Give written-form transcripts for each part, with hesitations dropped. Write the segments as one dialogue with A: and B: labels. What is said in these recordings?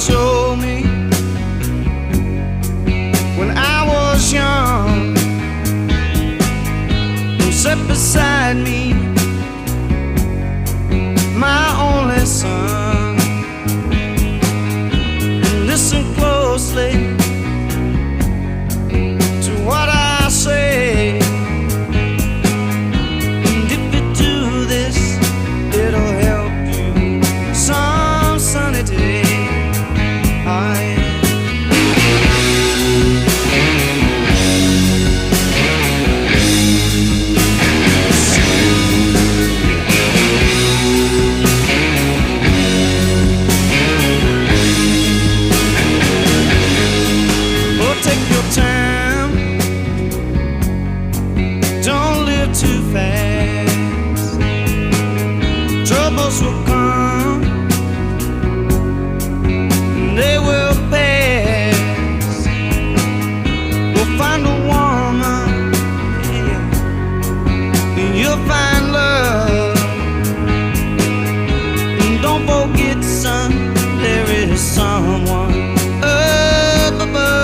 A: Told me when I was young, who sat beside me, my only son, and listen closely to what I say, and if you do this, it'll help you some sunny day. Take your time, don't live too fast. Troubles will come, they will pass. We'll find a woman, yeah, and you'll find love. And don't forget, son, there is someone up above.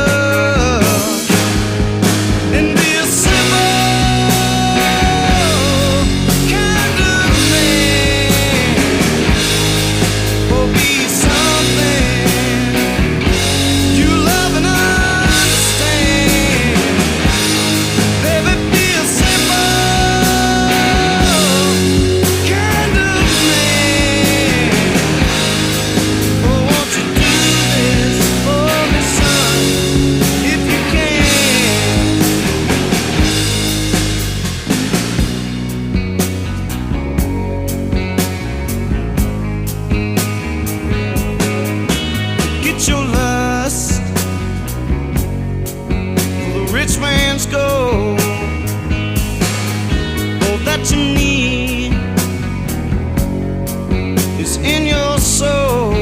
A: Your lust for the rich man's gold, all that you need is in your soul,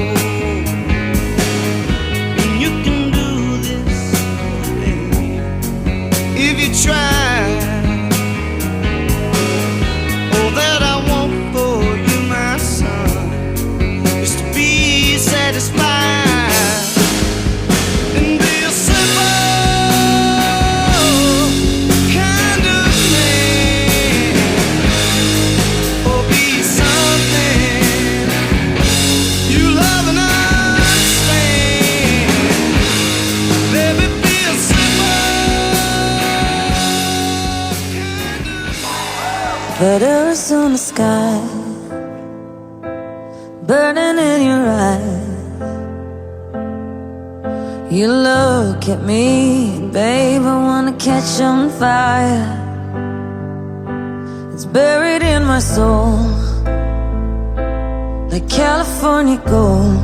A: and you can do this, baby, if you try. All that I want for you, my son, is to be satisfied.
B: But Arizona sky burning in your eyes. You look at me, babe, I wanna catch on fire. It's buried in my soul like California gold.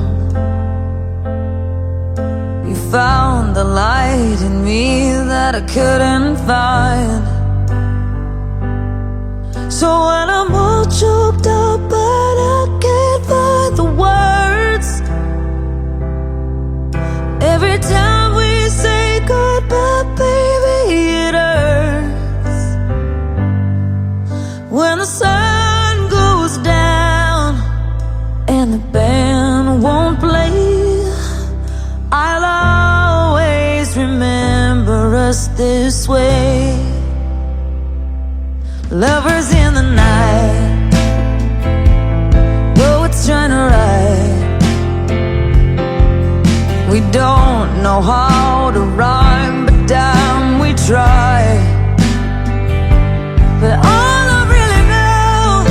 B: You found the light in me that I couldn't find. So when I'm all choked up but I can't find the words, every time we say goodbye, baby, it hurts. When the sun goes down and the band won't play, I'll always remember us this way. Lovers in the night, poets trying to write. We don't know how to rhyme, but damn, we try. But all I really know,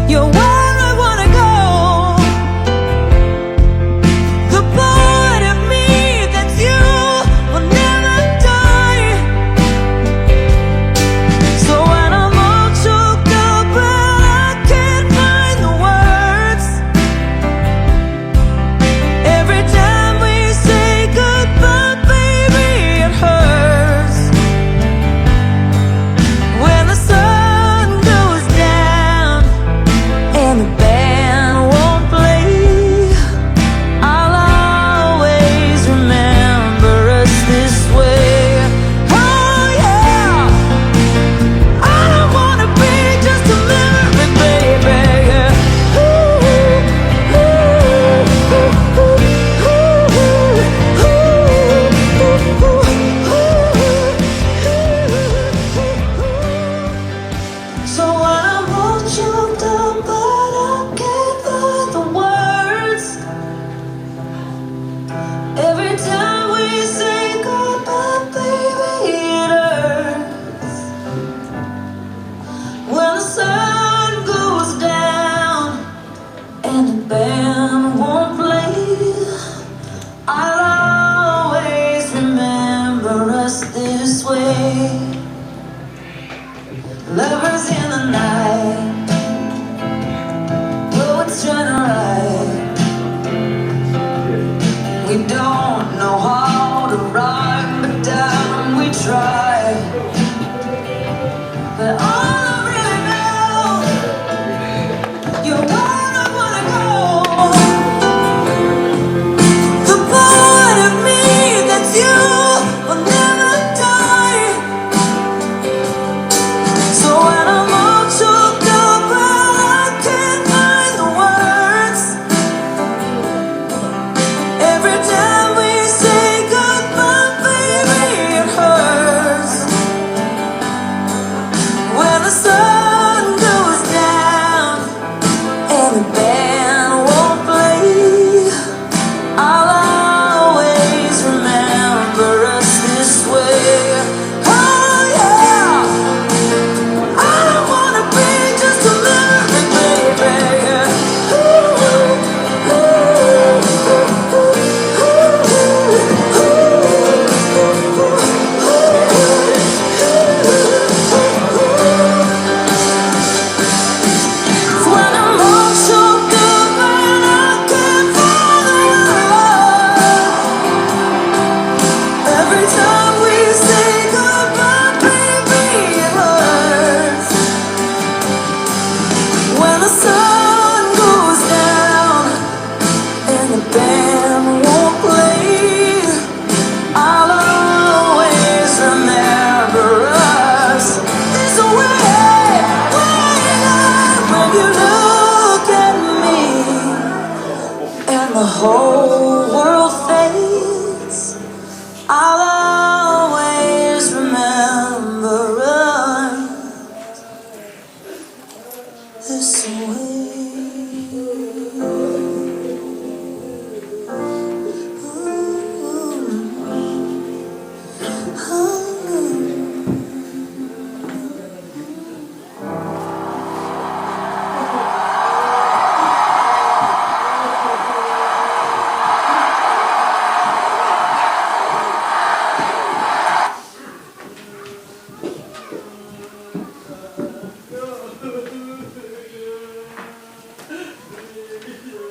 B: you're where I wanna go. The part of me that's you will never die. So when I'm all choked up but I can't find the words, every time we say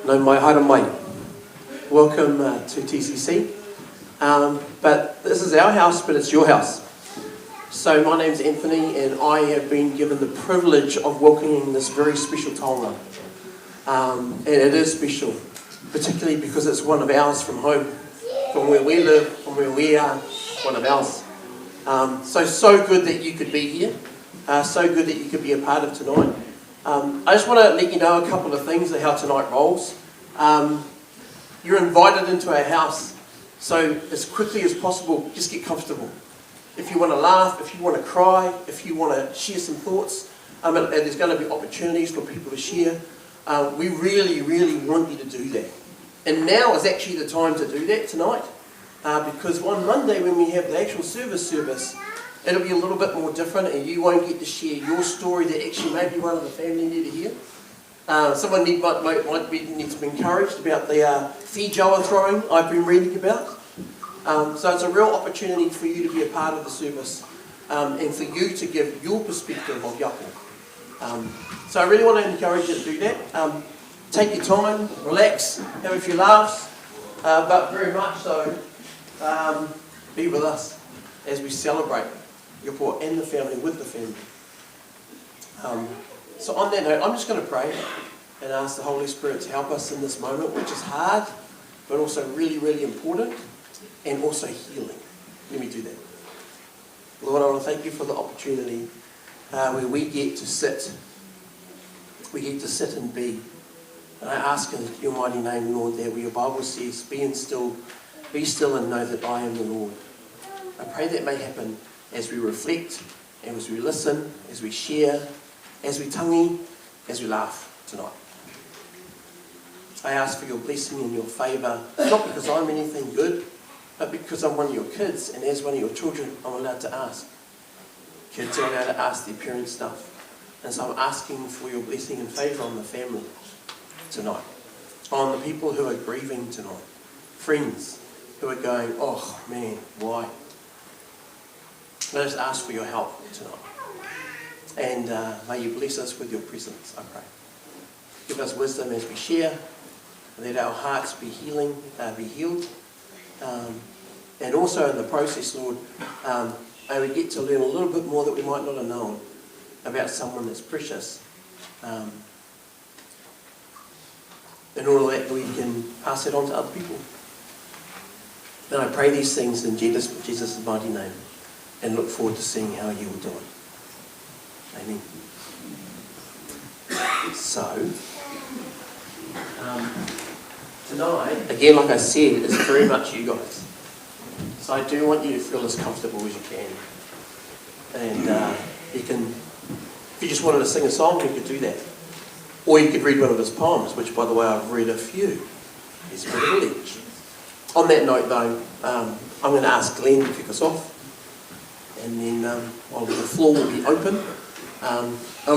C: No mai, haere mai. Welcome to TCC. But this is our house, but it's your house. So my name's Anthony, and I have been given the privilege of welcoming this very special taonga. And it is special, particularly because it's one of ours from home, from where we live, from where we are, one of ours. So good that you could be here. So good that you could be a part of tonight. I just want to let you know a couple of things of how tonight rolls. You're invited into our house, so as quickly as possible, just get comfortable. If you want to laugh, if you want to cry, if you want to share some thoughts, there's going to be opportunities for people to share. We really, really want you to do that. And now is actually the time to do that tonight, because on Monday when we have the actual service, it'll be a little bit more different, and you won't get to share your story that actually maybe one of the family need to hear. Someone might need to be encouraged about the Fijawa throwing I've been reading about. So it's a real opportunity for you to be a part of the service, and for you to give your perspective of Ioapo. So I really want to encourage you to do that. Take your time, relax, have a few laughs, but very much so be with us as we celebrate Ioapo and the family, with the family. So on that note, I'm just going to pray and ask the Holy Spirit to help us in this moment, which is hard, but also really, really important, and also healing. Let me do that. Lord, I want to thank you for the opportunity where we get to sit. We get to sit and be. And I ask in your mighty name, Lord, that where your Bible says, be still and know that I am the Lord. I pray that may happen as we reflect, and as we listen, as we share, as we tangi, as we laugh tonight. I ask for your blessing and your favour, not because I'm anything good, but because I'm one of your kids, and as one of your children, I'm allowed to ask. Kids are allowed to ask their parents stuff. And so I'm asking for your blessing and favour on the family tonight, on the people who are grieving tonight, friends who are going, oh man, why? I just ask for your help tonight. And may you bless us with your presence, I pray. Give us wisdom as we share, let our hearts be healed. And also in the process, Lord, may we get to learn a little bit more that we might not have known about someone that's precious. In order that we can pass it on to other people. And I pray these things in Jesus' mighty name, and look forward to seeing how you will do it. Amen. So, tonight, again, like I said, it's very much you guys. So I do want you to feel as comfortable as you can. And you can, if you just wanted to sing a song, you could do that. Or you could read one of his poems, which, by the way, I've read a few. He's a privilege. On that note, though, I'm going to ask Glenn to kick us off. And then the floor will be open.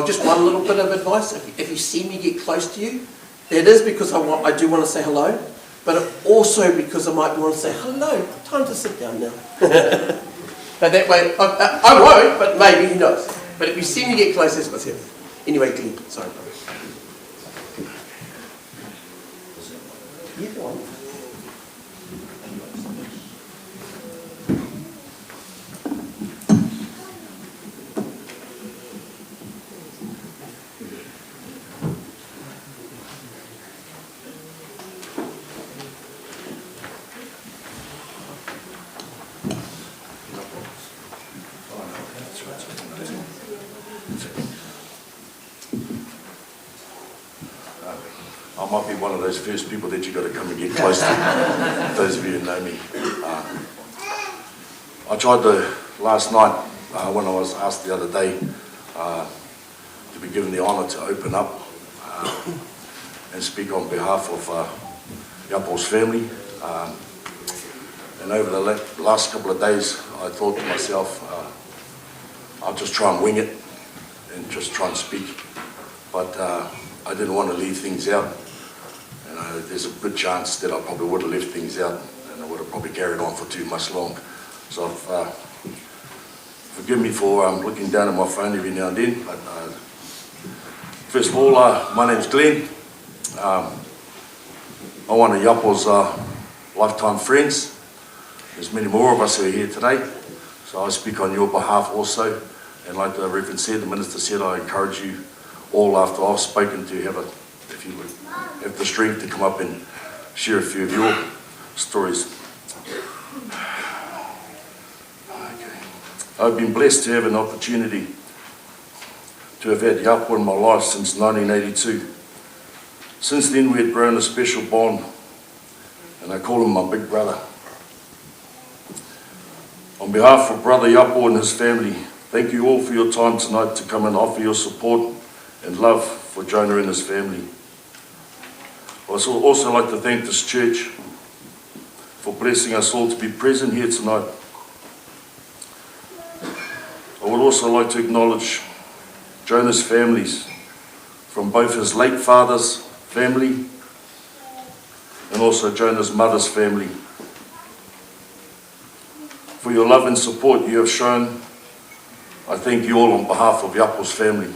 C: Just one little bit of advice. If you see me get close to you, that is because I do want to say hello, but also because I might want to say, hello, time to sit down now. But that way, I won't, but maybe, who knows. But if you see me get close, that's what's here. Anyway, Glenn, sorry. Yeah, go on.
D: I might be one of those first people that you've got to come and get close to, those of you who know me. I tried last night, when I was asked the other day to be given the honour to open up and speak on behalf of Ioapo's family. And over the last couple of days, I thought to myself, I'll just try and wing it and just try and speak. But I didn't want to leave things out. And there's a good chance that I probably would have left things out, and I would have probably carried on for too much long. So forgive me for looking down at my phone every now and then. But first of all, my name's Glenn. I want Ioapo's lifetime friends. There's many more of us who are here today, so I speak on your behalf also. And like the Reverend said, the Minister said, I encourage you all after I've spoken to if you would have the strength to come up and share a few of your stories. Okay. I've been blessed to have an opportunity to have had Ioapo in my life since 1982. Since then we had grown a special bond, and I call him my big brother. On behalf of Brother Ioapo and his family, thank you all for your time tonight to come and offer your support and love for Jonah and his family. I'd also like to thank this church for blessing us all to be present here tonight. I would also like to acknowledge Jonah's families, from both his late father's family and also Jonah's mother's family. For your love and support you have shown, I thank you all on behalf of Ioapo's family.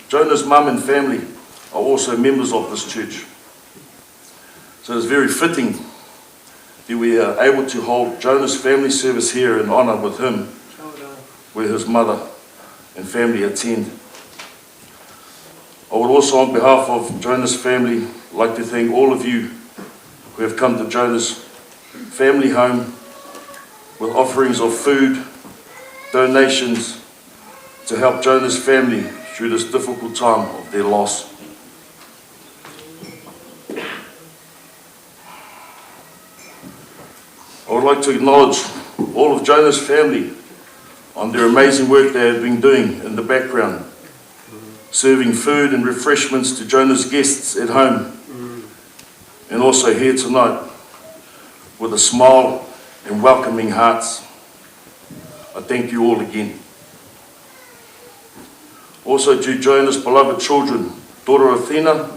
D: Jonah's mum and family are also members of this church. So it's very fitting that we are able to hold Jonah's family service here in honour with him, where his mother and family attend. I would also, on behalf of Jonah's family, like to thank all of you who have come to Jonah's family home with offerings of food, donations to help Jonah's family through this difficult time of their loss. I would like to acknowledge all of Jonah's family on their amazing work they have been doing in the background, serving food and refreshments to Jonah's guests at home, and also here tonight with a smile and welcoming hearts. I thank you all again. Also to Jonah's beloved children, daughter Athena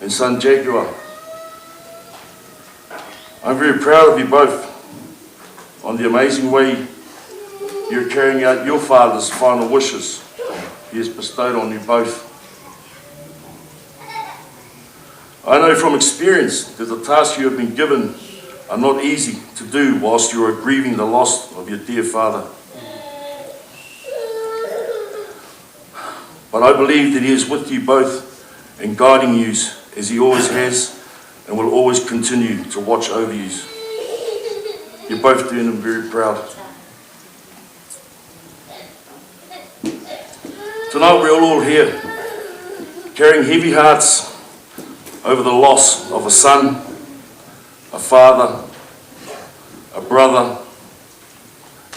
D: and son Jaguar. I'm very proud of you both on the amazing way you're carrying out your father's final wishes he has bestowed on you both. I know from experience that the tasks you have been given are not easy to do whilst you are grieving the loss of your dear father. But I believe that he is with you both and guiding you as he always has and will always continue to watch over you. You're both doing him very proud. Tonight we're all here carrying heavy hearts over the loss of a son, a father, a brother,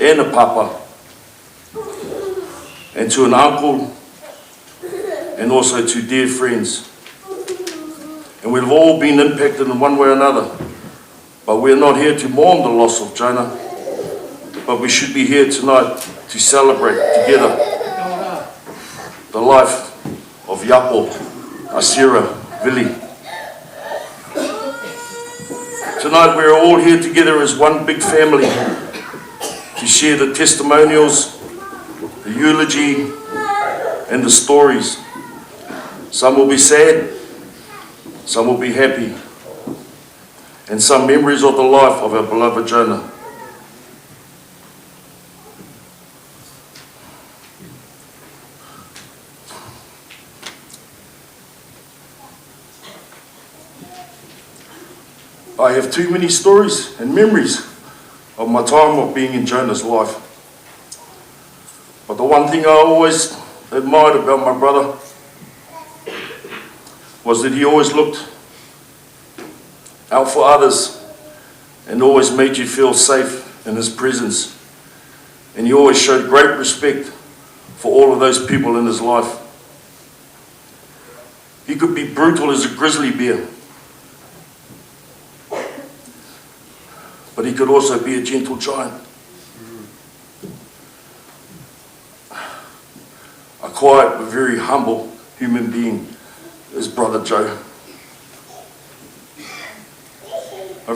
D: and a papa, and to an uncle, and also to dear friends. And we've all been impacted in one way or another, but we're not here to mourn the loss of Jonah, but we should be here tonight to celebrate together the life of Ioapo Asera Vili. Tonight we're all here together as one big family to share the testimonials, the eulogy, and the stories. Some will be sad, some will be happy, and some memories of the life of our beloved Jonah. I have too many stories and memories of my time of being in Jonah's life. But the one thing I always admired about my brother was that he always looked out for others and always made you feel safe in his presence. And he always showed great respect for all of those people in his life. He could be brutal as a grizzly bear, but he could also be a gentle giant. A quiet but very humble human being is Brother Joe. I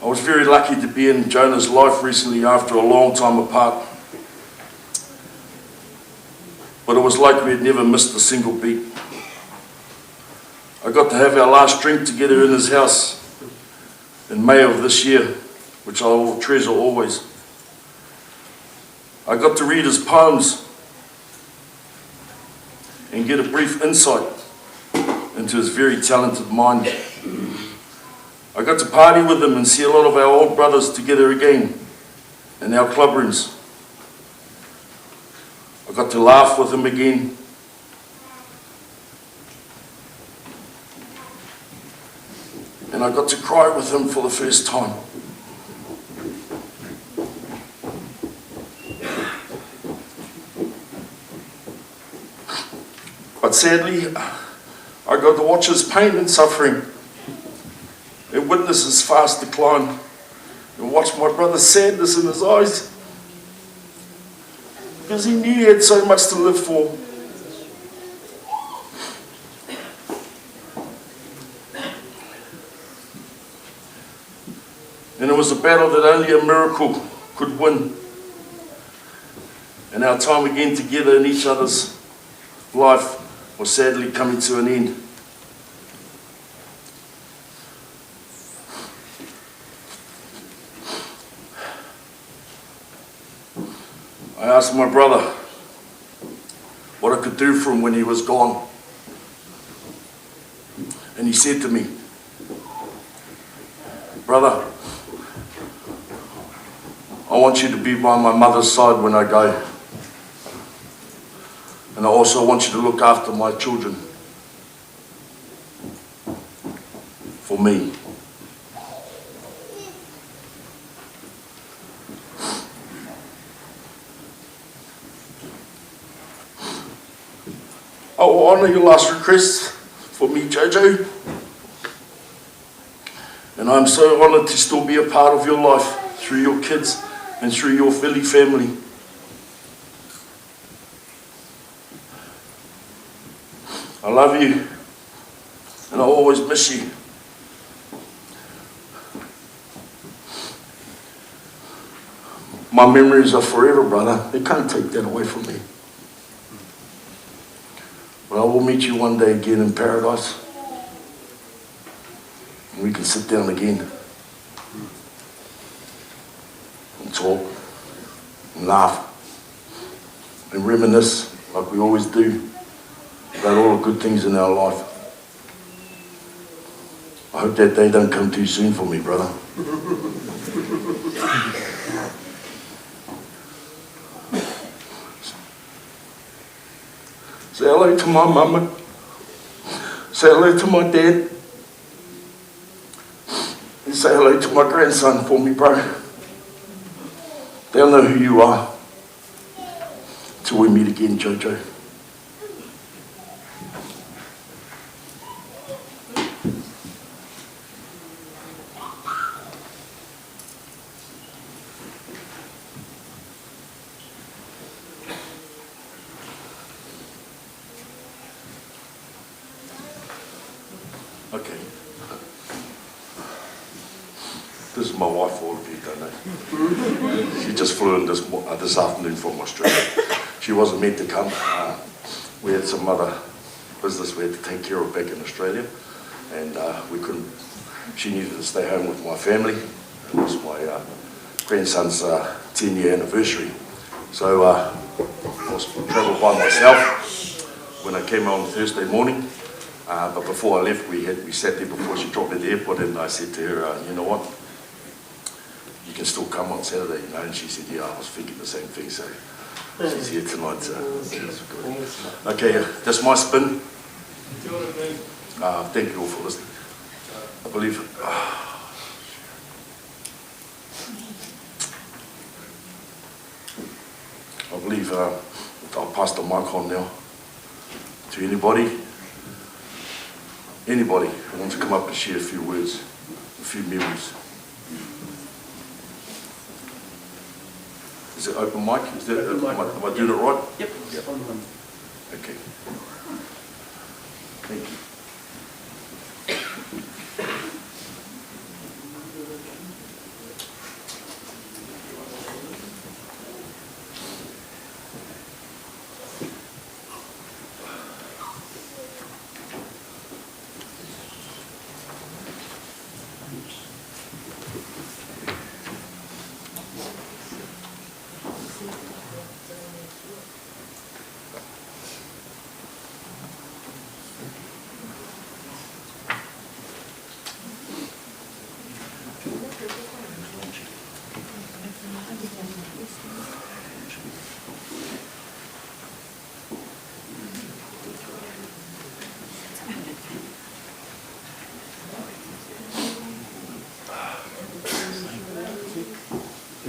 D: was very lucky to be in Jonah's life recently after a long time apart. was like we had never missed a single beat. I got to have our last drink together in his house in May of this year, which I will treasure always. I got to read his poems and get a brief insight into his very talented mind. I got to party with him and see a lot of our old brothers together again in our club rooms. I got to laugh with him again. And I got to cry with him for the first time. But sadly, I got to watch his pain and suffering and witness his fast decline and watch my brother's sadness in his eyes because he knew he had so much to live for. And it was a battle that only a miracle could win. And our time again together in each other's life was sadly coming to an end. I asked my brother what I could do for him when he was gone. And he said to me, "Brother, I want you to be by my mother's side when I go. And I also want you to look after my children for me." I will honour your last request for me, Jojo. And I'm so honoured to still be a part of your life through your kids and through your Vili family. I love you, and I always miss you. My memories are forever, brother. They can't take that away from me. But I will meet you one day again in paradise, and we can sit down again and talk and laugh and reminisce like we always do about all the good things in our life. I hope that day don't come too soon for me, brother. Say hello to my mama. Say hello to my dad. And say hello to my grandson for me, bro. They'll know who you are till we meet again, Jojo. Okay. This is my wife, all of you don't know. She just flew in this afternoon from Australia. She wasn't meant to come. We had some other business we had to take care of back in Australia, and we couldn't. She needed to stay home with my family. It was my grandson's 10-year anniversary. So I was travelled by myself when I came on Thursday morning. But before I left, we sat there before she dropped me at the airport, and I said to her, you know what, you can still come on Saturday, you know, and she said, yeah, I was thinking the same thing, so she's here tonight, so that's good. Okay, that's my spin. Thank you all for listening. I believe I'll pass the mic on now to anybody who wants to come up and share a few words, a few memories. Is it open mic? Is that, am I doing it right?
C: Yep.
D: Okay. Thank you.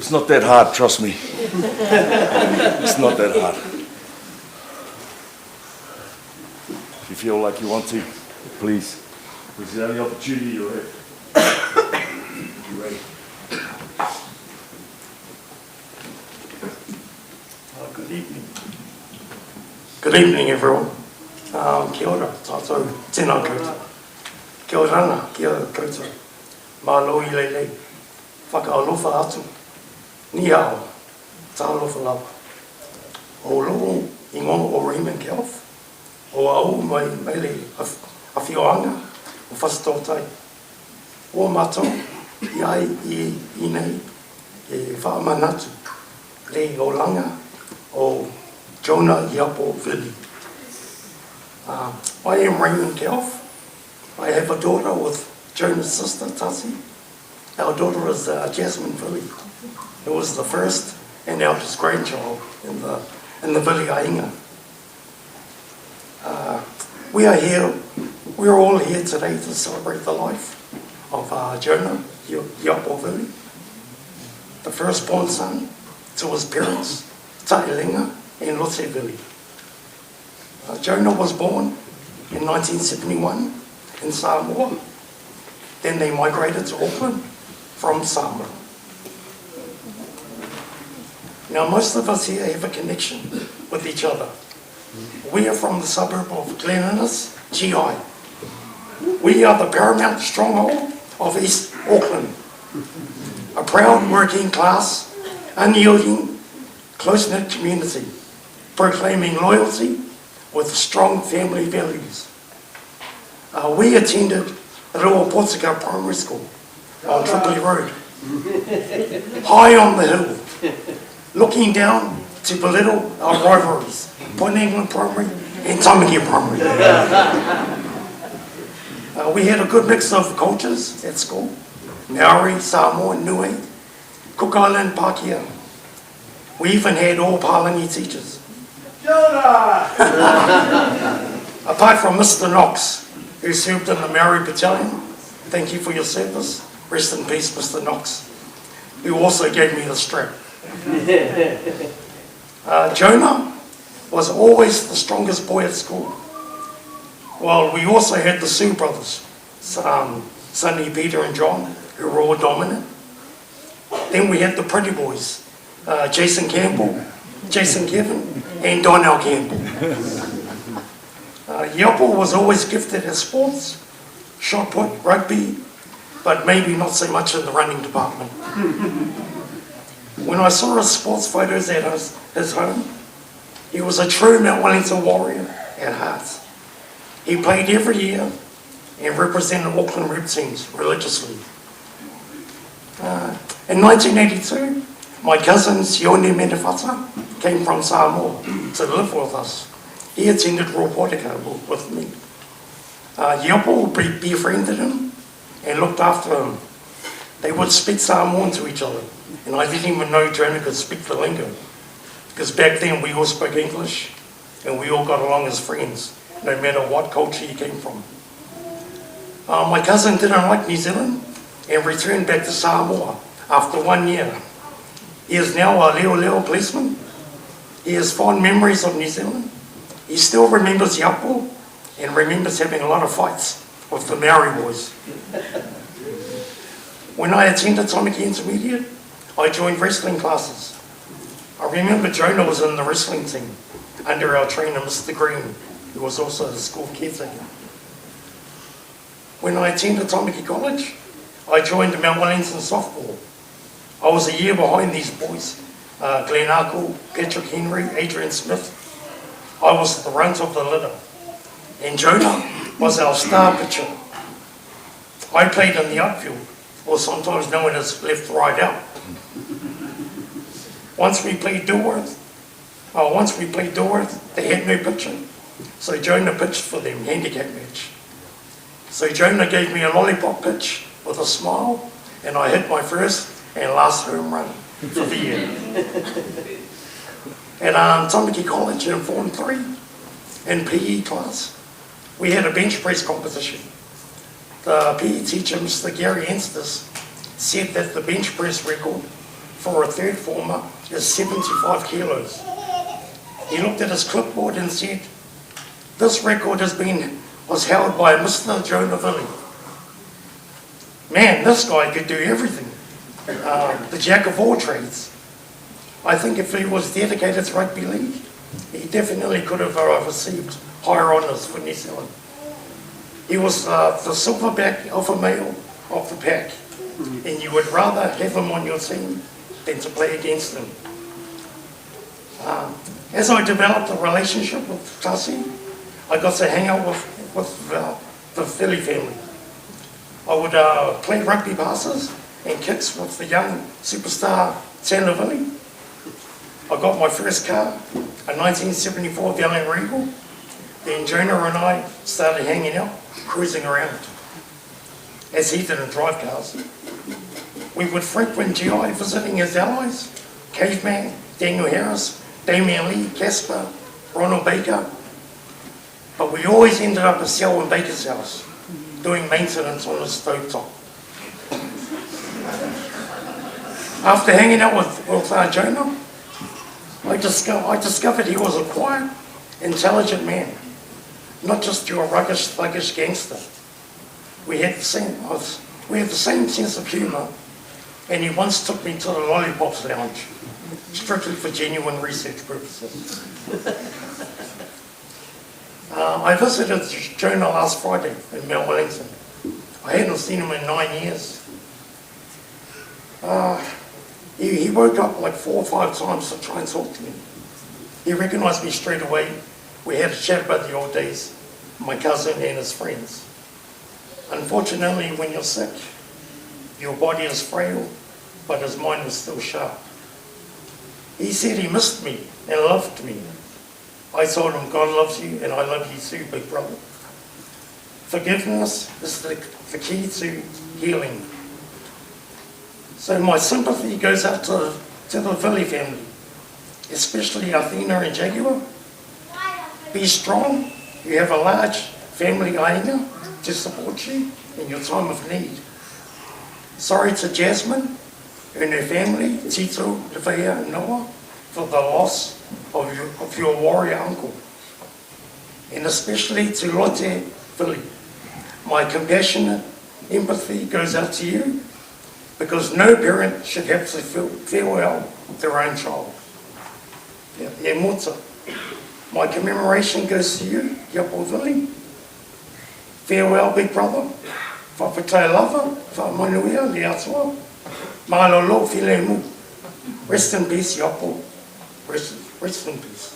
D: It's not that hard, trust me. It's not that hard. If you feel like you want to, please. This is the only opportunity you'll have. You ready?
E: Good evening. Good evening, everyone. Kia ora, tātou tēnā koutou. Kia oranga, kia koutou. Mā loi leilei, whakaalofa atu. Ni ao, tā alofa lava. O loo I ngongo o Raymond Kelf. O au mai mele a whioanga o whasatotai. O mātou, I ai I nei, e whaamanatu. Le o langa o Jonah Ioapo Vili. I am Raymond Kelf. I have a daughter with Jonah's sister, Tasi. Our daughter is Jasmine Vili, who was the first and eldest grandchild in the Vili Ainga. We are all here today to celebrate the life of Jonah Ioapo Vili, the firstborn son to his parents, Taelenga and Lotte Vili. Jonah was born in 1971 in Samoa. Then they migrated to Auckland from Samoa. Now most of us here have a connection with each other. We are from the suburb of Glen Innes, G-VAI. We are the paramount stronghold of East Auckland. A proud working class, unyielding, close-knit community, proclaiming loyalty with strong family values. We attended Rua Portugal Primary School on Tripoli Road, high on the hill, looking down to belittle our rivalries, Point England Primary and Tamaki Primary. We had a good mix of cultures at school: Maori, Samoan, Niue, Cook Island, Pākehā. We even had all Palangi teachers. Apart from Mr. Knox, who served in the Maori Battalion, thank you for your service. Rest in peace, Mr. Knox, who also gave me the strap. Jonah was always the strongest boy at school. Well, we also had the Sue brothers, Sonny, Peter and John, who were all dominant. Then we had the pretty boys, Jason Campbell, Jason Kevin, and Donnell Campbell. Ioapo was always gifted at sports, shot put, rugby, but maybe not so much in the running department. When I saw his sports photos at his home, he was a true Mount Wellington warrior at heart. He played every year and represented Auckland Rep teams religiously. In 1982, my cousin Sione Menefata came from Samoa to live with us. He attended Rua Portugal with me. Ioapo befriended him and looked after him. They would speak Samoan to each other, and I didn't even know Jonah could speak the lingo, because back then we all spoke English and we all got along as friends, no matter what culture you came from. My cousin didn't like New Zealand and returned back to Samoa after 1 year. He is now a Leo policeman. He has fond memories of New Zealand. He still remembers Ioapo and remembers having a lot of fights with the Maori boys. When I attended Tamaki Intermediate, I joined wrestling classes. I remember Jonah was in the wrestling team under our trainer, Mr. Green, who was also the school caretaker. When I attended Tamaki College, I joined Mount Wellington softball. I was a year behind these boys, Glenn Arkle, Patrick Henry, Adrian Smith. I was the runt of the litter, and Jonah was our star pitcher. I played in the outfield, or sometimes known as left right out. Once we played Dilworth, they had no pitcher, so Jonah pitched for them, handicap match. So Jonah gave me a lollipop pitch with a smile, and I hit my first and last home run for the year. At Tamaki College in Form 3, in PE class, we had a bench press competition. The PE teacher, Mr. Gary Anstis, said that the bench press record for a third former is 75 kilos. He looked at his clipboard and said, "This record was held by Mr. Jonah Vili." Man, this guy could do everything. The jack of all trades. I think if he was dedicated to rugby league, he definitely could have received higher honours for New Zealand. He was the silverback alpha male of the pack, and you would rather have him on your team than to play against him. As I developed a relationship with Tasi, I got to hang out with the Vili family. I would play rugby passes and kicks with the young superstar Tana Vili. I got my first car, a 1974 Valiant Regal. Then Jonah and I started hanging out, cruising around, as he didn't drive cars. We would frequent G-VAI visiting his allies, Caveman, Daniel Harris, Damien Lee, Casper, Ronald Baker. But we always ended up at Selwyn Baker's house, doing maintenance on his stovetop. After hanging out with Jonah, I discovered he was a quiet, intelligent man, not just your rugged, thuggish gangster. We had the same sense of humour, and he once took me to the Lollipops Lounge, strictly for genuine research purposes. I visited Jonah last Friday in Mount Wellington. I hadn't seen him in 9 years. He woke up like 4 or 5 times to try and talk to me. He recognised me straight away. We had a chat about the old days, my cousin and his friends. Unfortunately, when you're sick, your body is frail, but his mind is still sharp. He said he missed me and loved me. I told him, God loves you and I love you too, big brother. Forgiveness is the key to healing. So my sympathy goes out to the Vili family, especially Athena and Jaguar. Be strong. You have a large family ainga to support you in your time of need. Sorry to Jasmine and her family, Tito, Devea and Noah, for the loss of your warrior uncle. And especially to Lotte Vili. My compassionate empathy goes out to you, because no parent should have to farewell their own child. E mota. My commemoration goes to you, Ioapo Vili. Farewell, big brother. Whawhetai lava, whamanuia, le atua. Malolo, file mu. Rest in peace, Ioapo. Rest in peace.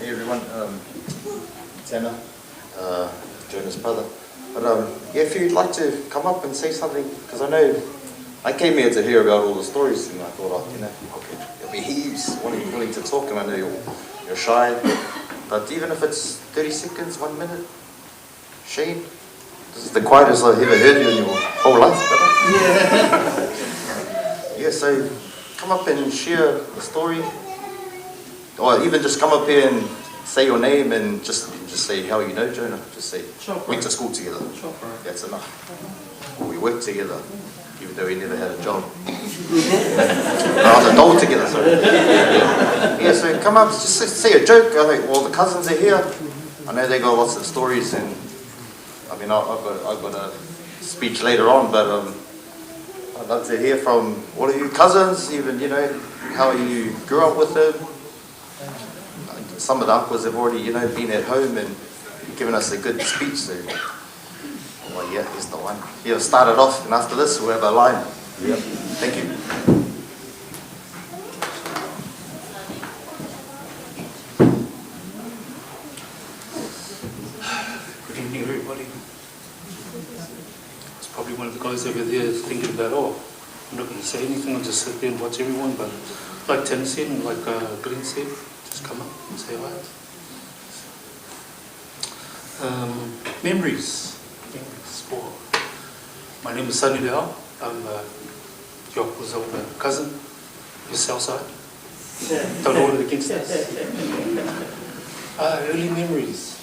F: Hey everyone, Tana, Jonah's brother. But yeah, if you'd like to come up and say something, because I know I came here to hear about all the stories, and I thought, okay, there'll be heaps willing to talk, and I know you're shy, but even if it's 30 seconds, 1 minute, Shane, this is the quietest I've ever heard you in your whole life, brother. Yeah, so come up and share the story. Or even just come up here and say your name and just say how you know Jonah. Just say, went to school together. That's enough. Or we worked together, even though we never had a job. I was a doll together, sorry. Yeah, so come up, just say a joke. I think, well, the cousins are here. I know they got lots of stories, and I mean, I've got a speech later on, but I'd love to hear from all of you cousins, even, you know, how you grew up with them. Some of the uncles have already, you know, been at home and given us a good speech. So, well, Yeah, he's the one. He'll start it off, and after this, we'll have a line. Yep. Thank you.
G: Good evening, everybody. It's probably one of the guys over there thinking about, oh, I'm not going to say anything, I'll just sit there and watch everyone, but like Tim said and like Glenn said, just come up and say hi. Memories. Well, my name is Sonny Lau. I'm Ioapo's older cousin, his south side. Don't hold it against us. Early memories.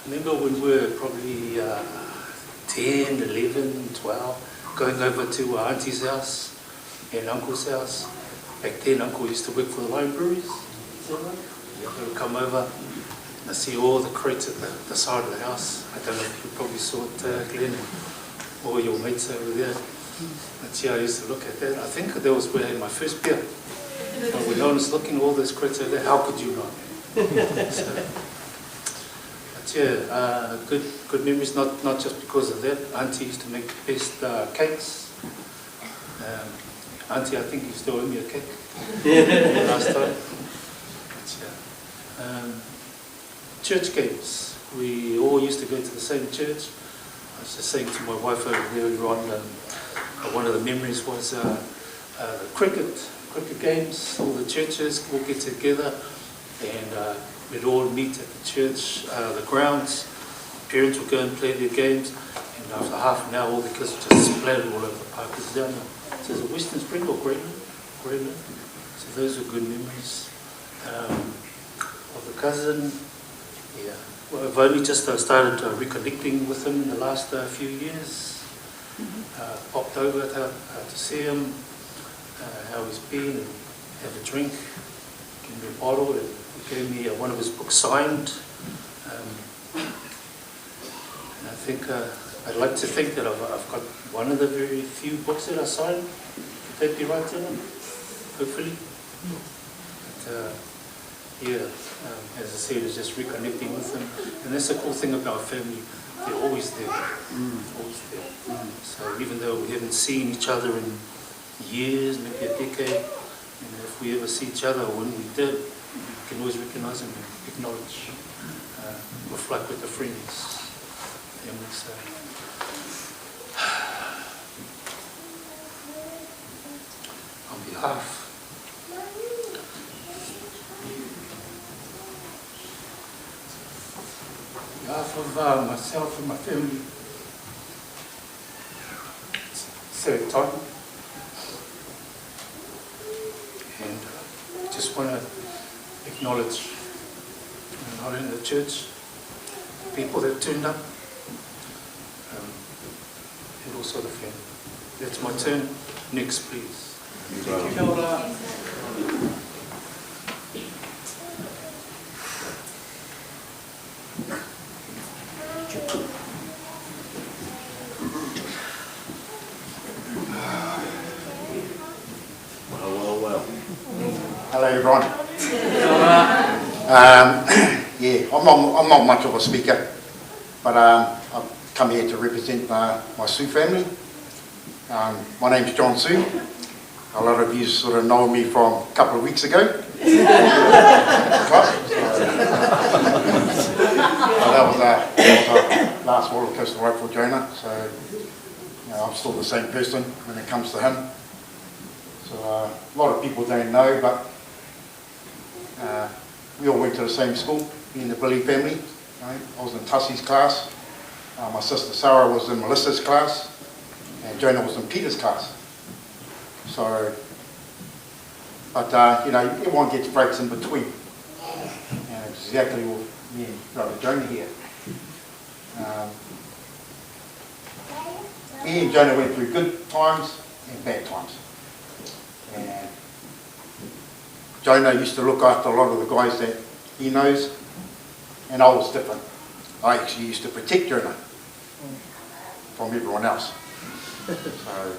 G: I remember when we were probably 10, 11, 12, going over to Auntie's house and Uncle's house. Back then, Uncle used to work for the libraries. They would come over. I see all the crates at the side of the house. I don't know if you probably saw it, Glenn, or your mates over there. But yeah, I used to look at that. I think that was where I had my first beer. When no one's looking at all those crates over there, how could you not? So, but yeah, good memories, not just because of that. Auntie used to make the best cakes. Auntie, I think you still owe me a cake last time. But yeah. Church games. We all used to go to the same church. I was just saying to my wife over there earlier on, one of the memories was the cricket games. All the churches all get together and we'd all meet at the church, the grounds. Parents would go and play their games, and after half an hour all the kids would just splattered all over the park. It's down there. So it's a Western Spring or Greyland. So those were good memories. Of the cousin. Yeah, well, I've only just started reconnecting with him in the last few years. Popped over to see him, how he's been, and have a drink, give me a bottle, and he gave me one of his books signed. And I think, I'd like to think that I've got one of the very few books that I signed. Could that be right, Dylan? Hopefully. But, yeah, as I said, it's just reconnecting with them. And that's the cool thing about family. They're always there. Always there. So even though we haven't seen each other in years, maybe a decade, if we ever see each other, or when we did, we can always recognize them and acknowledge, reflect with the friends. Family, so. On behalf of myself and my family, Sarah Totten, and just want to acknowledge not only the church, the people that turned up, and also the family. That's my turn. Next, please. Thank you.
E: Hello everyone. Yeah, I'm not much of a speaker, but I've come here to represent my Sioux family. My name's John Sioux. A lot of you sort of know me from a couple of weeks ago. That was our last roller coaster ride for Jonah, so I'm still the same person when it comes to him. So a lot of people don't know, but we all went to the same school, in the Vili family. Right? I was in Tussie's class, my sister Sarah was in Melissa's class, and Jonah was in Peter's class. So, but everyone gets breaks in between, and it's exactly what me and Brother Jonah here. Me and Jonah went through good times and bad times. And Jonah used to look after a lot of the guys that he knows, and I was different. I actually used to protect Jonah from everyone else. So,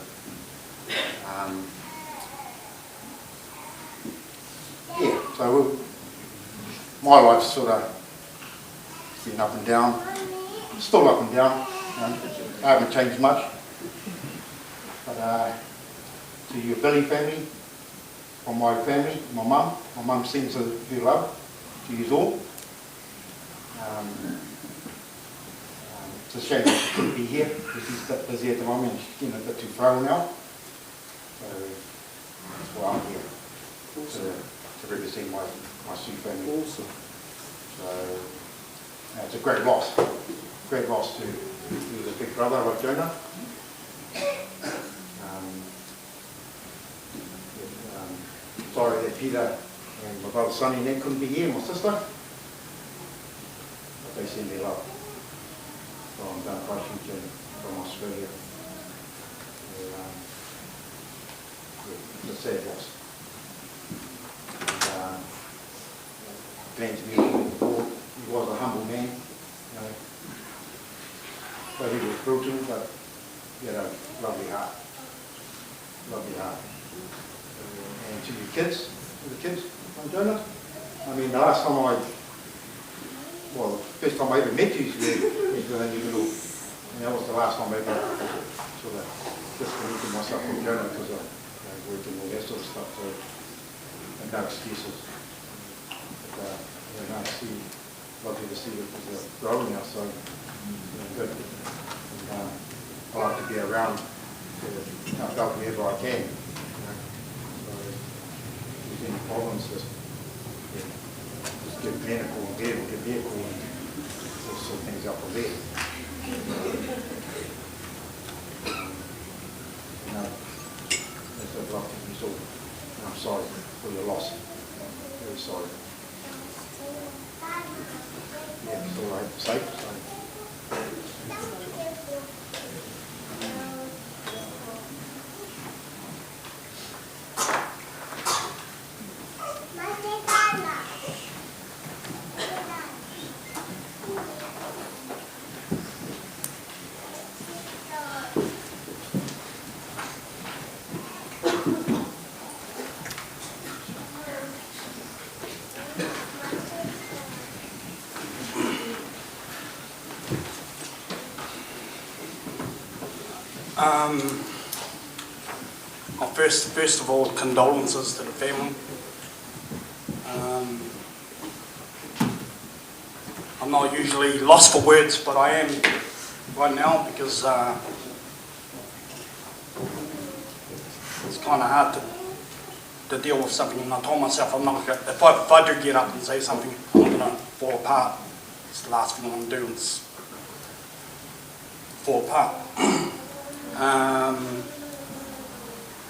E: yeah, so my life's sort of been up and down, still up and down,
H: I haven't changed much. But to your Billy family, from my family, my mum sends her love to you all. It's a shame that she couldn't be here because she's a bit busy at the moment and she's getting a bit too frail now. So that's why I'm here to represent my Sioux family.
C: Awesome.
H: So it's a great loss to lose a big brother like Jonah. Sorry that Peter and my brother Sonny and Ned couldn't be here, my sister. But they send their love from Tamaki and from Australia. It's a sad loss. Glenn's been here before. He was a humble man, you know. But he was brutal, but he had a lovely heart. Lovely heart. And to your kids, Jonah. I mean, the last time the first time I ever met you was when you little, and that was the last time I ever sort of disconnected myself from Jonah because of work and all that sort of stuff. So, and no excuses. But, lovely to see that they're growing now, so good. And, I like to be around to help wherever I can. Any problems, just give Glenn a call and Dave will give me a call and we'll sort things out from there. That's a lot to be told. I'm sorry for your loss. Very sorry. Yeah, it's all right. Safe. So.
I: First of all, condolences to the family. I'm not usually lost for words, but I am right now because it's kind of hard to deal with something. And I told myself I'm not gonna, if I do get up and say something, I'm going to fall apart. It's the last thing I'm doing is fall apart.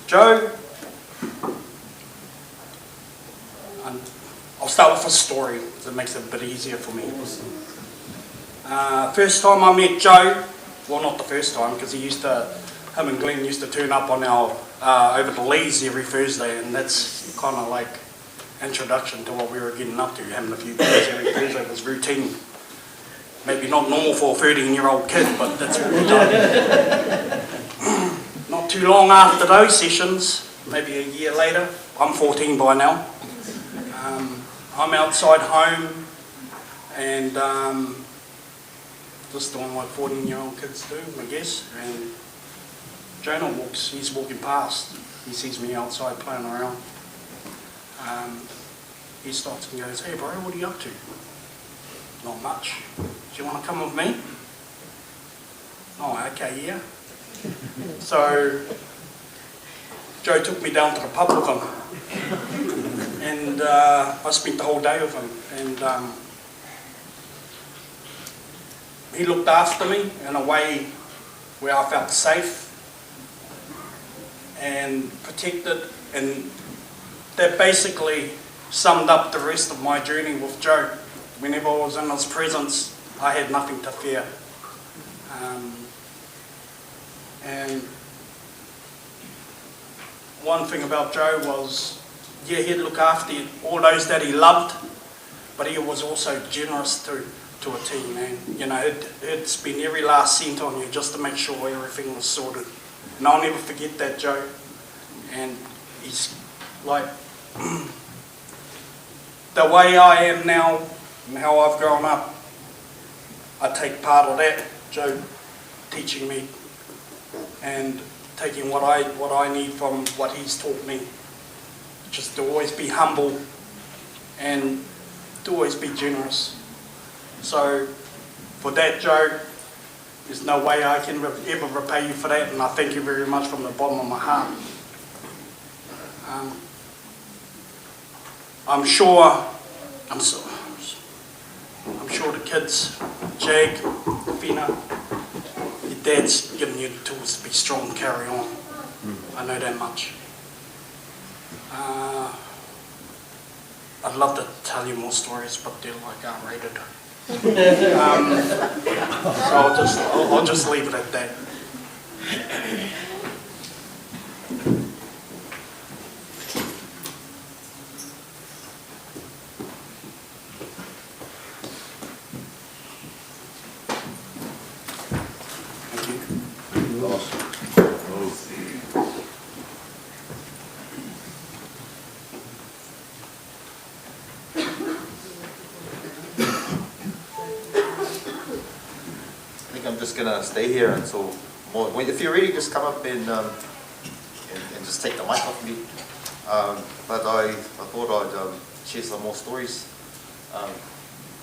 I: Joe, I'll start with a story that makes it a bit easier for me. First time I met Joe, well not the first time because him and Glenn used to turn up on our, over the Lees every Thursday, and that's kind of like introduction to what we were getting up to, having a few beers every Thursday was routine. Maybe not normal for a 13-year-old kid, but that's what we done. Not too long after those sessions, maybe a year later, I'm 14 by now, I'm outside home and just doing what 14-year-old kids do, I guess, and Jonah he's walking past, he sees me outside playing around. He stops and goes, "Hey bro, what are you up to?" "Not much. Do you want to come with me?" "Oh, okay, yeah." So Joe took me down to the pub with him, and I spent the whole day with him, and he looked after me in a way where I felt safe and protected, and that basically summed up the rest of my journey with Joe. Whenever I was in his presence, I had nothing to fear. And one thing about Joe was, yeah, he'd look after all those that he loved, but he was also generous to a team, man. You know, he'd spend every last cent on you just to make sure everything was sorted. And I'll never forget that, Joe. And he's like, the way I am now and how I've grown up, I take part of that, Joe. teaching me and taking what I need from what he's taught me. Just to always be humble and to always be generous. So for that, Joe, there's no way I can ever repay you for that, and I thank you very much from the bottom of my heart. I'm sure the kids, Jag, Fina, your dad's giving you the tools to be strong and carry on. I know that much. I'd love to tell you more stories, but they're like R-rated. So I'll just leave it at that.
F: I'm just gonna stay here until more. Well, if you're ready, just come up and just take the mic off me. But I thought I'd share some more stories,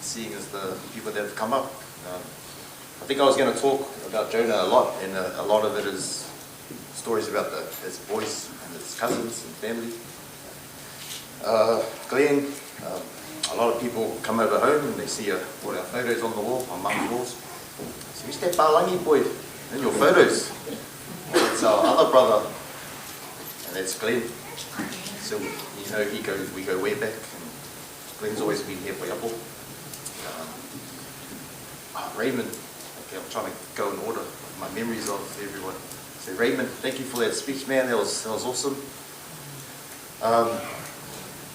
F: seeing as the people that have come up. I think I was going to talk about Jonah a lot, and a lot of it is stories about his boys and his cousins and family. Glenn, a lot of people come over home and they see all our photos on the wall, my mum's walls. So who's that Palangi boy in your photos? Well, that's our other brother, and that's Glenn. So, you know, we go way back, and Glenn's always been here for Ioapo. Raymond, okay, I'm trying to go in order of my memories of everyone. So Raymond, thank you for that speech, man, that was awesome.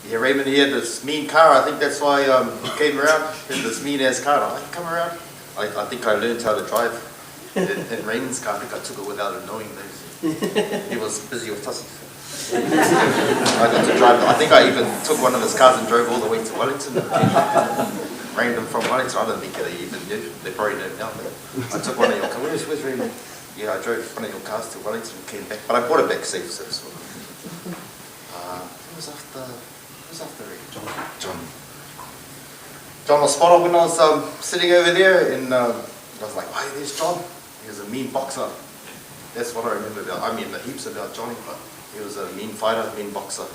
F: Yeah, Raymond, he had this mean car. I think that's why he came around. He had this mean ass car. I come around. I think I learned how to drive in Raymond's car. I think I took it without him knowing this. He was busy with tussies. I got to drive. I think I even took one of his cars and drove all the way to Wellington. Random from Wellington. I don't think they even knew. They probably don't now. But I took one of your cars. Where's Raymond? Yeah, I drove one of your cars to Wellington and came back. But I brought it back safe. So who was after John. John was spot on when I was sitting over there, and I was like, "Hey, there's John. He was a mean boxer." That's what I remember about. I mean, heaps about Johnny, but he was a mean fighter, mean boxer.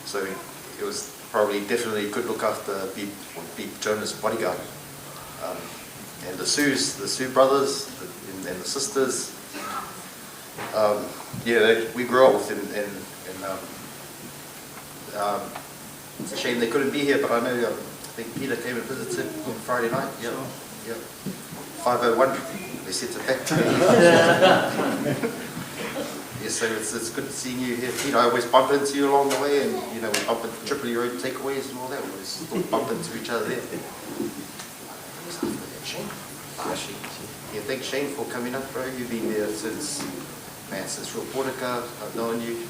F: So he was definitely could look after, be Jonah's bodyguard. And the Sue brothers and the sisters. We grew up with him, and it's a shame they couldn't be here, but I know I think Peter came and visited on Friday night. Yeah. 501. They sent it back to me. Yeah, so it's good seeing you here, Peter. I always bump into you along the way, and we bump into Tripoli Road takeaways and all that. We always still bump into each other there. Shane? Yeah, thanks Shane for coming up, bro. You've been there since Reportica. I've known you.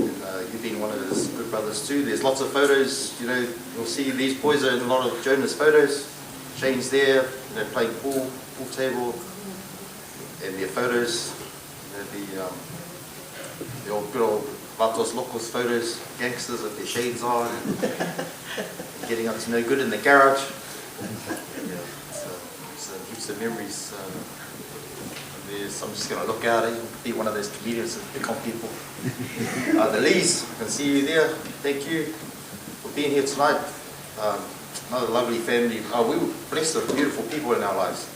F: And, you've been one of his good brothers too. There's lots of photos, you'll see these boys are in a lot of Jonah's photos. Shane's there, playing pool table, and their photos, the old good old Vatos Locos photos, gangsters with their shades on, and getting up to no good in the garage. So heaps of memories. I'm just going to look out and be one of those comedians and pick on people. The Lees, I can see you there. Thank you for being here tonight. Another lovely family. We were blessed with beautiful people in our lives.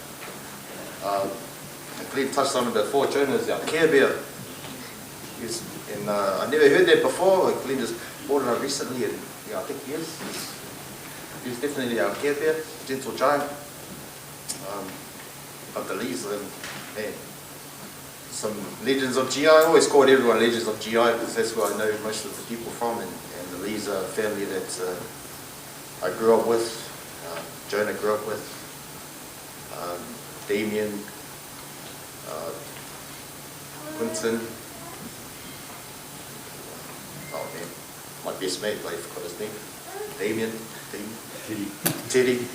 F: And Glenn touched on it before. Jonah is our Care Bear. And I never heard that before. Glenn just brought it up recently, and I think he is. He's definitely our Care Bear, gentle giant. But the Lees, man, some legends of GI. I always call everyone legends of GI because that's where I know most of the people from, and the Lees are a family that I grew up with. Jonah grew up with. Damien, Quinton. Oh man, my best mate, I forgot his name. Damien. Teddy.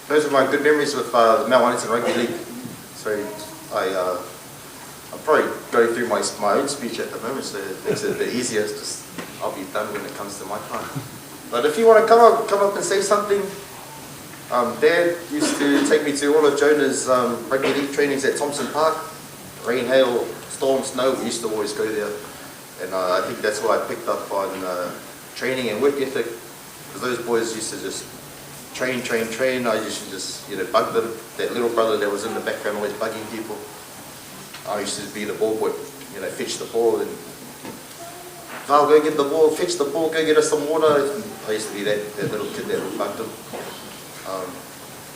F: those are my good memories with the Mount Wellington Rugby League. So I'm probably going through my own speech at the moment, so it makes it a bit easier. It's just I'll be done when it comes to my time. But if you want to come up and say something, Dad used to take me to all of Jonah's rugby league trainings at Thompson Park. Rain, hail, storm, snow, we used to always go there. And I think that's what I picked up on training and work ethic. Because those boys used to just train. I used to just, bug them. That little brother that was in the background always bugging people. I used to be the ball boy, fetch the ball and Val, go get the ball, fetch the ball, go get us some water. I used to be that little kid that bugged them.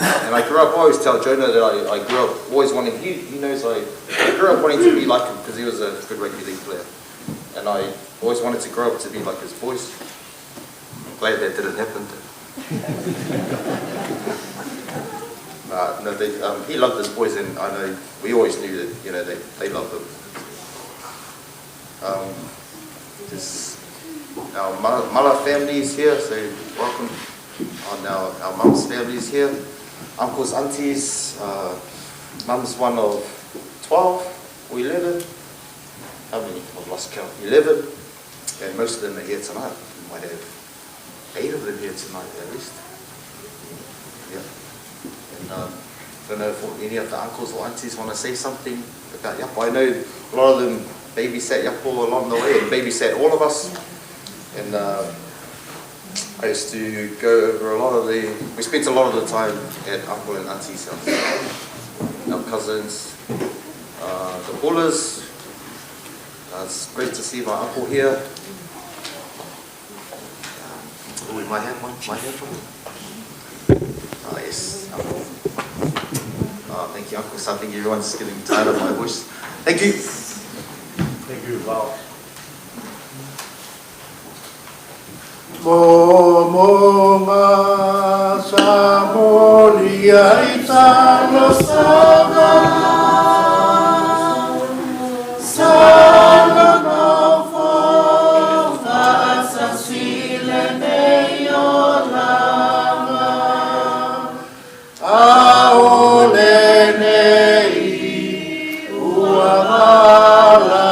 F: And I grew up, I always tell Jonah that I grew up always wanting, he knows I grew up wanting to be like him because he was a good rugby league player. And I always wanted to grow up to be like his boys. I'm glad that didn't happen. No, he loved his boys, and I know we always knew that they loved him. Our Mala family is here, so welcome. On our mum's family is here. Uncles, aunties, mum's one of 12 or 11. How many? I've lost count. 11. And most of them are here tonight. We might have 8 of them here tonight at least. Yeah. And I don't know if any of the uncles or aunties want to say something about Ioapo. I know a lot of them babysat Ioapo along the way and babysat all of us. And I used to go over we spent a lot of the time at uncle and auntie's house. Our cousins, the Bullers. It's great to see my uncle here. We might have one. Yes, uncle. Thank you, uncle. So I think everyone's getting tired of my voice. Thank you.
H: Thank you, Val.
E: Momonga samolia italo saga salano fofa asasile neolama aolenei uamala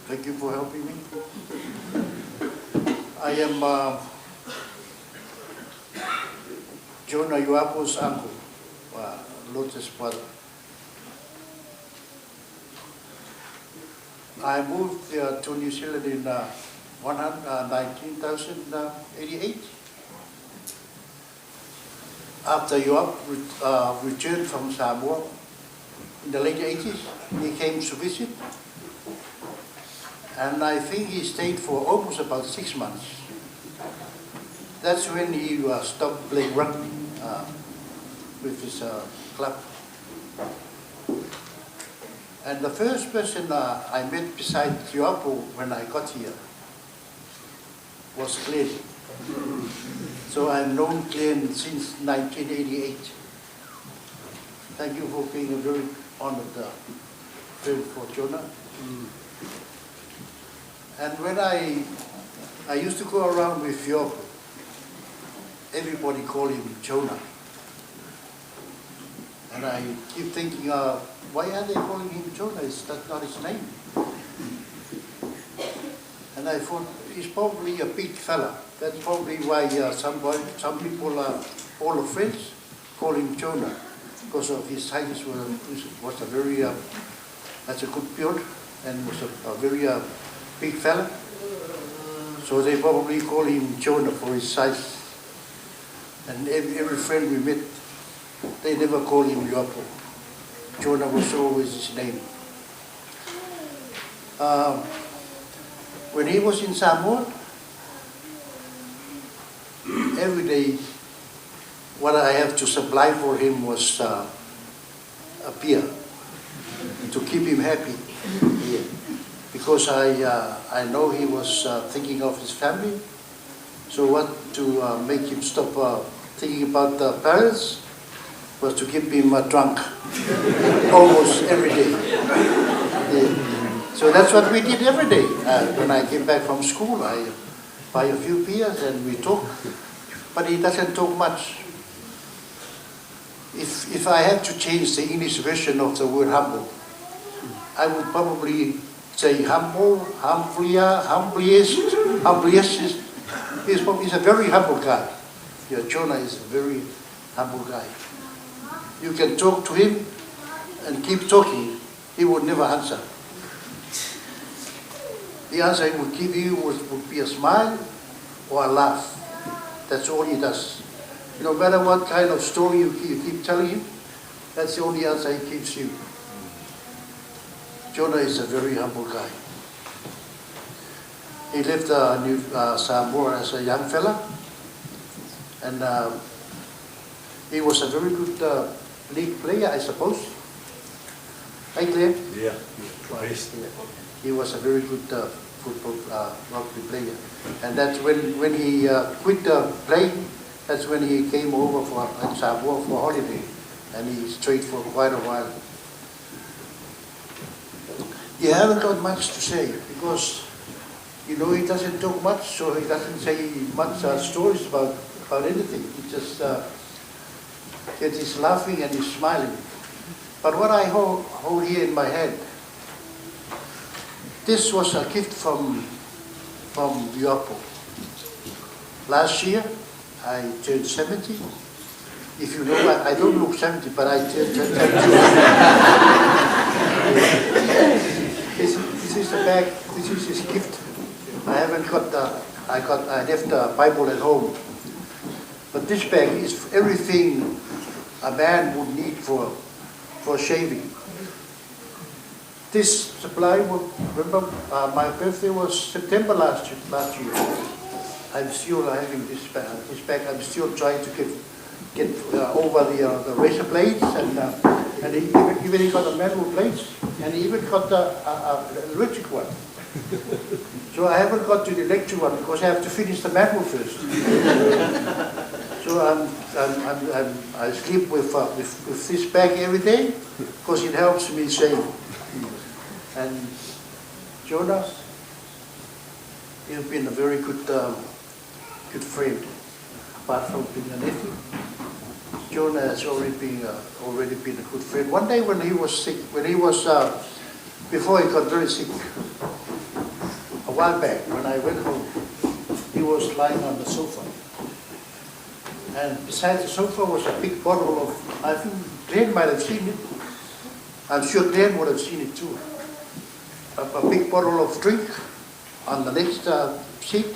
E: Thank you for helping me. I am Jonah Ioapo's uncle, Lotus' brother. I moved to New Zealand in 1988. After Ioapo returned from Samoa in the late 80s, he came to visit. And I think he stayed for almost about 6 months. That's when he stopped playing rugby with his club. And the first person I met beside Ioapo when I got here was Glenn. So I've known Glenn since 1988. Thank you for being a very honored friend for Jonah. And when I used to go around with Ioapo, everybody called him Jonah. And I keep thinking, why are they calling him Jonah? That's not his name. And I thought, he's probably a big fella. That's probably why some people, all the friends, call him Jonah.
H: because of his size was a very, that's a good build, and was a very big fella. So they probably call him Jonah for his size. And every friend we met, they never call him Ioapo. Jonah was always his name. When he was in Samoa, every day what I have to supply for him was a beer to keep him happy. Yeah. Because I know he was thinking of his family. So what to make him stop thinking about the parents was to keep him drunk almost every day. Yeah. So that's what we did every day. When I came back from school, I buy a few beers and we talk. But he doesn't talk much. If I had to change the English version of the word humble, I would probably say humble, humbliest. He's a very humble guy. Yeah, Jonah is a very humble guy. You can talk to him and keep talking, he would never answer. The answer he would give you would be a smile or a laugh. That's all he does. No matter what kind of story you keep telling him, that's the only answer he gives you. Jonah is a very humble guy. He left New Samoa as a young fella, and he was a very good league player, I suppose. Hey, Claire?
J: Yeah.
H: He was a very good football rugby player, and that's when he quit playing. That's when he came over for Samoa for holiday, and he stayed for quite a while. He haven't got much to say because, he doesn't talk much, so he doesn't say much stories about anything. He just he's laughing and he's smiling. But what I hold here in my hand, this was a gift from Ioapo. Last year, I turned 70. If you know, I don't look 70, but I turned 70. This is the bag. This is his gift. I haven't got I left the Bible at home. But this bag is everything a man would need for shaving. This supply, remember, my birthday was September last year. I'm still having this bag. I'm still trying to get over the razor blades, and even he got the manual blades, and he even got the electric one. So I haven't got to the electric one because I have to finish the manual first. So I sleep with this bag every day because it helps me shave. And Jonas, you've been a very good friend. Apart from being a nephew, Jonah has already been a good friend. One day when he was sick, before he got very sick, a while back when I went home, he was lying on the sofa. And beside the sofa was a big bottle of, I think Glenn might have seen it. I'm sure Glenn would have seen it too. A big bottle of drink on the next seat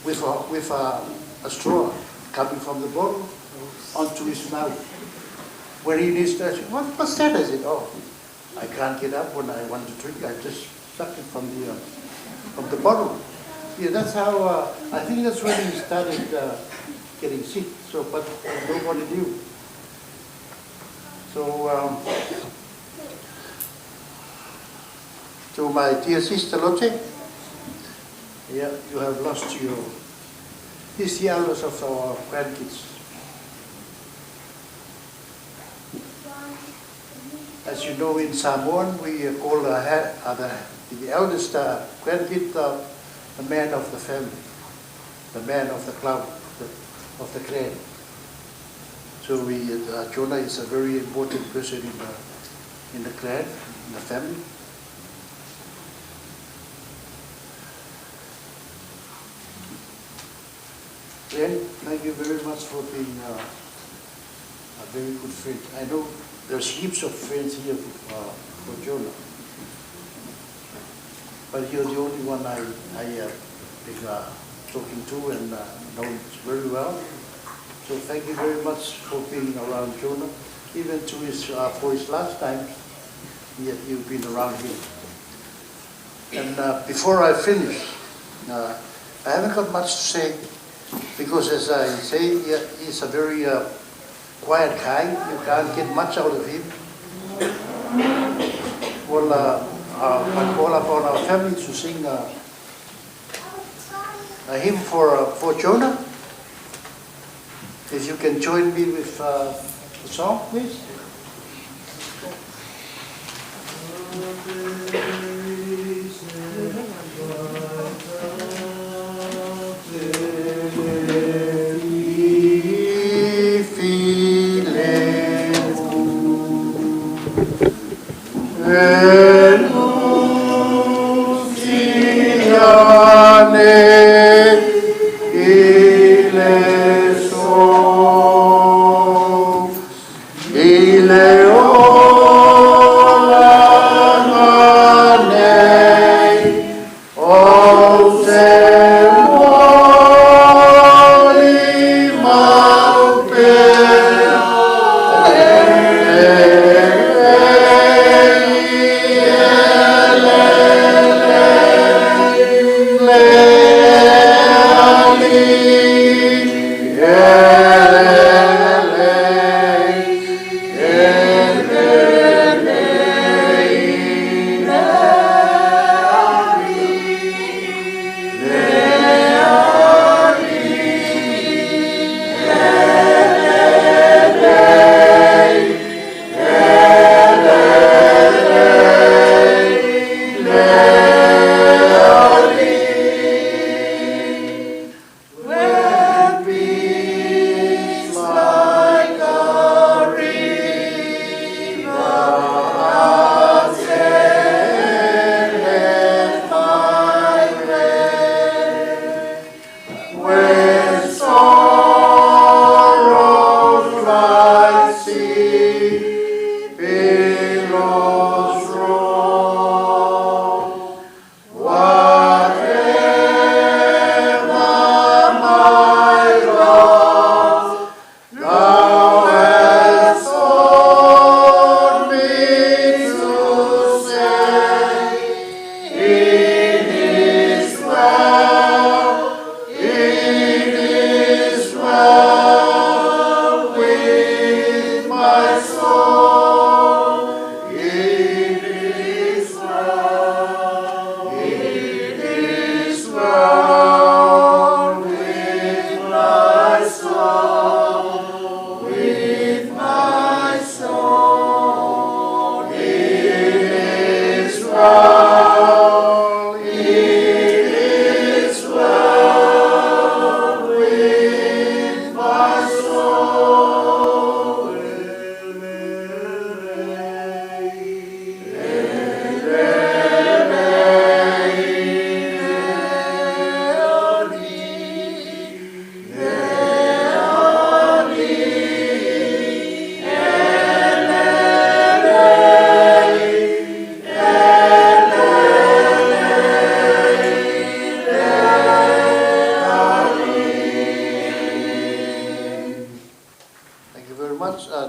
H: with a straw coming from the bottle onto his mouth. When he needs to, I said, what's that? I said, oh, I can't get up when I want to drink. I just sucked it from the bottle. Yeah, that's how, I think that's when he started getting sick. So, but nobody knew. So, to my dear sister Lotte, yeah, you have lost these the elders of our grandkids. As you know, in Samoan, we call the eldest grandkid the man of the family, the man of the clan, of the clan. So Jonah is a very important person in the clan, in the family. Glenn, thank you very much for being a very good friend. I know there's heaps of friends here for Jonah, but you're the only one I been talking to and know very well. So thank you very much for being around Jonah, even to his for his last time. You've been around him. And before I finish, I haven't got much to say because, as I say, he's a very quiet guy. You can't get much out of him. Well, I call upon our family to sing a hymn for Jonah. If you can join me with the song, please.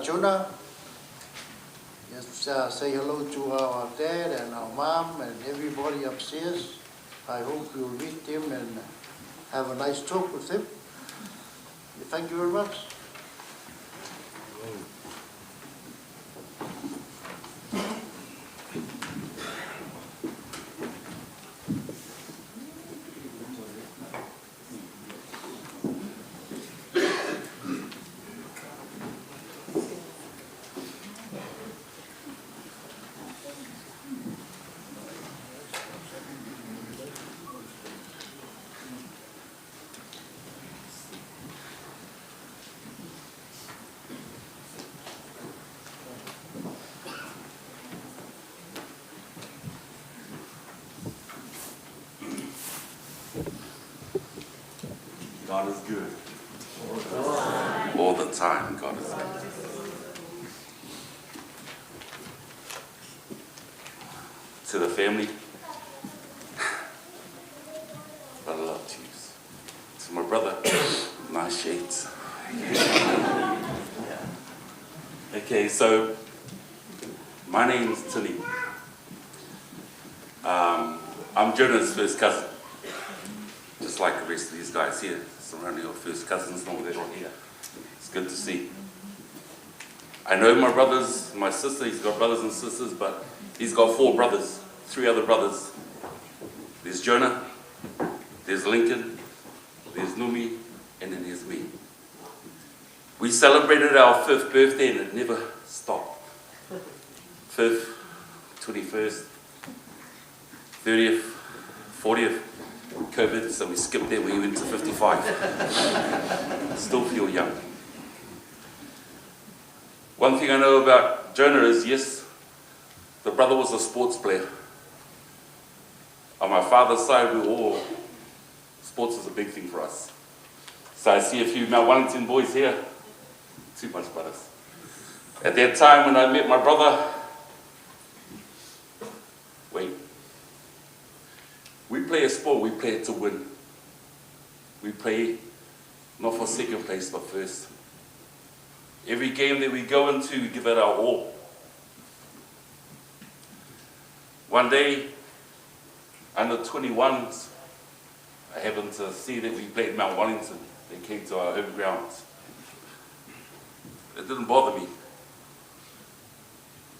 H: Jonah, just say hello to our dad and our mom and everybody upstairs. I hope you'll meet them and have a nice talk with them. Thank you very much.
J: God is good. All the time, God is good. to the family, a lot of love to you. To my brother, nice shades. Okay, so my name's Tilly. I'm Jonah's first cousin, just like the rest of these guys here, surrounding your first cousins and all that on here. It's good to see. I know my brothers, my sister, he's got brothers and sisters, but he's got 4 brothers, 3 other brothers. There's Jonah, there's Lincoln, there's Numi, and then there's me. We celebrated our 5th birthday and it never stopped. 5th, 21st, 30th, 40th, COVID, so we skipped there, we went to 55. Still feel young. One thing I know about Jonah is, yes, the brother was a sports player. On my father's side, we were all, sports is a big thing for us. So I see a few Mount Wellington boys here, too much brothers. At that time when I met my brother, we play a sport, we play it to win. We play not for second place, but first. Every game that we go into, we give it our all. One day, under 21s, I happened to see that we played Mount Wellington. They came to our home grounds. It didn't bother me.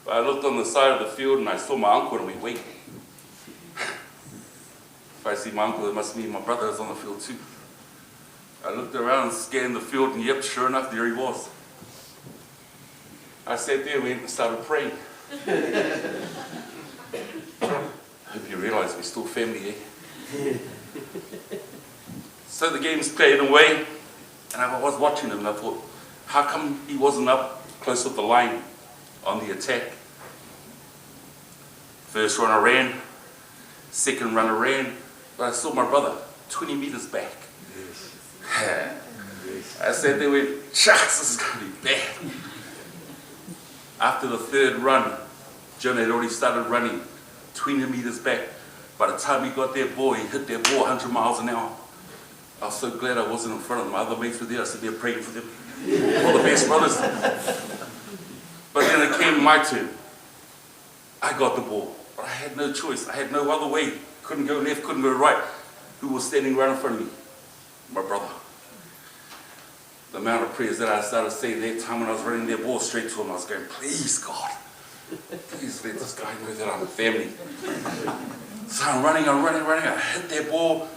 J: But I looked on the side of the field and I saw my uncle and we wait. If I see my uncle, it must mean my brother is on the field too. I looked around, scanned the field, and yep, sure enough, there he was. I sat there and started praying. Hope you realize we're still family, eh? So the game's played away, and I was watching him, and I thought, how come he wasn't up close with the line on the attack? First run I ran, second run I ran, but I saw my brother 20 meters back. I said they went, shucks, this is going to be bad. After the 3rd run, Jonah had already started running 20 meters back. By the time he got that ball, he hit that ball 100 miles an hour. I was so glad I wasn't in front of them. My other mates were there. I said, they're praying for them. All the best brothers. But then it came my turn. I got the ball. But I had no choice. I had no other way. Couldn't go left, couldn't go right. Who was standing right in front of me? My brother. The amount of prayers that I started saying that time when I was running that ball straight to him, I was going, please, God, please let this guy know that I'm a family. So I'm running. I hit that ball,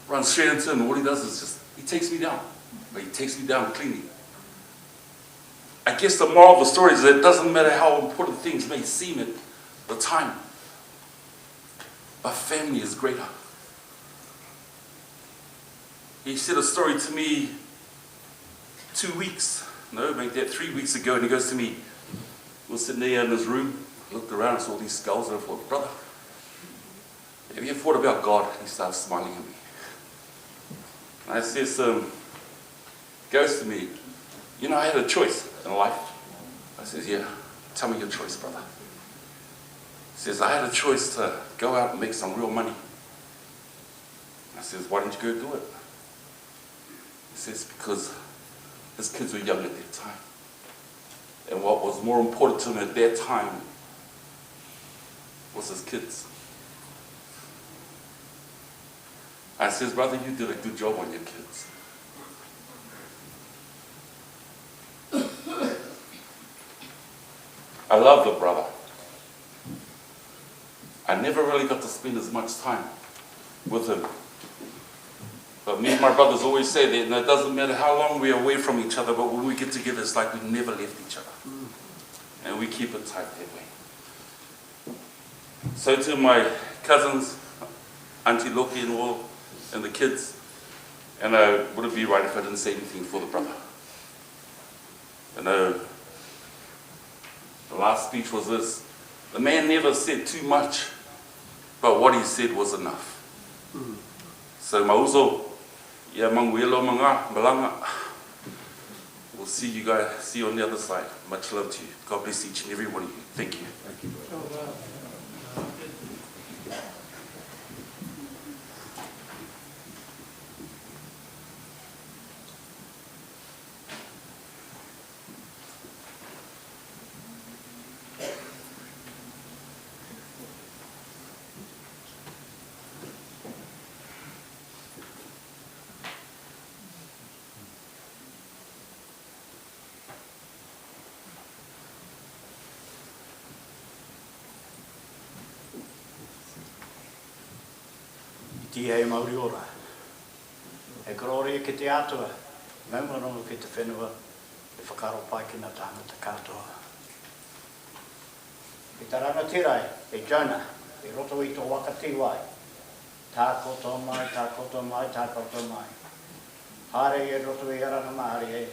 J: run straight into him, and what he does is just, he takes me down. But he takes me down cleanly. I guess the moral of the story is that it doesn't matter how important things may seem at the time, but family is greater. He said a story to me 3 weeks ago, and he goes to me, we're sitting there in his room, looked around and saw these skulls, and I thought, brother, have you ever thought about God? And he started smiling at me. And I says, goes to me, you know, I had a choice in life. I says, yeah, tell me your choice, brother. He says, I had a choice to go out and make some real money. I says, why didn't you go do it? He says, because his kids were young at that time. And what was more important to him at that time was his kids. I says, brother, you did a good job on your kids. I love the brother. I never really got to spend as much time with him. But me and my brothers always say that, and it doesn't matter how long we're away from each other, but when we get together, it's like we never left each other. And we keep it tight that way. So to my cousins, Auntie Loki and all, and the kids, and would it be right if I didn't say anything for the brother? You know, the last speech was this: the man never said too much, but what he said was enough. So mauzo, ya manguelo manga malanga. We'll see you guys. See you on the other side. Much love to you. God bless each and every one of you. Thank you.
C: Thank you.
H: G-VAI Māori ora. E korore ki te atua, maungarongo ki te whenua, e whakaro pai ki nga tāngata katoa. I tā rangatirai, e Jonah, e roto i tō waka tiwai. Tā koto mai, tā koto mai, tā koto mai. Haere e roto i aranga maari e.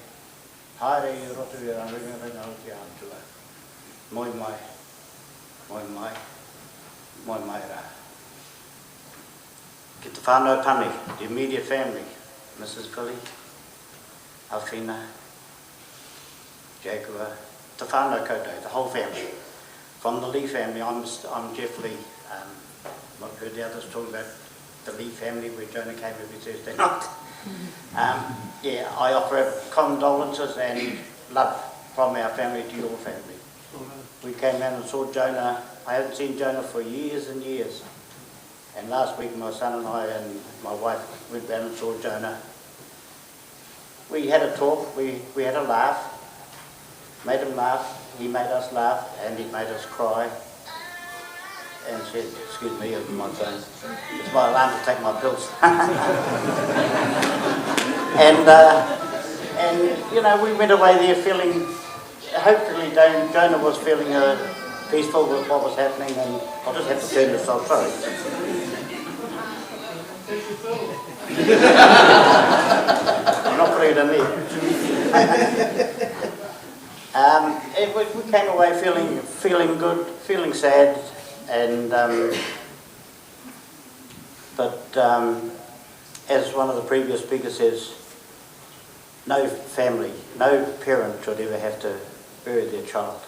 H: Haere e roto i aranga ringa o te atua. Moi mai, moi mai, moi mai rā. Ki te whānau pani, the immediate family, Mrs. Vili, Alfina, Jaguar, the whānau koutou, the whole family. From the Lee family, I'm Jeff Lee. I've heard the others talk about the Lee family where Jonah came every Thursday night. Yeah, I offer condolences and love from our family to your family. We came in and saw Jonah. I haven't seen Jonah for years and years. And last week my son and I and my wife went down and saw Jonah. We had a talk, we had a laugh, made him laugh, he made us laugh, and he made us cry. And said, excuse me, my phone. It's my alarm to take my pills. and you know, we went away there feeling, hopefully Jonah was feeling peaceful with what was happening, and I'll just have to turn this off, sorry. I'm not putting it in there. We came away feeling good, feeling sad, and but as one of the previous speakers says, no family, no parent should ever have to bury their child.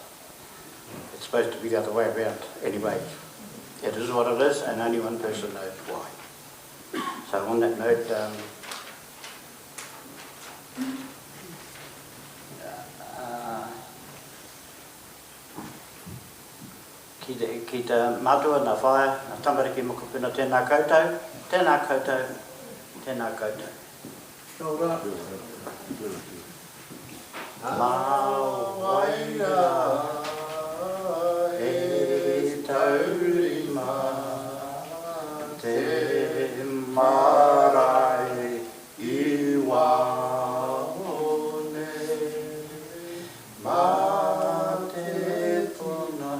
H: It's supposed to be the other way around anyway. It is what it is, and only one person knows why. So on that note, ki te matua na whae, na tamariki mokopuna tēnā koutou, tēnā koutou, tēnā koutou.
C: Kia ora.
H: Mawaia e taurima te marae I waone ma te tona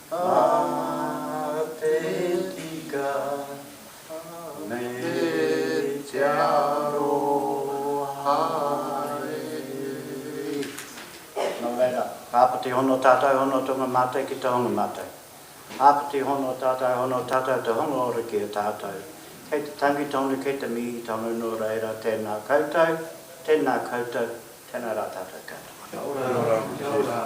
H: ma te tika me te aroha. Nō reira, hāpati hono tātou hono tunga mātai ki te honga mātai. Hāpati hono tātou te honga ora ki a tātou. Kei te tangi tonu, kei te mihi tonu nō reira, tēnā koutou, tēnā rā tātou katoa.
C: Kia ora. Kia ora.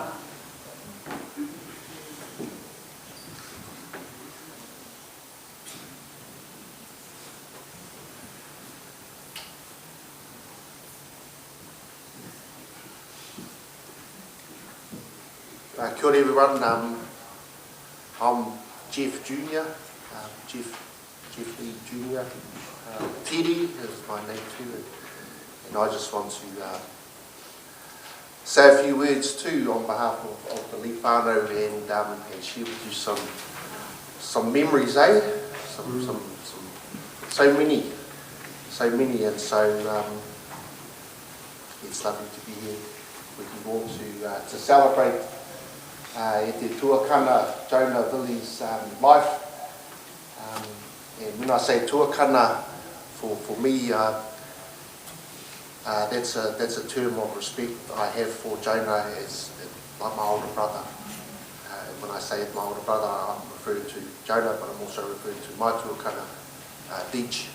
K: Kia ora everyone, I'm Jeff Jr., Jeff Lee Jr. Tiri is my name too, and I just want to say a few words too on behalf of the Lee whānau and share with you some memories, some so many, and so it's lovely to be here with you all to celebrate e te tuakana Jonah Vili's life. And when I say tuakana, for me, that's a term of respect I have for Jonah as like my older brother. When I say my older brother, I'm referring to Jonah, but I'm also referring to my tuakana, Deej,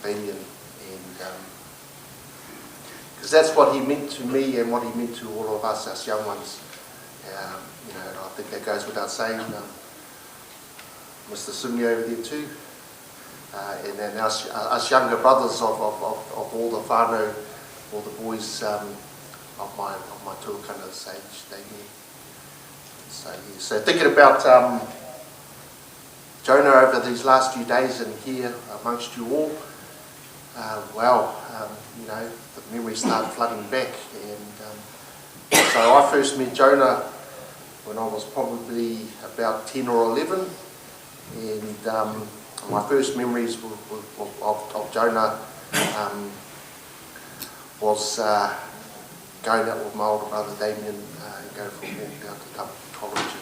K: Damien, and because that's what he meant to me and what he meant to all of us young ones. You know, and I think that goes without saying. Mr. Sumi over there too, and then us younger brothers of all the whānau, all the boys of my tuakana's age, they knew. So, yeah. So thinking about Jonah over these last few days and here amongst you all, you know, the memories start flooding back, and so I first met Jonah when I was probably about 10 or 11, and My first memories of Jonah was going out with my older brother Damien and going for a walk down to Tamaki College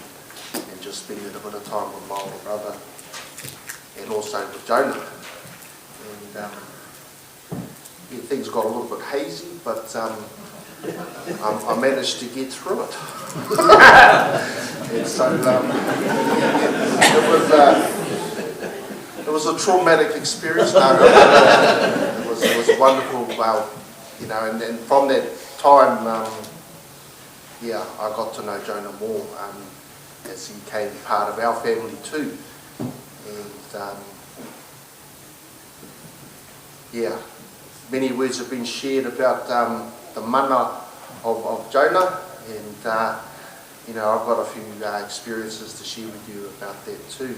K: and just spending a bit of time with my older brother and also with Jonah. And yeah, things got a little bit hazy, but I managed to get through it. And so it was a traumatic experience. No, it was a wonderful, you know, and from that time, yeah, I got to know Jonah more as he became part of our family too. And yeah, many words have been shared about the mana of Jonah, and you know, I've got a few experiences to share with you about that too.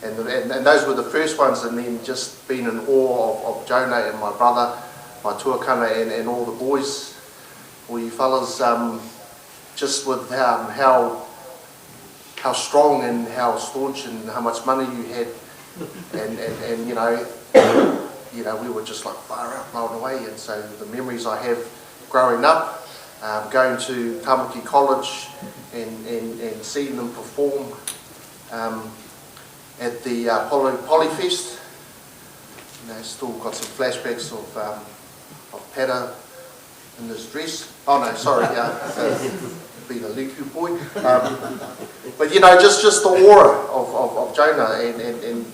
K: And those were the first ones, and then just being in awe of Jonah and my brother, my tuakana, and all the boys, all you fellas, just with how strong and how staunch and how much money you had, and you know, we were just like far out, blown away. And so the memories I have growing up, going to Tamaki College and seeing them perform at the Polyfest, you know, still got some flashbacks of Peta in this dress. Oh no, sorry, being a Luku boy. But you know, just the aura of Jonah and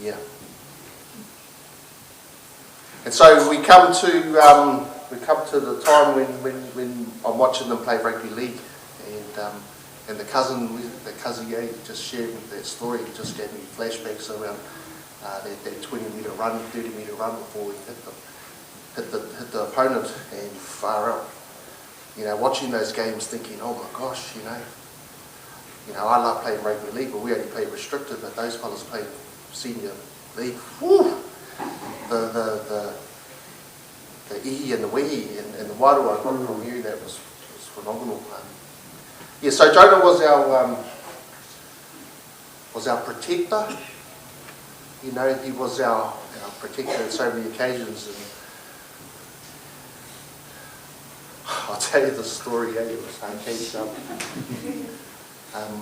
K: yeah. And so we come to the time when I'm watching them play rugby league, and the cousin just shared that story. It just gave me flashbacks around that 20-metre run, 30-metre run before we hit the opponent and far up. You know, watching those games, thinking, oh my gosh, you know, I love playing rugby league, but we only play restricted. But those fellas play senior league. Whew. The ihi and the wehi and the wairu I got from you, that was phenomenal. Yeah, so Jonah was our protector. You know, he was our protector on so many occasions. And I'll tell you the story. It was hard case.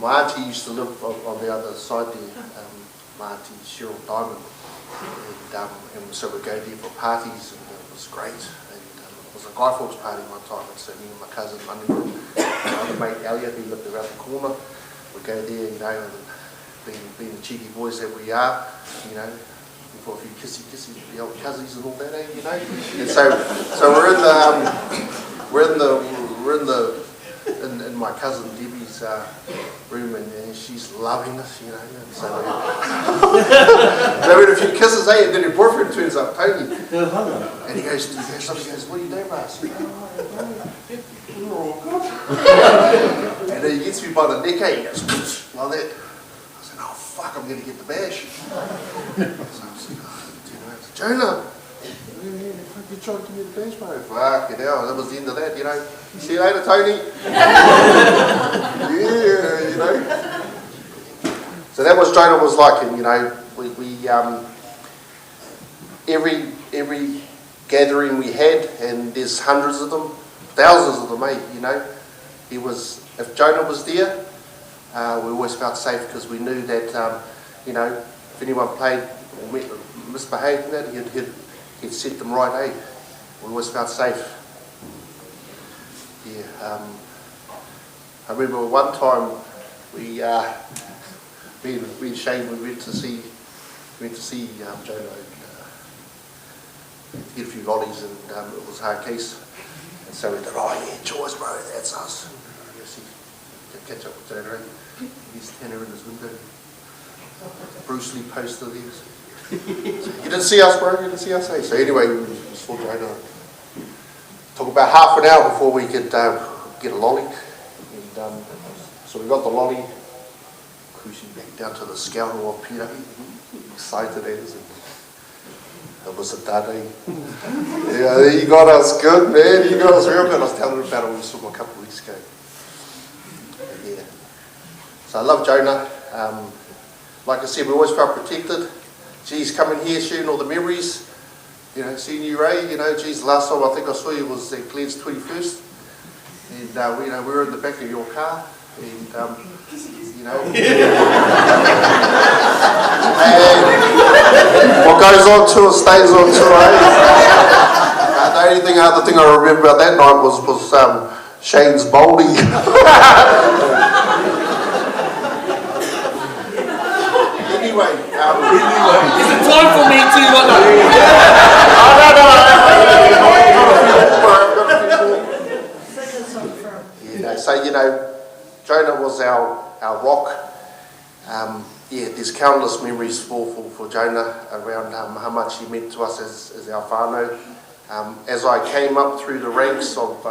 K: My auntie used to live on the other side there. My auntie Cheryl Diamond, and so we'd go there for parties, and it was great. And it was a Guy Fawkes party one time, and so me and my cousin Monday, and my other mate Elliot, who lived around the corner, we'd go there, you know, and being the cheeky boys that we are, you know, for a few kissy, the old cousins and all that, you know. And so we're in my cousin Debbie's room, and she's loving us, you know. And so they went a few kisses, and then her boyfriend turns up, Tony, and he goes, what are you doing, mate? I said, we're all good. And then he gets me by the neck, he goes, like that. I said, oh fuck, I'm going to get the bash. So I said, Jonah, you tried to give me the bash, mate. Fuck, you know, that was the end of that, you know. See you later, Tony. Yeah, you know. So that was Jonah was like, and you know, we every gathering we had, and there's hundreds of them, thousands of them, mate. You know, if Jonah was there, we always felt safe because we knew that, you know, if anyone played or misbehaved, that he'd set them right. We always felt safe. Yeah, I remember one time we Shane, we went to see Jonah and get a few lollies, and it was hard case, and so we thought, oh yeah, choice, bro, that's us. Catch up with Jonah. He's standing in his window. Bruce Lee poster there. You didn't see us, bro. You didn't see us. Eh? So anyway, we saw Jonah. Took about half an hour before we could get a lolly. And, so we got the lolly, cruising back down to the Scout of Peter. Excited as it was a daddy. Yeah, he got us good, man. He got us real good. I was telling him about it. We saw him a couple of weeks ago. Yeah. So So I love Jonah. Like I said, we always felt protected. Geez, coming here, sharing all the memories. You know, seeing you, Ray. You know, geez, the last time I think I saw you was at Glenn's 21st, and you know, we were in the back of your car, and you know. And what goes on tour stays on tour. The only other thing I remember about that night was Shane's bowling. Anyway, is it time for me to So you know, Jonah was our rock. Yeah, there's countless memories for Jonah around how much he meant to us as our whānau. As I came up through the ranks of,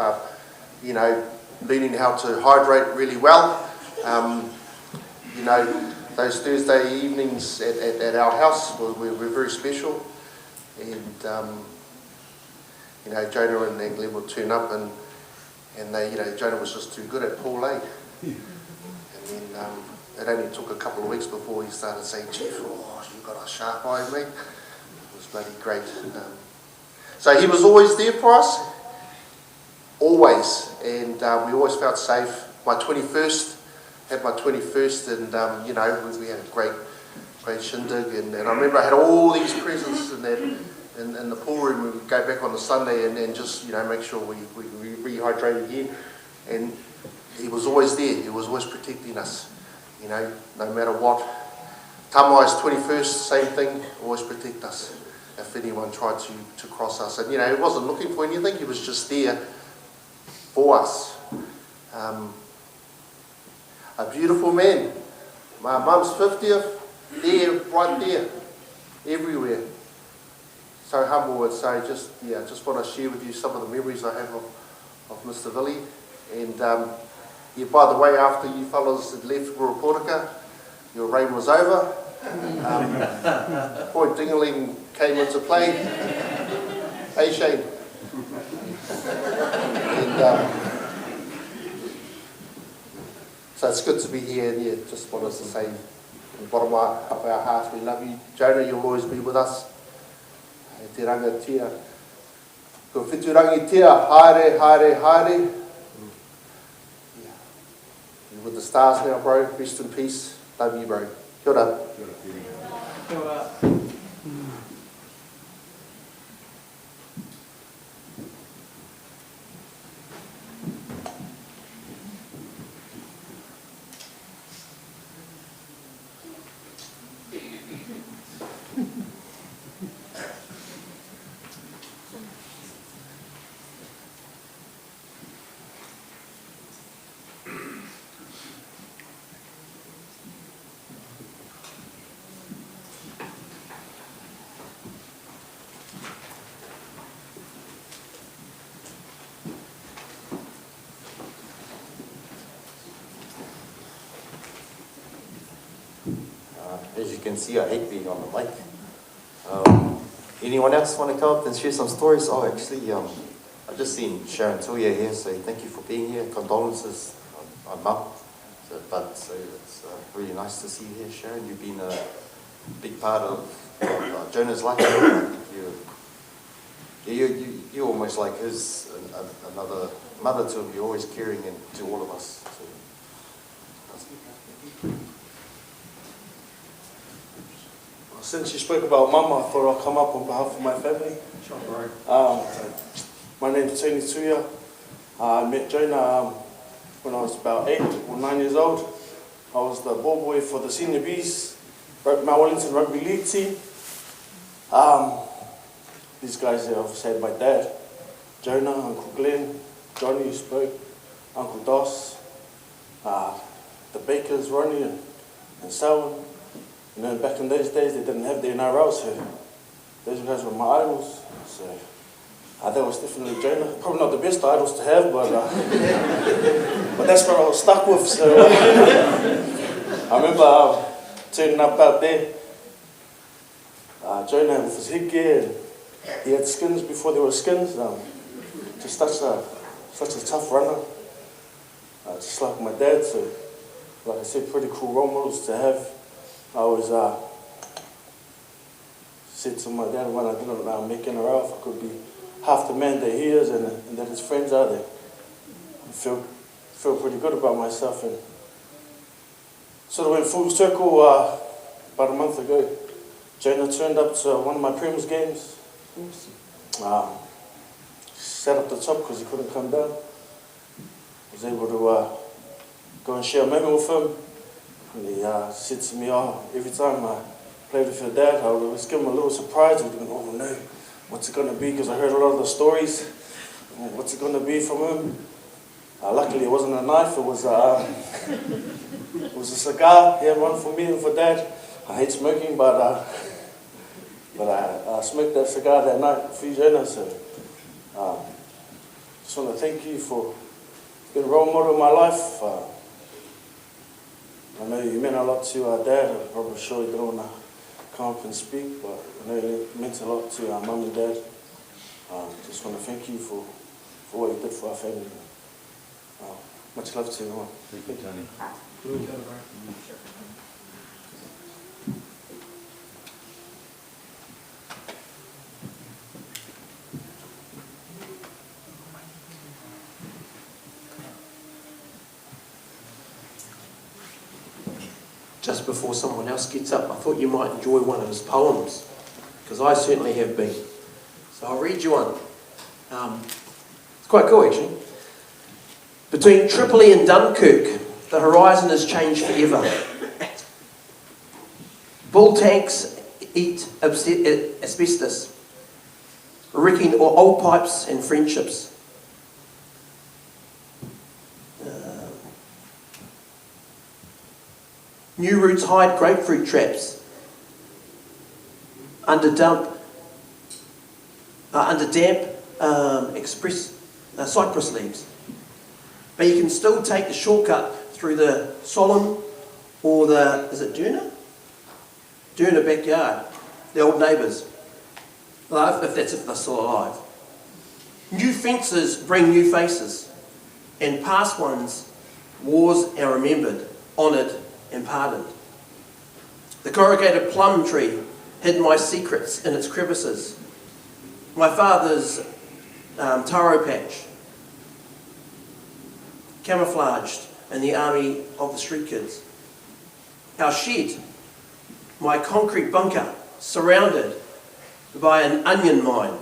K: you know, learning how to hydrate really well, you know, those Thursday evenings at our house were very special. And, you know, Jonah and Glenn would turn up and they, you know, Jonah was just too good at Paul, eh? And then it only took a couple of weeks before he started saying, Chief, oh, you've got a sharp eye, mate. It was bloody great. So he was always there for us, always, and we always felt safe. My 21st, had my 21st, and you know, we had a great shindig, and I remember I had all these presents in the pool room. We would go back on the Sunday and just, you know, make sure we rehydrated again, and he was always there. He was always protecting us, you know, no matter what. Tamai's 21st, same thing, always protect us if anyone tried to cross us. And, you know, he wasn't looking for anything, he was just there for us. A beautiful man. My mum's 50th, there, right there, everywhere. So humble, and so just want to share with you some of the memories I have of Mr. Vili. And yeah, by the way, after you fellas had left Ruaportika, your reign was over. Point Dingaling came into play. Hey Shane. And, so it's good to be here, and yeah, just want us to say from the bottom of our hearts, we love you. Jonah, you'll always be with us. E te ranga tia. Ko whiturangi tia, haere, haere, haere. Yeah. You're with the stars now, bro. Rest in peace. Love you, bro. Kia ora. Kia ora.
F: As you can see, I hate being on the mic. Anyone else want to come up and share some stories? Oh, actually, I've just seen Sharon Tuia here, so thank you for being here. Condolences on Mum. So it's really nice to see you here, Sharon. You've been a big part of Jonah's life. I think you're almost like his another mother to him. You're always caring and to all of us. So,
L: since you spoke about Mama, I thought I'd come up on behalf of my family.
C: Sure, bro.
L: My name's Tony Tuia. I met Jonah when I was about 8 or 9 years old. I was the ball boy for the Senior Bs, Mount Wellington Rugby League team. These guys there obviously had my dad, Jonah, Uncle Glenn, Johnny who spoke, Uncle Doss, the Bakers, Ronnie and Selwyn. You know, back in those days, they didn't have the NRL, so those guys were my idols. So that was definitely Jonah. Probably not the best idols to have, but that's what I was stuck with. So I remember turning up out there, Jonah with his headgear, and he had skins before there were skins. Just such a tough runner, just like my dad. So like I said, pretty cool role models to have. I always said to my dad when I didn't make it around, if I could be half the man that he is and that his friends are there. I feel pretty good about myself, and sort of went full circle about a month ago. Jonah turned up to one of my Primo's games. Sat up the top because he couldn't come down. Was able to go and share a moment with him. And he said to me, every time I played with your dad, I would always give him a little surprise. He'd go, oh no, what's it going to be? Because I heard a lot of the stories. What's it going to be from him? Luckily, it wasn't a knife. It was a cigar. He had one for me and for Dad. I hate smoking, but I smoked that cigar that night for you, Jonah. So, just want to thank you for being a role model in my life. I know you meant a lot to our Dad. I'm probably sure you don't want to come up and speak, but I know it meant a lot to our Mum and Dad. Just want to thank you for what you did for our family. Much love to everyone.
M: Thank you, Tony.
C: Just before someone else gets up, I thought you might enjoy one of his poems, because I certainly have been. So I'll read you one. It's quite cool, actually. Between Tripoli and Dunkirk, the horizon has changed forever. Bull tanks eat asbestos, wrecking old pipes and friendships. New routes hide grapefruit traps under damp cypress leaves. But you can still take the shortcut through the Solon or is it Durna? Durna backyard, the old neighbours, if they're still alive. New fences bring new faces, and past ones, wars are remembered, honoured and pardoned. The corrugated plum tree hid my secrets in its crevices. My father's taro patch, camouflaged in the army of the street kids. Our shed, my concrete bunker, surrounded by an onion mine,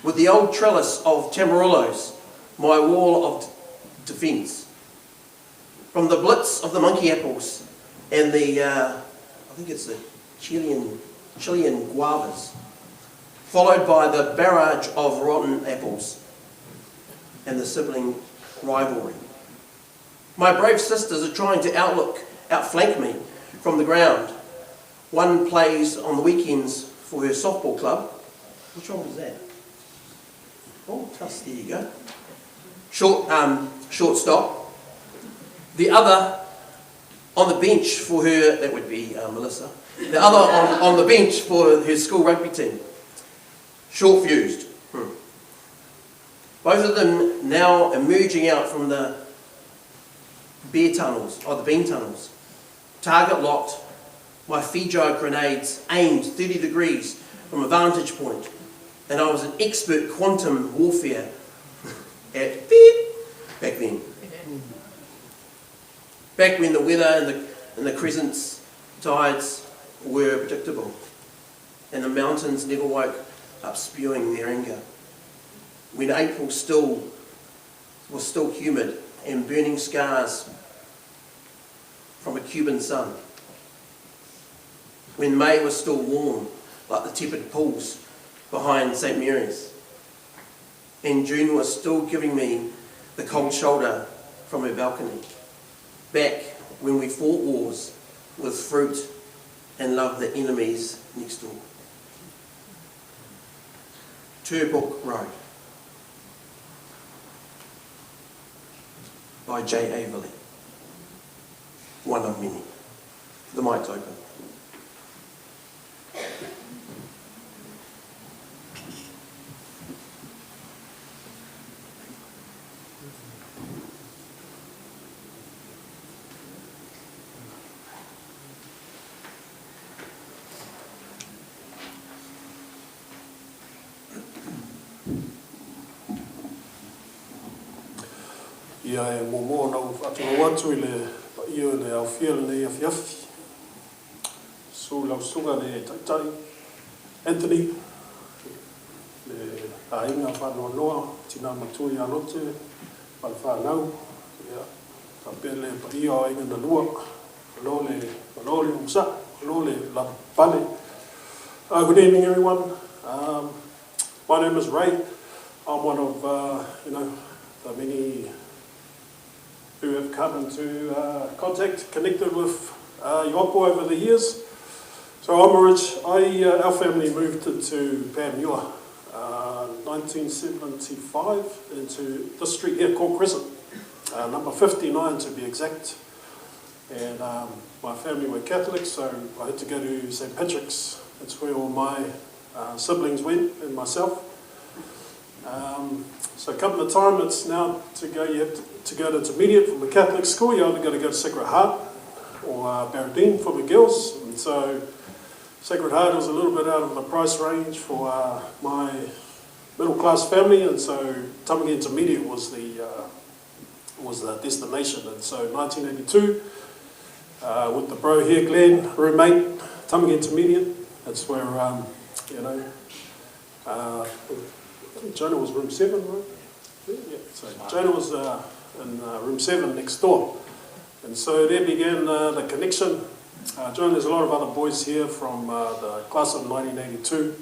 C: with the old trellis of Tamarillos, my wall of defence. From the blitz of the monkey apples and the, I think it's the Chilean guavas, followed by the barrage of rotten apples and the sibling rivalry. My brave sisters are trying to outflank me from the ground. One plays on the weekends for her softball club. Which one was that? Oh, Tuss, there you go. Shortstop. The other on the bench for her, that would be Melissa. The other on the bench for her school rugby team. Short-fused. Both of them now emerging out from the bean tunnels. Target locked, my Fijo grenades aimed 30 degrees from a vantage point, and I was an expert quantum warfare at back then. Back when the weather and the crescent tides were predictable, and the mountains never woke up spewing their anger. When April was still humid and burning scars from a Cuban sun. When May was still warm, like the tepid pools behind St. Mary's. And June was still giving me the cold shoulder from her balcony. Back when we fought wars with fruit and loved the enemies next door. Turbook Road by G-VAI. One of many. The mic's open.
M: Ia e mō nau whātino atu I le ia le au fia le nei awhiawhi. So lau sunga le taitai. Anthony, le ainga whanau noa, tina matui a lote, pal whanau. Ia, ka pele pa ia o inga na lua. Malo le umsa, malo le la pale. Good evening everyone. My name is Ray. I'm one of, the many who have come into connected with Ioapo over the years. So our family moved into Pamua 1975 into this street here called Crescent, number 59 to be exact. And my family were Catholic, so I had to go to St. Patrick's. That's where all my siblings went and myself. So come the time it's now to go, you have to go to intermediate from a Catholic school, you either got to go to Sacred Heart or Barradine for the girls. And so Sacred Heart was a little bit out of the price range for my middle class family, and so Tamaki Intermediate was the destination. And so 1982, with the bro here, Glenn, roommate, Tamaki Intermediate, that's where, I think Jonah was room 7, right? Yeah, so Jonah was in room 7 next door. And so there began the connection. Jonah, there's a lot of other boys here from the class of 1982.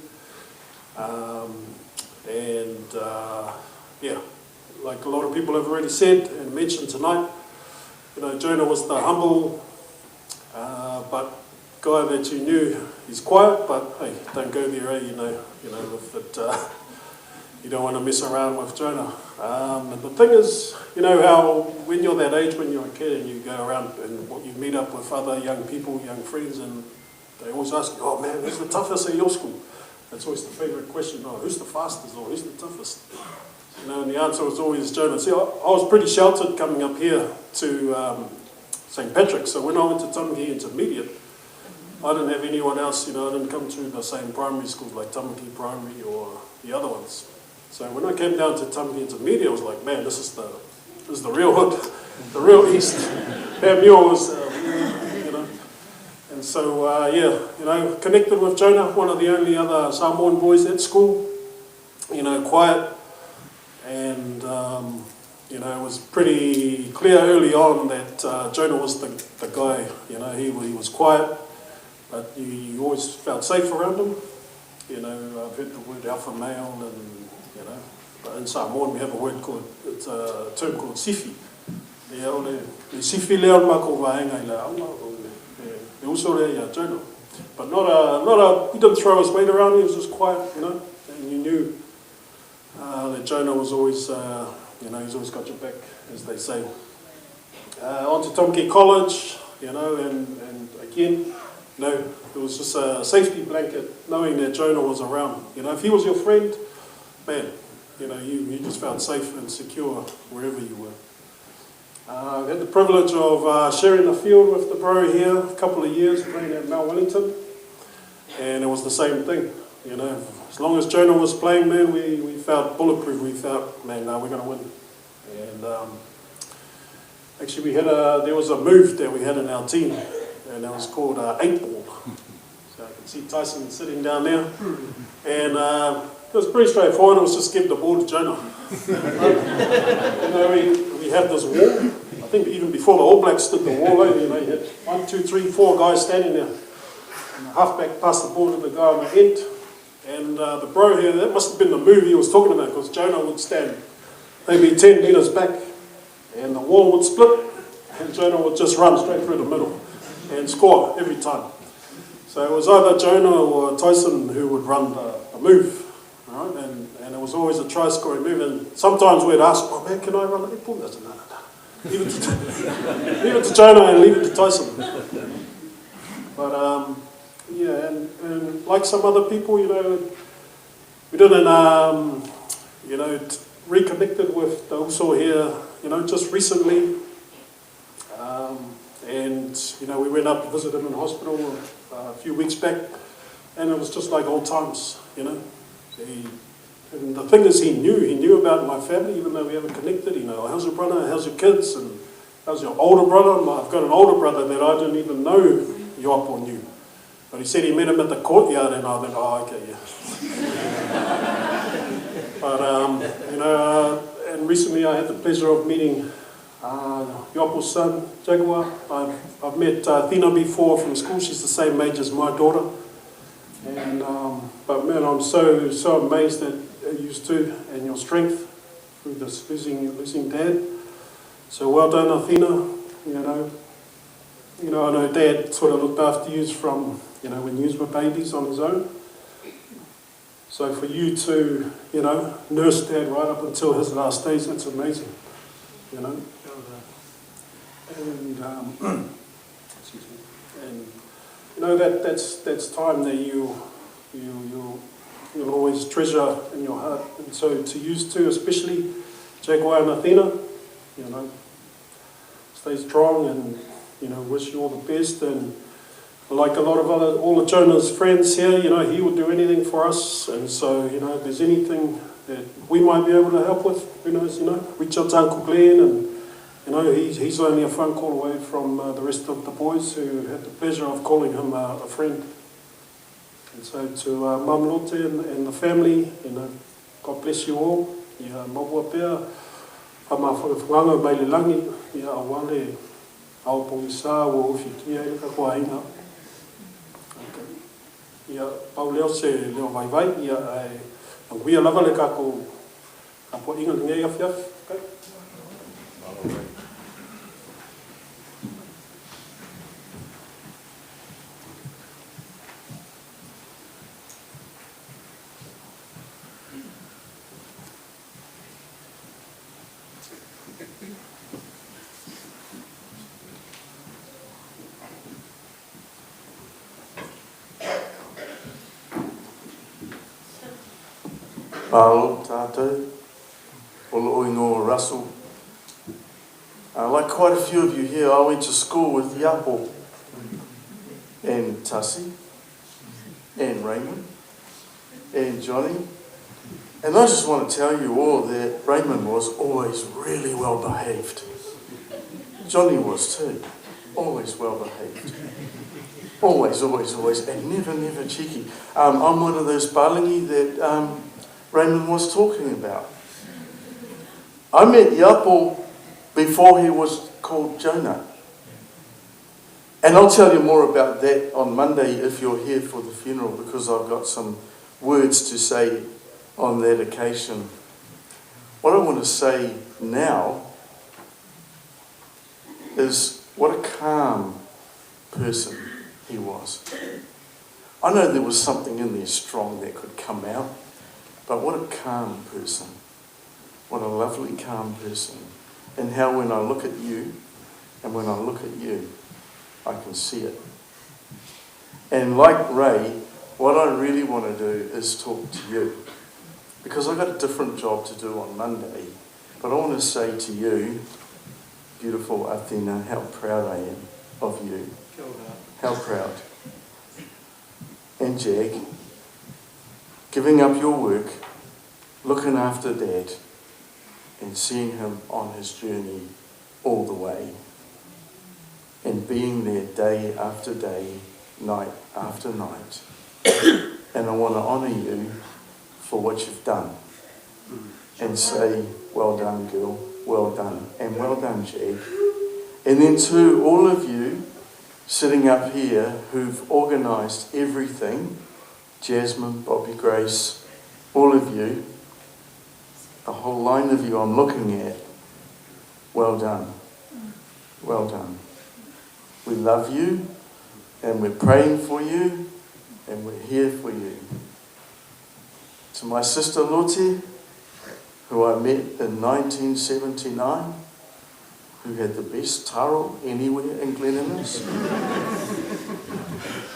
M: Like a lot of people have already said and mentioned tonight, Jonah was the humble but guy that you knew. He's quiet, but hey, don't go there, if it. You don't want to mess around with Jonah. And the thing is, how when you're that age, when you're a kid and you go around and you meet up with other young people, young friends, and they always ask you, oh man, who's the toughest at your school? That's always the favourite question, who's the fastest or who's the toughest? And the answer was always Jonah. See, I was pretty sheltered coming up here to St. Patrick's, so when I went to Tamaki Intermediate, I didn't have anyone else, I didn't come to the same primary schools like Tamaki Primary or the other ones. So when I came down to Tamaki Intermediate, I was like, man, this is the real hood, the real East. Pamua was, And so, connected with Jonah, one of the only other Samoan boys at school, quiet. And, it was pretty clear early on that Jonah was the guy, he was quiet, but you always felt safe around him. I've heard the word alpha male and, but in Samoan we have it's a term called sifi. Le sifi leo mako vaenga I le aunga, le usore ya Jonah. But he didn't throw his weight around, he was just quiet, and you knew that Jonah was always, he's always got your back, as they say. On to Tamaki College, and again, it was just a safety blanket, knowing that Jonah was around. If he was your friend, man, you just felt safe and secure wherever you were. I had the privilege of sharing the field with the bro here a couple of years, playing at Mount Wellington, and it was the same thing. As long as Jonah was playing, man, we felt bulletproof. We felt, man, we're going to win. And actually, there was a move that we had in our team, and it was called 8-ball. So I can see Tyson sitting down there, and it was pretty straightforward. It was just give the ball to Jonah. We had this wall. I think even before the All Blacks stood the wall, you had 1, 2, 3, 4 guys standing there. And the halfback passed the ball to the guy on the end. And the bro here, that must have been the move he was talking about, because Jonah would stand maybe 10 metres back, and the wall would split, and Jonah would just run straight through the middle and score every time. So it was either Jonah or Tyson who would run the move. Right? And it was always a try-scoring move. And sometimes we'd ask, oh man, can I run the 8-ball? I said, no. Leave it to Jonah and leave it to Tyson. But and like some other people, we didn't, reconnected with the Uso here, just recently. We went up to visit him in hospital a few weeks back, and it was just like old times, He And the thing is, he knew about my family, even though we haven't connected. You know, how's your brother, how's your kids, and how's your older brother? I've got an older brother that I didn't even know Ioapo knew. But he said he met him at the courtyard, and I went, oh, okay, yeah. But, you know, and recently I had the pleasure of meeting Ioapo's son, Jaguar. I've met Tina before from school. She's the same age as my daughter. And, but man, I'm so amazed at you two and your strength through this losing Dad. So well done, Athena. You know, I know Dad sort of looked after you from, you know, when you were babies on his own. So for you to, you know, nurse Dad right up until his last days, that's amazing. You know, and excuse me, and you know that's time that you'll always treasure in your heart. And so to you two, especially Jaguar and Athena, you know, stay strong and, you know, wish you all the best. And like a lot of all of Jonah's friends here, you know, he would do anything for us. And so, you know, if there's anything that we might be able to help with, who knows, you know, reach out to Uncle Glenn. And, you know, he's only a phone call away from the rest of the boys who had the pleasure of calling him a friend. And so to Mum Lotte and the family, you know, God bless you all. Ia maua pea, whamawhanga mai le langi, ia awale, Ioapo Asera wo uwhikia e ka kua inga. Ia pau leo se leo vai, ia ai anguia lava le kako ka po inga ngei afiaf.
L: Pālo tātou, olo oingo Russell. Like quite a few of you here, I went to school with Ioapo and Tassi and Raymond and Johnny. And I just want to tell you all that Raymond was always really well behaved. Johnny was too, always well behaved. Always, and never cheeky. I'm one of those palangi that Raymond was talking about. I met Ioapo before he was called Jonah. And I'll tell you more about that on Monday if you're here for the funeral, because I've got some words to say on that occasion. What I want to say now is what a calm person he was. I know there was something in there strong that could come out, but what a calm person. What a lovely calm person. And how when I look at you, and when I look at you, I can see it. And like Ray, what I really want to do is talk to you. Because I've got a different job to do on Monday. But I want to say to you, beautiful Athena, how proud I am of you. How proud. And Jag, giving up your work, looking after Dad, and seeing him on his journey all the way, and being there day after day, night after night. And I want to honour you for what you've done, and say, well done, girl, well done, and well done, Jag. And then to all of you sitting up here who've organised everything, Jasmine, Bobby Grace, all of you, a whole line of you I'm looking at, well done, well done. We love you, and we're praying for you, and we're here for you. To my sister Lotte, who I met in 1979, who had the best taro anywhere in Glen Innes.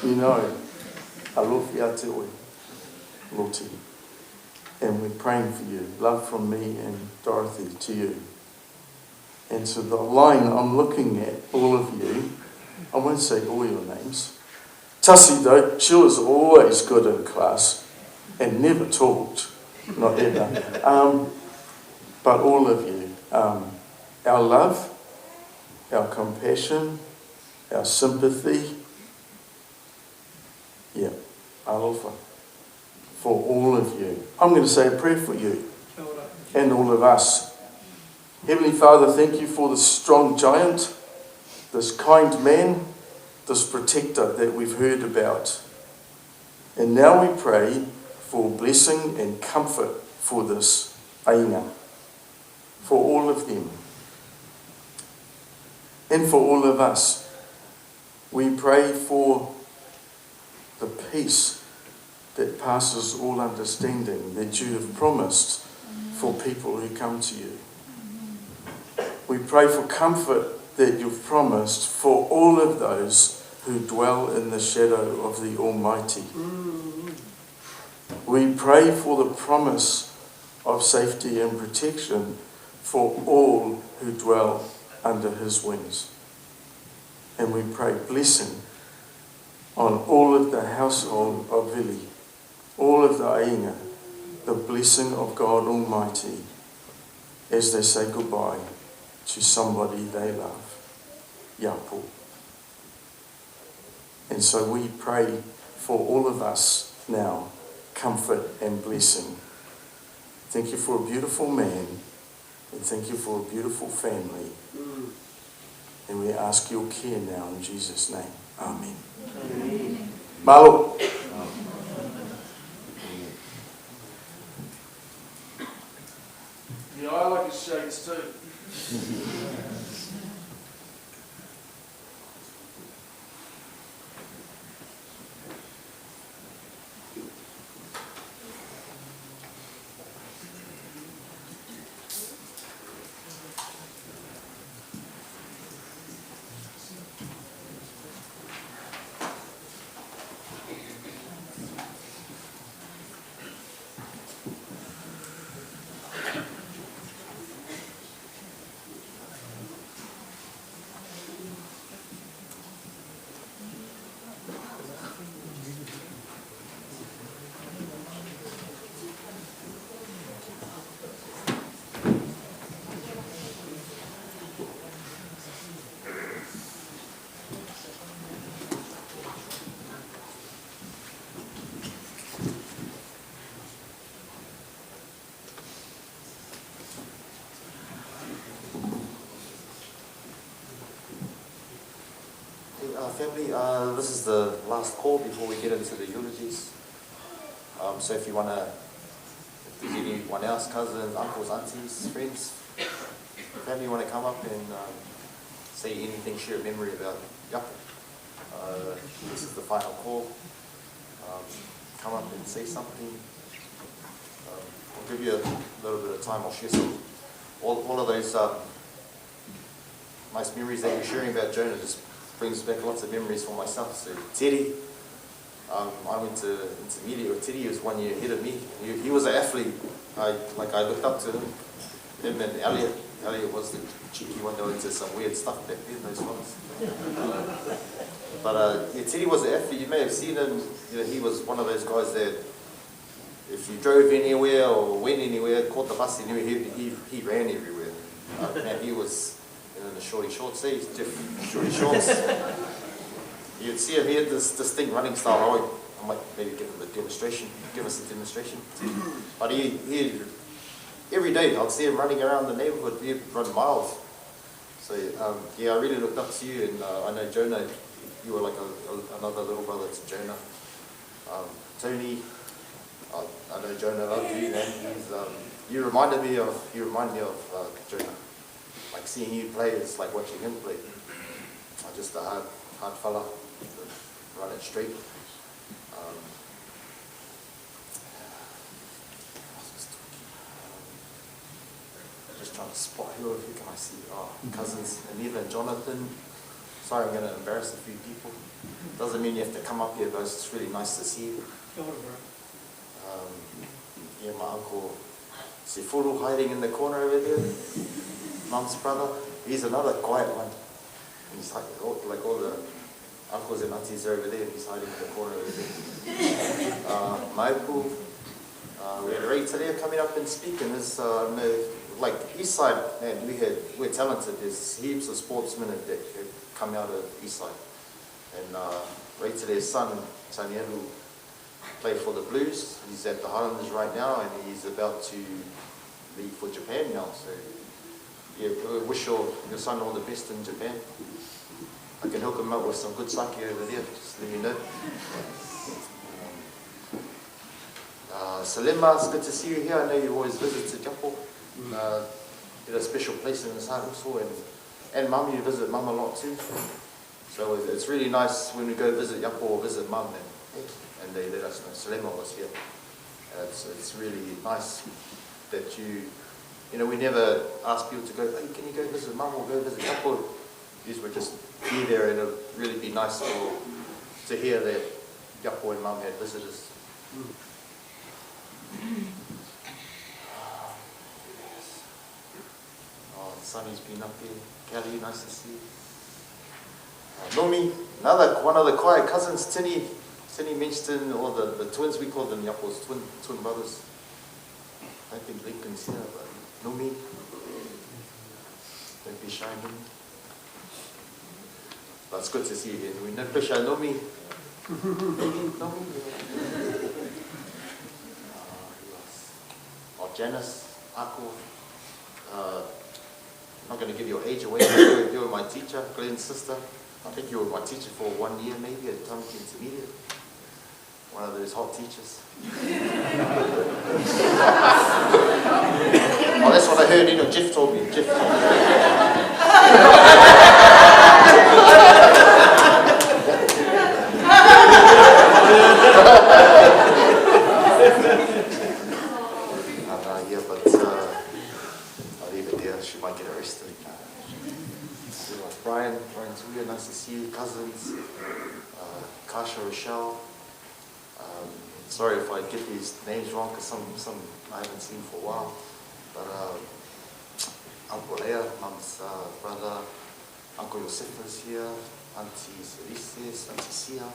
L: You know, alofi a te oe, Lotte. And we're praying for you. Love from me and Dorothy to you. And to the line I'm looking at, all of you, I won't say all your names. Tassi though, she was always good in class and never talked. Not yet, no. But all of you, our love, our compassion, our sympathy, alofa, for all of you. I'm going to say a prayer for you and all of us. Heavenly Father, thank you for this strong giant, this kind man, this protector that we've heard about. And now we pray for blessing and comfort for this ainga, for all of them, and for all of us. We pray for the peace that passes all understanding that you have promised for people who come to you. We pray for comfort that you've promised for all of those who dwell in the shadow of the Almighty. We pray for the promise of safety and protection for all who dwell under his wings. And we pray blessing on all of the household of Vili, all of the ainga, the blessing of God Almighty as they say goodbye to somebody they love, Ioapo. And so we pray for all of us now, comfort and blessing. Thank you for a beautiful man, and thank you for a beautiful family. And we ask your care now in Jesus' name. Amen. Malo.
N: Yeah, I like his shakes too.
F: Family, this is the last call before we get into the eulogies. So if you want to, if there's anyone else, cousins, uncles, aunties, friends, family want to come up and say anything, share a memory about Ioapo. This is the final call. Come up and say something. I'll give you a little bit of time. I'll share some, all of those nice memories that you're sharing about Jonah. Just brings back lots of memories for myself. So Teddy, I went to intermediate with Teddy. He was 1 year ahead of me. He was an athlete. I looked up to him. Him and Elliot. Elliot was the cheeky one that went into some weird stuff back then, those fellas. But Teddy was an athlete. You may have seen him. He was one of those guys that if you drove anywhere or went anywhere, caught the bus anywhere, he ran everywhere. Man, he was in the shorty shorts, shorty shorts. You'd see him, he had this distinct running style. I might maybe give him a demonstration, give us a demonstration. But he every day I'd see him running around the neighborhood, he'd run miles. So yeah, I really looked up to you, and I know Jonah, you were like another little brother to Jonah. Tony, I know Jonah loved you, and you remind me of Jonah. Like seeing you play, it's like watching him play. Just a hard fella, run it straight. Just trying to spot who can I see? Cousins, Anita and Jonathan. Sorry, I'm going to embarrass a few people. Doesn't mean you have to come up here, but it's really nice to see you. Yeah, my uncle Sifuru hiding in the corner over there. Mum's brother, he's another quiet one. He's like all the uncles and aunties are over there, and he's hiding in the corner over there. Maipu, We had Ray today coming up and speaking. Like Eastside, man, we're talented. There's heaps of sportsmen that come out of Eastside. And Ray today's son, Tanielu, played for the Blues. He's at the Highlanders right now, and he's about to leave for Japan now. So, yeah, we wish your son all the best in Japan. I can hook him up with some good sake over there, just let me know. Salima, it's good to see you here. I know you always visit to Ioapo. You have a special place in his heart also, and Mum, you visit Mum a lot too. So it's really nice when we go visit Ioapo or visit Mum, and they let us know Salima was here. It's really nice that you know, we never ask people to go, hey, can you go visit Mum or go visit Ioapo? You would just be there, and it would really be nice to hear that Ioapo and Mum had visitors. Oh, Sonny's been up here. Kelly, nice to see you. Nomi, one of the quiet cousins, Tinny mentioned, or the twins, we call them Ioapo's twin brothers. I think Lincoln's here, but Nomi, don't be shy, Nomi. But it's good to see you here. We no pressure, Nomi. Nomi. Janice, Ako, I'm not going to give your age away, but you were my teacher, Glenn's sister. I think you were my teacher for 1 year maybe at Tamaki Intermediate. One of those hot teachers. Oh, that's what I heard, Jeff told me. I'll leave it there, she might get arrested. Brian Tuya, nice to see you, cousins, Kasha, Rochelle. Sorry if I get these names wrong, because some I haven't seen for a while. But Uncle Lea, Mum's brother, Uncle Josefa's here, Auntie Cerices, Auntie Sia,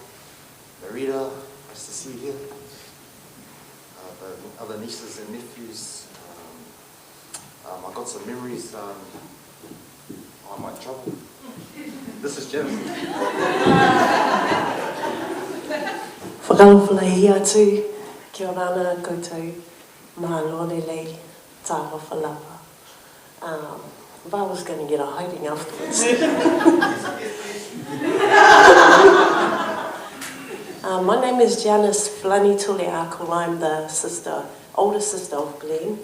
F: Marita, nice to see you here. The other nieces and nephews. I got some memories. I'm in trouble. This is Jim.
B: Whakalawhalahi atu, kia rana koutou, mahalolele, tāha whalawa. If I was going to get a hiding afterwards. My name is Janice Flanituleakul. I'm the older sister of Glenn.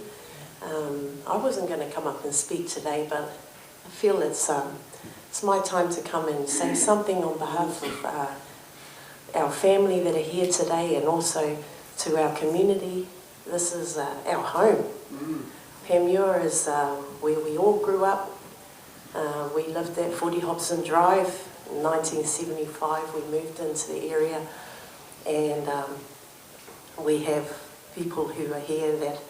B: I wasn't going to come up and speak today, but I feel it's my time to come and say something on behalf of our family that are here today, and also to our community. This is our home. Pemure is where we all grew up. We lived at 40 Hobson Drive. In 1975 we moved into the area, and we have people who are here that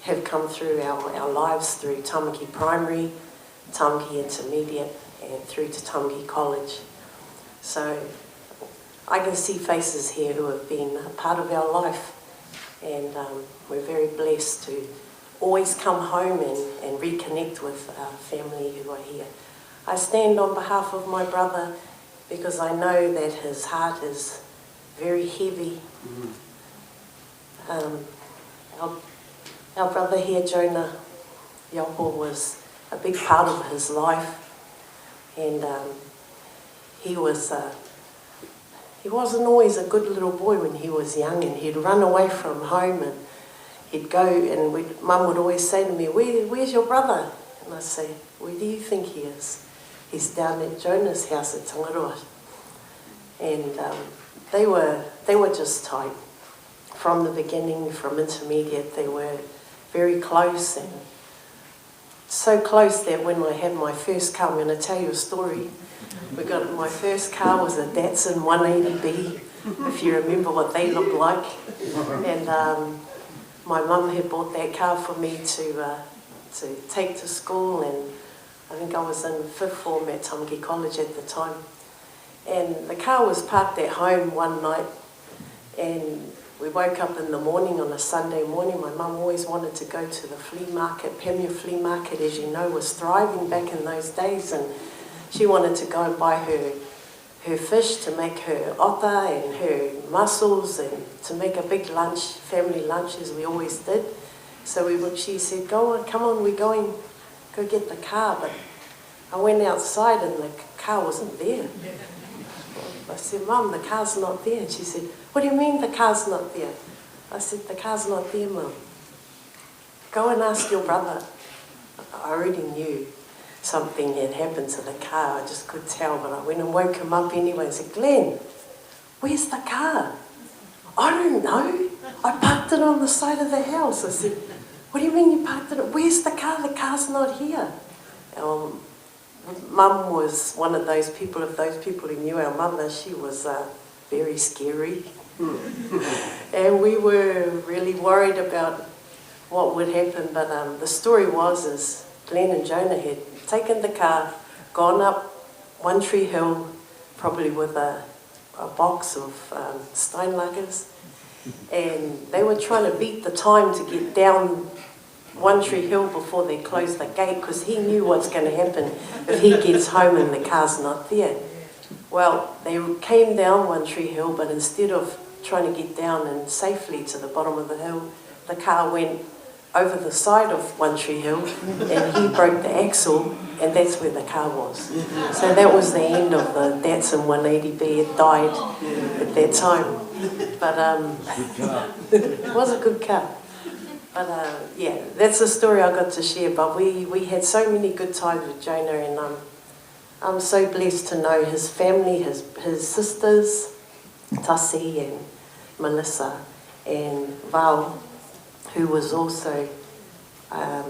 B: have come through our lives through Tamaki Primary, Tamaki Intermediate, and through to Tamaki College. So I can see faces here who have been a part of our life, and we're very blessed to always come home and reconnect with our family who are here. I stand on behalf of my brother because I know that his heart is very heavy. Our brother here, Jonah Ioapo, was a big part of his life, and he wasn't always a good little boy when he was young, and he'd run away from home, and he'd go, and Mum would always say to me, where's your brother? And I'd say, where do you think he is? He's down at Jonah's house at Tangaroa. And they were just tight. From the beginning, from intermediate, they were very close, and so close that when I had my first car, I'm going to tell you a story. My first car was a Datsun 180B, if you remember what they looked like. And my mum had bought that car for me to take to school, and I think I was in fifth form at Tamaki College at the time. And the car was parked at home one night, and we woke up in the morning on a Sunday morning. My mum always wanted to go to the flea market. Pemia Flea Market, as you know, was thriving back in those days, and she wanted to go and buy her fish to make her ota and her mussels and to make a big lunch, family lunch, as we always did. So she said, go on, come on, we're going, go get the car. But I went outside and the car wasn't there. I said, Mum, the car's not there. And she said, what do you mean the car's not there? I said, the car's not there, Mum. Go and ask your brother. I already knew something had happened to the car. I just could tell, but I went and woke him up anyway and said, Glenn, where's the car? I don't know. I parked it on the side of the house. I said, what do you mean you parked it? Where's the car? The car's not here. Mum was one of those people, if those people who knew our mother, she was very scary. And we were really worried about what would happen, but the story is Glenn and Jonah had taken the car, gone up One Tree Hill, probably with a box of Steinlagers, and they were trying to beat the time to get down One Tree Hill before they closed the gate, because he knew what's going to happen if he gets home and the car's not there. Well, they came down One Tree Hill, but instead of trying to get down and safely to the bottom of the hill, the car went over the side of One Tree Hill and he broke the axle, and that's where the car was. So that was the end of the Datsun 180B. It died at that time. But it was a good car. But yeah, that's the story I got to share. But we had so many good times with Jonah, and I'm so blessed to know his family, his sisters, Tassi and Melissa, and Val, who was also, I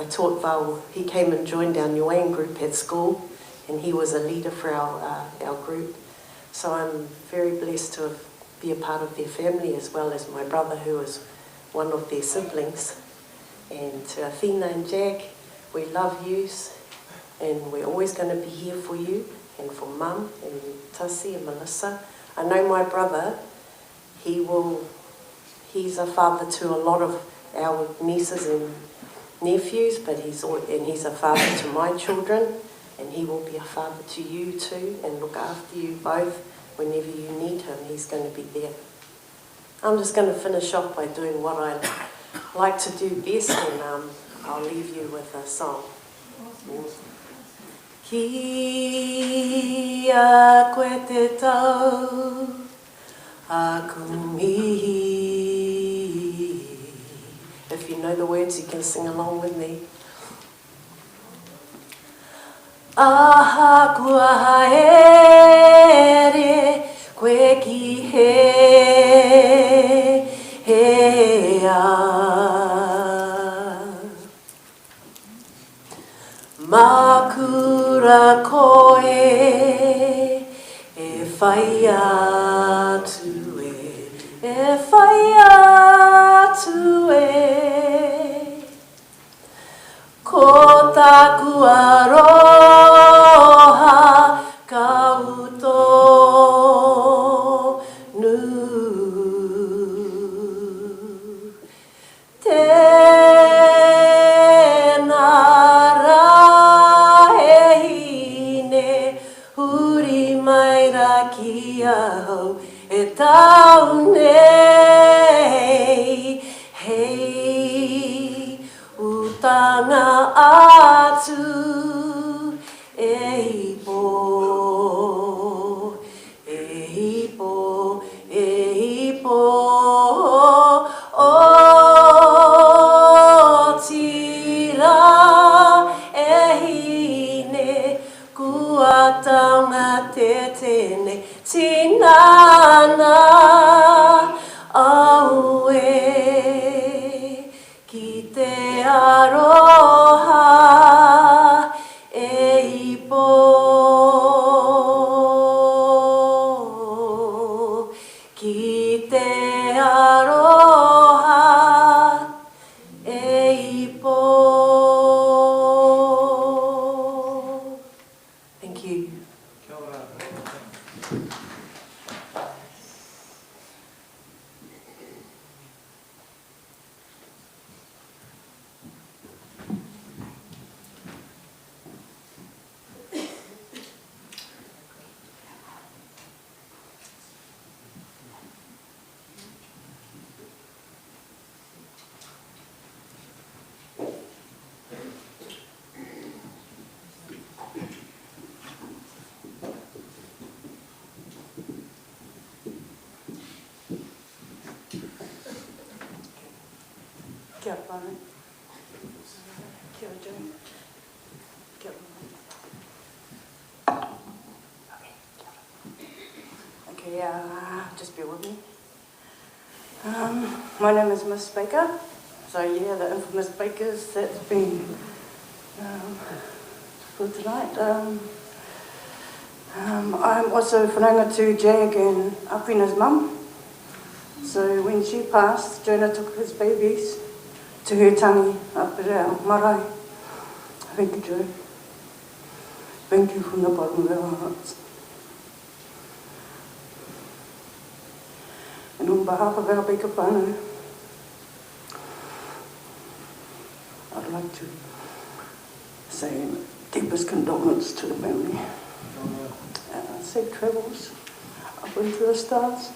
B: taught Val, he came and joined our Niuean group at school, and he was a leader for our group. So I'm very blessed to be a part of their family, as well as my brother, who is one of their siblings. And to Athena and Jack, we love yous, and we're always going to be here for you, and for Mum and Tassi and Melissa. I know my brother, he's a father to a lot of our nieces and nephews, but he's a father to my children, and he will be a father to you too, and look after you both whenever you need him. He's going to be there. I'm just going to finish off by doing what I like to do best, and I'll leave you with a song. Kia koe te tau, aku mihi. If you know the words, you can sing along with me. Aha kua haere, koe ki hea. Makura koe e whai atu e whai atu e. Ko taku aroha ka utonu. E tau nei, hei, utanga atu, e ipo, o tira, e hine, kua taunga te tene, tinana aue ki te aroha e ipo ki te aroha e ipo. Thank you.
N: Kia ora whānau. Kia ora Jane. Kia ora. Okay, just bear with me. My name is Miss Baker. So yeah, the infamous Bakers that's been for tonight. I'm also whanaunga to Jag and Apina's mum. So when she passed, Jonah took his babies to her tangi up at our marae. Thank you, Joe. Thank you from the bottom of our hearts. And on behalf of our Baker whānau, I'd like to say deepest condolence to the family. Safe travels up into the stars.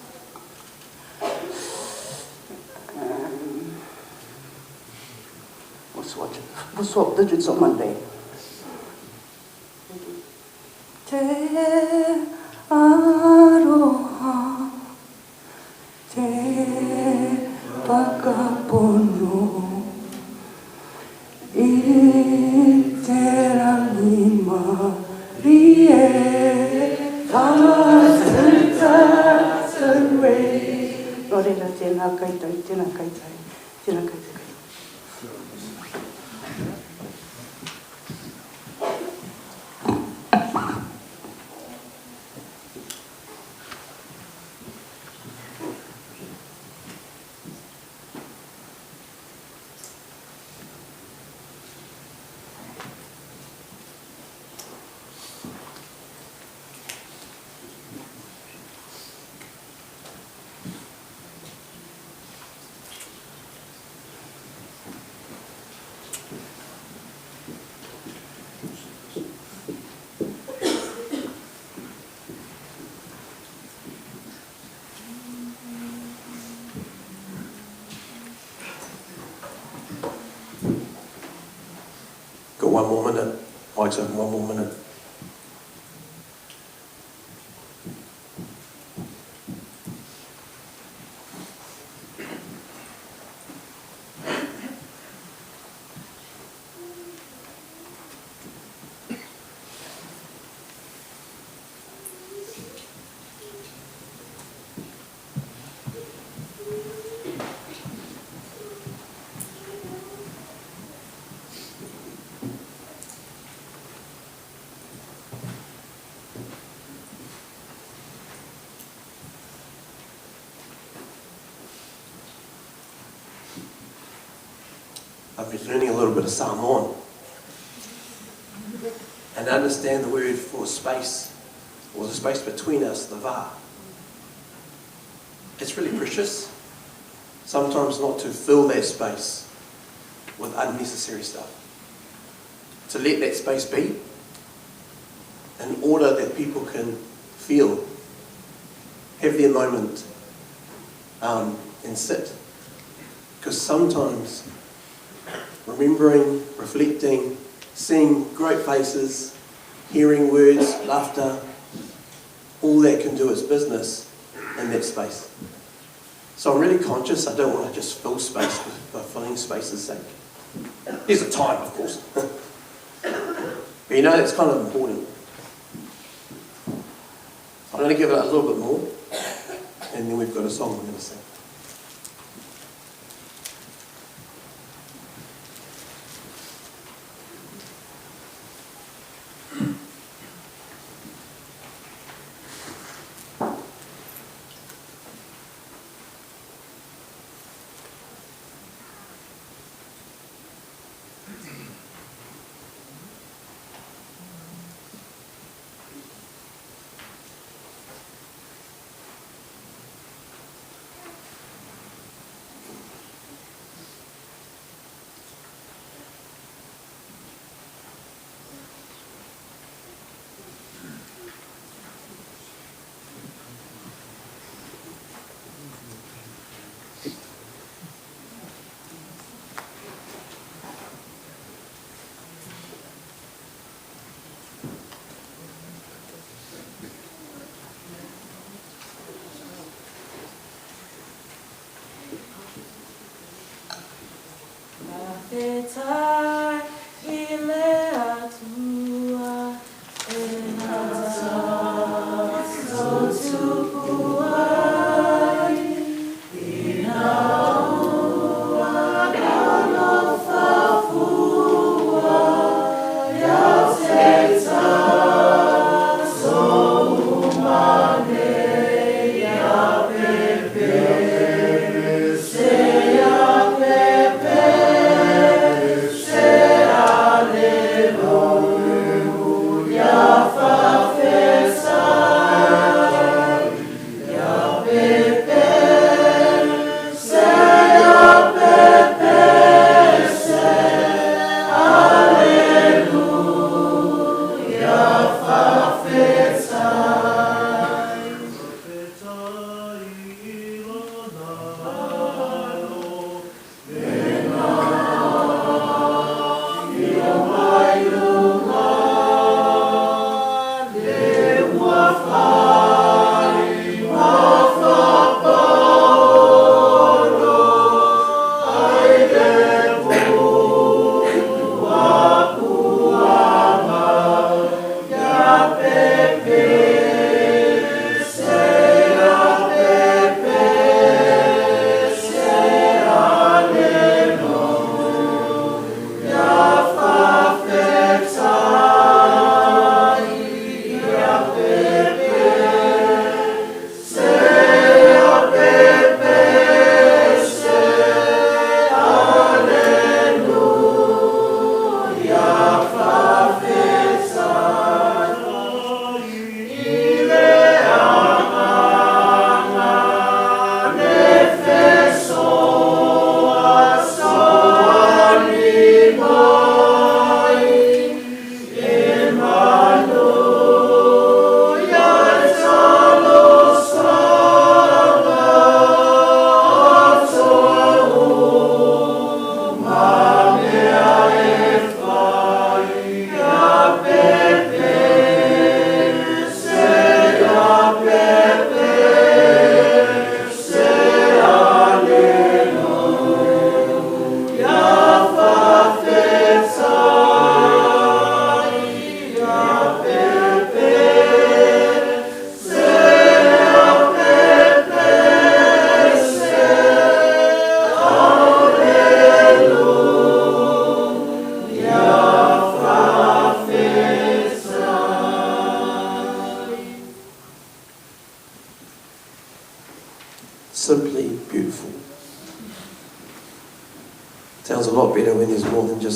N: We'll swap digits on Monday. Te aroha, te whakapono, I te rangi marie, no reira, tēnā kaitai, tēnā kaitai, tēnā kaitai.
C: Got one more minute. Mike's open, one more minute. I've been learning a little bit of Samoan and understand the word for space, or the space between us, the va. It's really precious. Sometimes not to fill that space with unnecessary stuff. To let that space be in order that people can feel, have their moment, and sit. Because sometimes remembering, reflecting, seeing great faces, hearing words, laughter, all that can do its business in that space. So I'm really conscious, I don't want to just fill space for filling space's sake. There's a time, of course. But you know, it's kind of important. I'm going to give it a little bit more, and then we've got a song we're going to sing.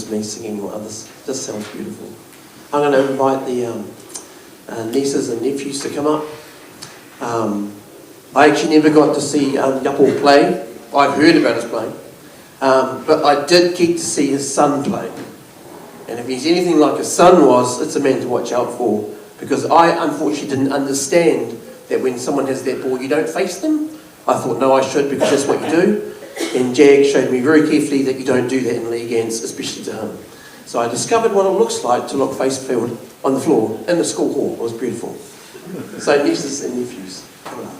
C: just me singing or others. It just sounds beautiful. I'm going to invite the nieces and nephews to come up. I actually never got to see Ioapo play. I've heard about his playing. But I did get to see his son play. And if he's anything like his son was, it's a man to watch out for. Because I unfortunately didn't understand that when someone has that ball, you don't face them. I thought, no, I should, because that's what you do. And Jag showed me very carefully that you don't do that in league ends, especially to him. So I discovered what it looks like to look face field on the floor in the school hall. It was beautiful. So nieces and nephews, come on up.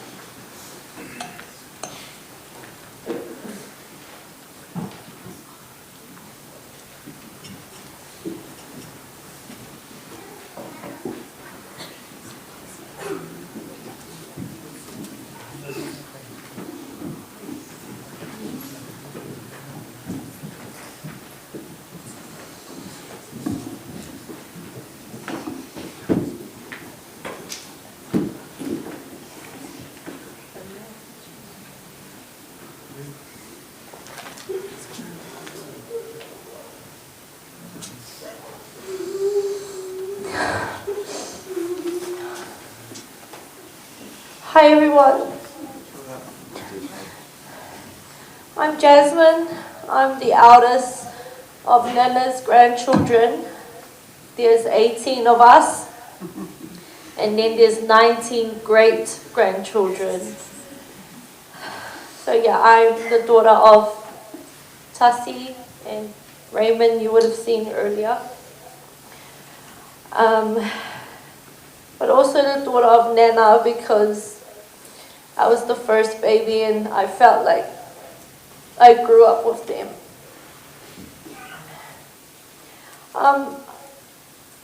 O: Hi everyone, I'm Jasmine. I'm the eldest of Nana's grandchildren. There's 18 of us, and then there's 19 great grandchildren. So yeah, I'm the daughter of Tassi and Raymond, you would have seen earlier. But also the daughter of Nana, because I was the first baby and I felt like I grew up with them.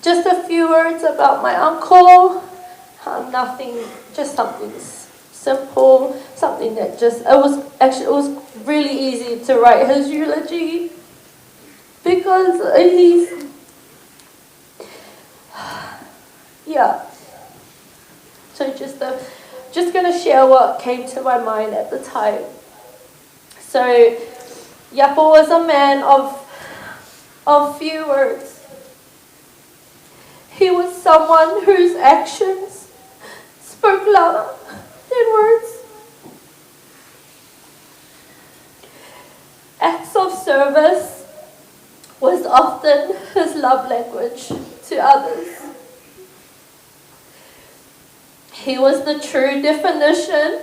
O: Just a few words about my uncle. Nothing, just something simple, something that it was really easy to write his eulogy because he's, yeah. So just going to share what came to my mind at the time. So, Ioapo was a man of few words. He was someone whose actions spoke louder than words. Acts of service was often his love language to others. He was the true definition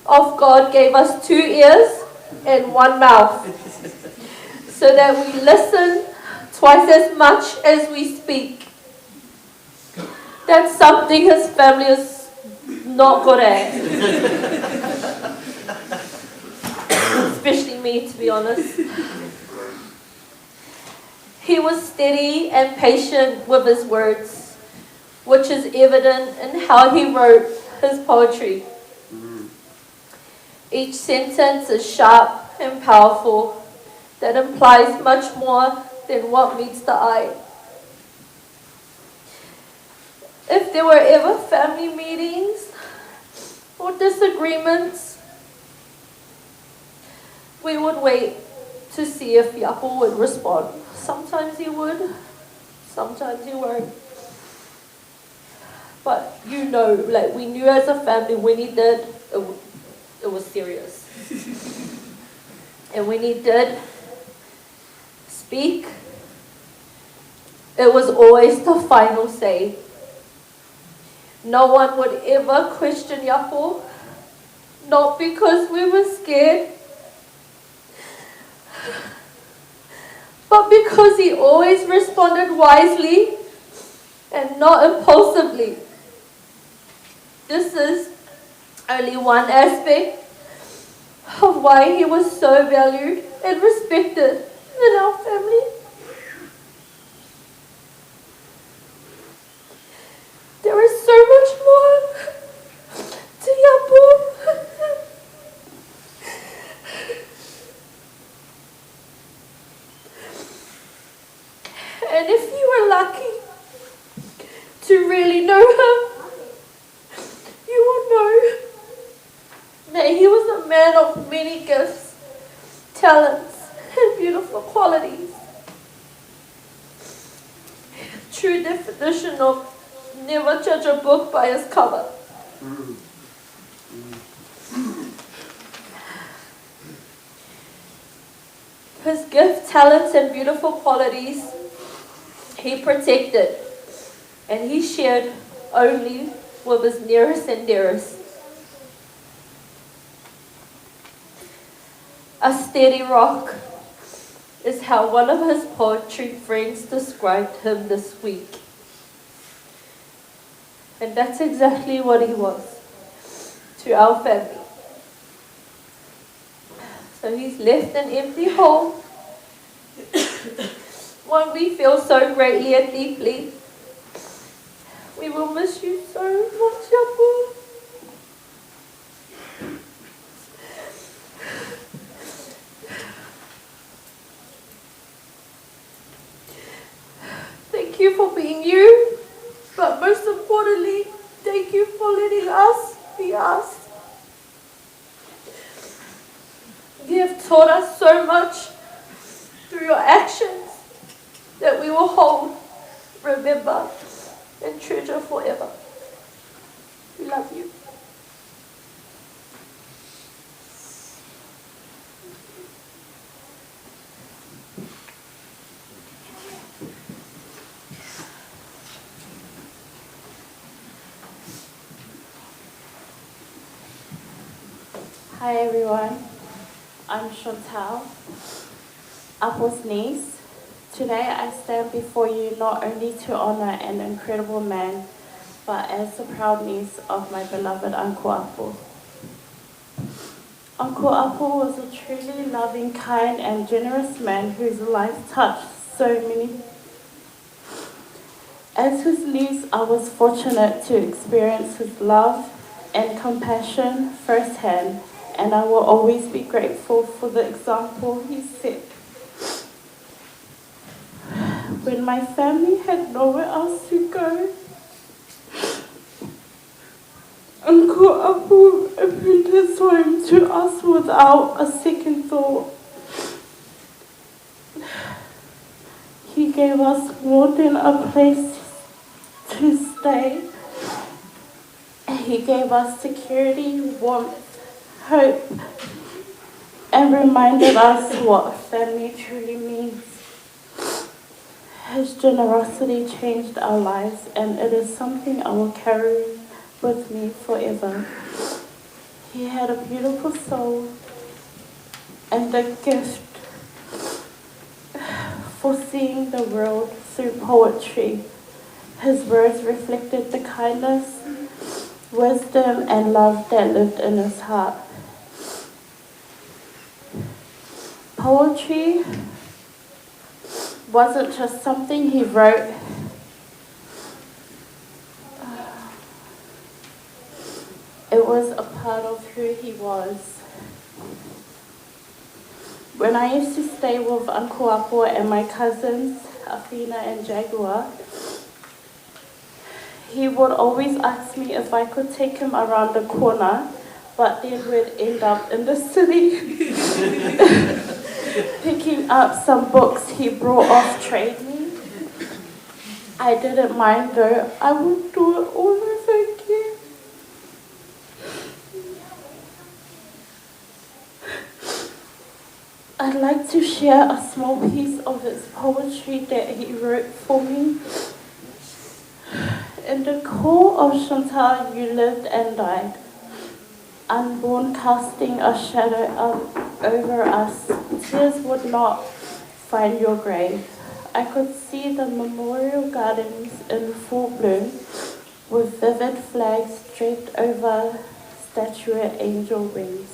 O: of God gave us 2 ears and 1 mouth so that we listen twice as much as we speak. That's something his family is not good at. Especially me, to be honest. He was steady and patient with his words, which is evident in how he wrote his poetry. Each sentence is sharp and powerful, that implies much more than what meets the eye. If there were ever family meetings or disagreements, we would wait to see if Ioapo would respond. Sometimes he would, sometimes he won't. But we knew as a family when he did, it was serious. And when he did speak, it was always the final say. No one would ever question Ioapo, not because we were scared, but because he always responded wisely and not impulsively. This is only one aspect of why he was so valued and respected in our family. There is so much more to Ioapo. And if you were lucky to really know him, you will know that he was a man of many gifts, talents, and beautiful qualities. true definition of never judge a book by its cover. His gift, talents, and beautiful qualities he protected, and he shared only with his nearest and dearest. A steady rock is how one of his poetry friends described him this week. And that's exactly what he was to our family. So he's left an empty hole, one we feel so greatly and deeply. We will miss you so much, Ioapo. Thank you for being you, but most importantly, thank you for letting us be us. You have taught us so much through your actions that we will hold, remember, and treasure forever. We love you.
P: Hi everyone, I'm Chantal, Apple's niece. Today I stand before you not only to honor an incredible man, but as the proud niece of my beloved Uncle Apple. Uncle Apple was a truly loving, kind and generous man whose life touched so many. As his niece, I was fortunate to experience his love and compassion firsthand, and I will always be grateful for the example he set. When my family had nowhere else to go, Uncle Apple opened his home to us without a second thought. He gave us more than a place to stay. He gave us security, warmth, hope, and reminded us what family truly means. His generosity changed our lives, and it is something I will carry with me forever. He had a beautiful soul and a gift for seeing the world through poetry. His words reflected the kindness, wisdom, and love that lived in his heart. Poetry wasn't just something he wrote. It was a part of who he was. When I used to stay with Uncle Apo and my cousins, Afina and Jaguar, he would always ask me if I could take him around the corner, but then we'd end up in the city picking up some books he brought off trading. I didn't mind though. I would do it all over again. I'd like to share a small piece of his poetry that he wrote for me. In the core of Chantal, you lived and died, unborn, casting a shadow up over us. Tears would not find your grave. I could see the memorial gardens in full bloom, with vivid flags draped over statuette angel wings,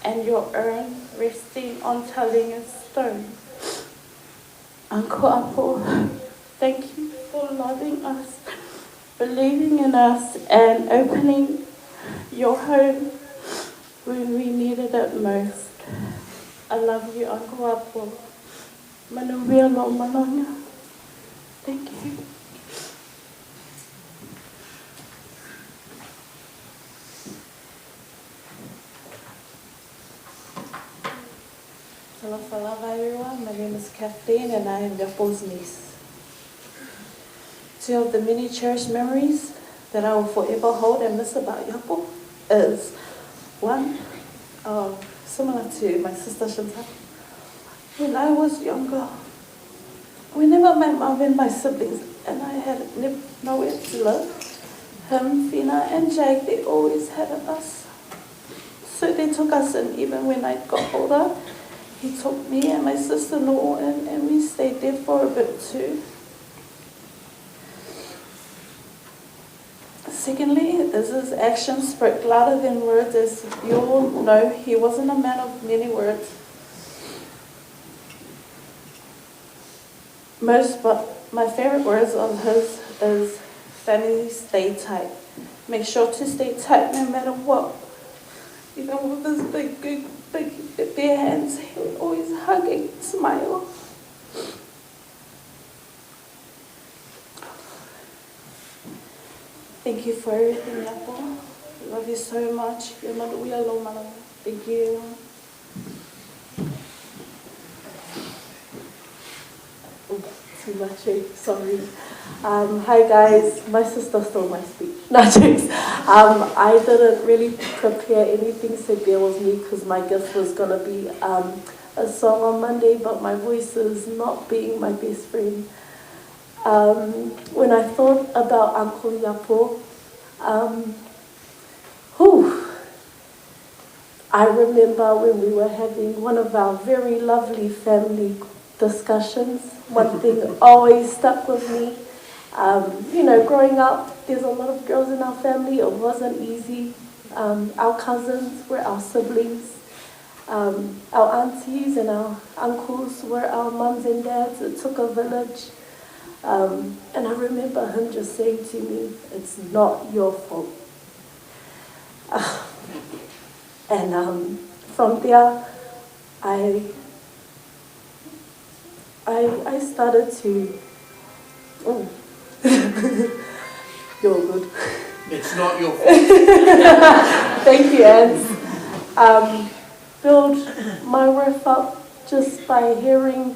P: and your urn resting on telling stone. Uncle Apo, thank you for loving us, believing in us, and opening your home when we needed it most. I love you, Uncle Apo. Manuia lo manonia. Thank you. Hello, everyone. My name is Kathleen and I am Ioapo's niece. Two of the many cherished memories that I will forever hold and miss about Ioapo is one, similar to my sister Shanta. When I was younger, whenever my mom and my siblings and I had nowhere to live, him, Fina, and Jake, they always had us. So they took us in. Even when I got older, he took me and my sister-in-law in, and we stayed there for a bit too. Secondly, is his actions spoke louder than words. As you all know, he wasn't a man of many words. But my favorite words of his is, family, stay tight. Make sure to stay tight no matter what. Even with his big, bare hands, he would always hug and smile. Thank you for everything, Ioapo. I love you so much. You're not we alone, man. Thank you. Too much, sorry. Hi guys, my sister stole my speech. No, jokes. I didn't really prepare anything, so bear with me because my guest was gonna be a song on Monday, but my voice is not being my best friend. When I thought about Uncle Ioapo, I remember when we were having one of our very lovely family discussions. One thing always stuck with me. Growing up, there's a lot of girls in our family. It wasn't easy. Our cousins were our siblings. Our aunties and our uncles were our mums and dads. It took a village. And I remember him just saying to me, it's not your fault. And from there, I started to, you're good.
C: It's not your fault.
P: Thank you, Ans. Build my worth up just by hearing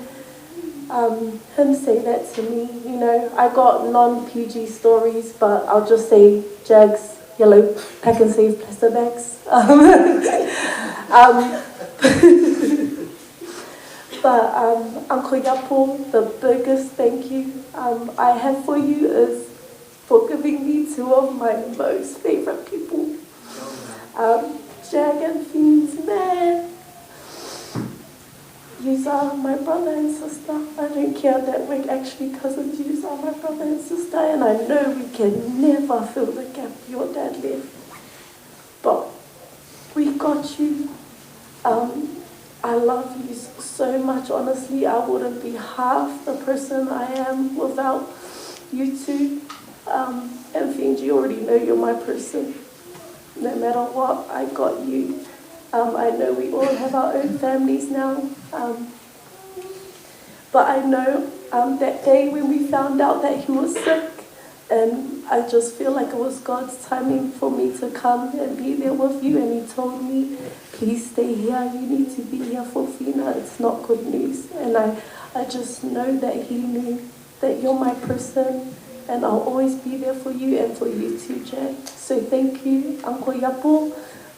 P: him say that to me. I got non-PG stories, but I'll just say Jags, yellow pack and save plastic bags. But Uncle Ioapo, the biggest thank you I have for you is for giving me two of my most favorite people. Jag and Fiends, man. You are my brother and sister. I don't care that we're actually cousins. You are my brother and sister, and I know we can never fill the gap your dad left. But we got you. I love you so much. Honestly, I wouldn't be half the person I am without you two. And Fiends, you already know you're my person. No matter what, I got you. I know we all have our own families now, but I know that day when we found out that he was sick, and I just feel like it was God's timing for me to come and be there with you, and he told me, please stay here, you need to be here for Fina, it's not good news. And I just know that he knew that you're my person, and I'll always be there for you and for you too, Jack. So thank you, Uncle Ioapo,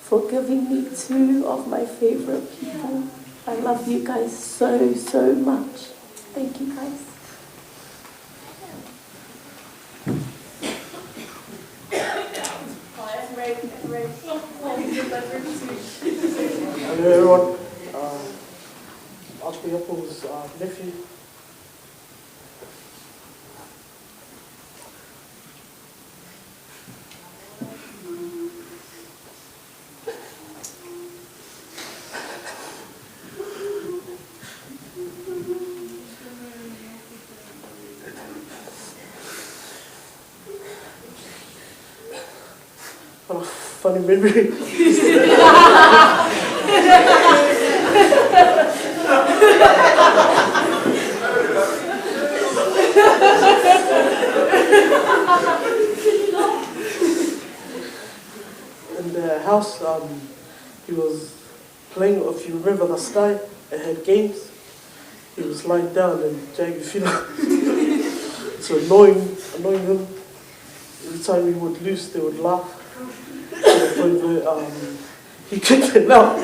P: for giving me two of my favorite people. I love you guys so, so much. Thank you, guys.
M: Hello everyone. Uncle Ioapo's nephew. Funny memory. In the house, he was playing, if you remember the sky, it had games. He was lying down and Jag, It's annoying him. Every time he would lose, they would laugh. To the point where he kicked them out.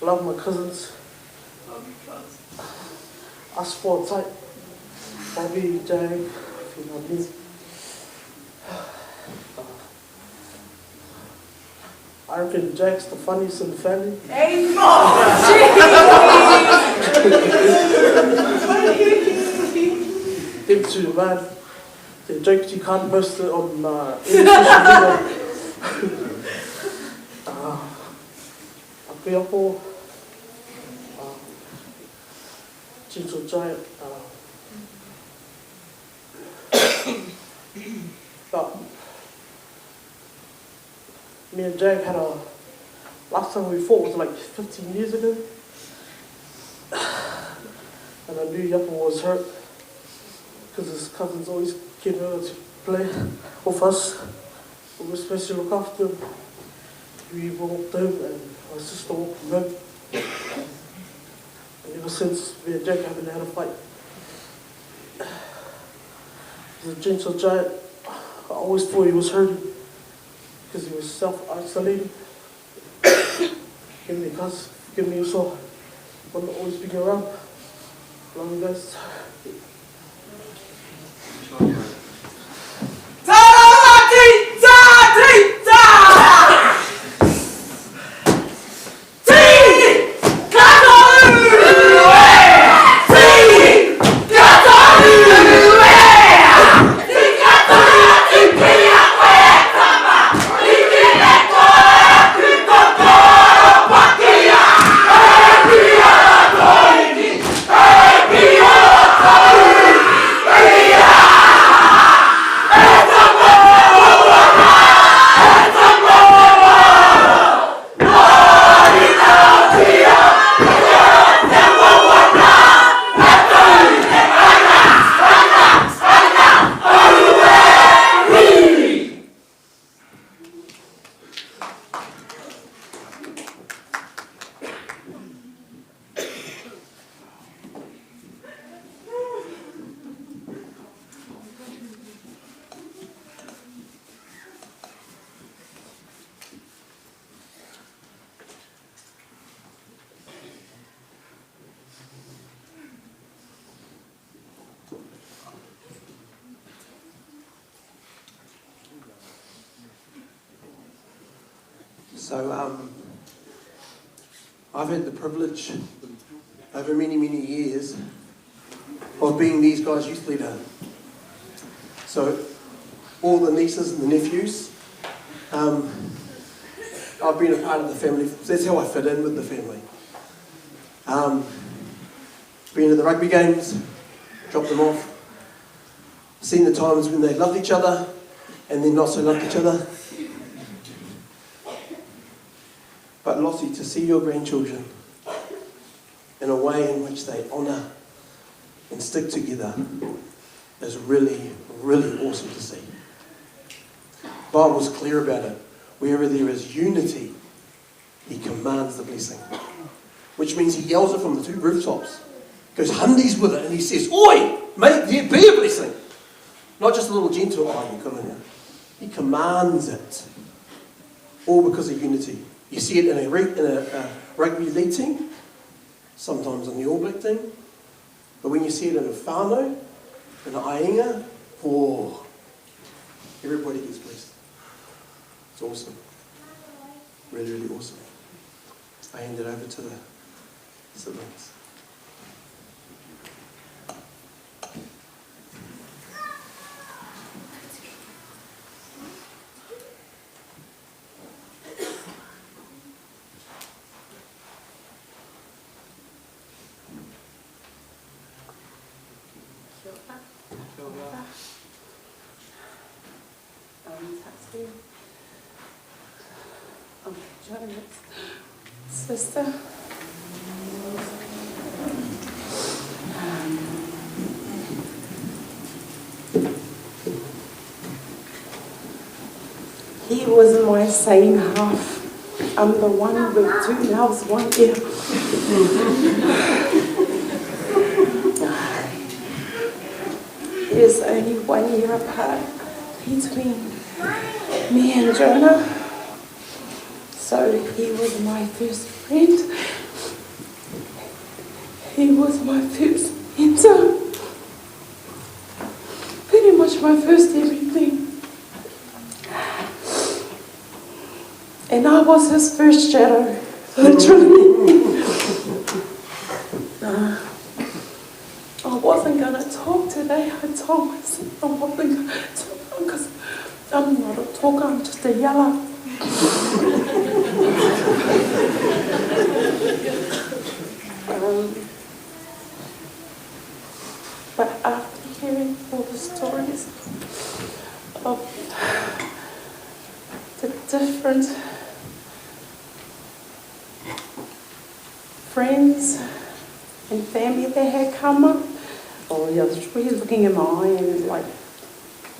M: I love my cousins. Us four tight. Bobby, Jag, if you know me. I reckon Jack's the funniest in the family.
Q: Hey,
M: Them two, man. The jokes you can't post it on any social media. Ioapo, Gentle Giant. But me and Jag had last time we fought was like 15 years ago. And I knew Ioapo was hurt because his cousins always came over to play with us. We were supposed to look after him. We walked home and my sister walked him home. And ever since, me and Jag haven't had a fight. He's a gentle giant. I always thought he was hurting because he was self-isolating. Give me cuz, give me also. But not always being around. Love you guys. So I've had the privilege over many, many years of being these guys' youth leader. So all the nieces and the nephews, I've been a part of the family. That's how I fit in with the family. Been to the rugby games, dropped them off, seen the times when they loved each other and then not so loved each other. But Lottie, to see your grandchildren in a way in which they honour and stick together is really, really awesome to see. The Bible's clear about it. Wherever there is unity, he commands the blessing. Which means he yells it from the 2 rooftops. Goes hundies with it and he says, "Oi, may there be a blessing." Not just a little gentle, "Oh, you come in here." He commands it. All because of unity. You see it in a rugby league team, sometimes in the All Black team, but when you see it in a whānau, in an ainga, oh, everybody gets blessed. It's awesome. Really, really awesome. I hand it over to the siblings.
N: Sister. he was my same half. I'm the one with 2 mouths, 1 ear. There's only 1 year apart between me and Jonah. So he was my first friend. He was my first mentor. Pretty much my first everything. And I was his first shadow, literally. I wasn't going to talk today. I told myself I wasn't going to talk because I'm not a talker, I'm just a yeller. But after hearing all the stories of the different friends and family that had come up, oh, he was really looking in my eye and like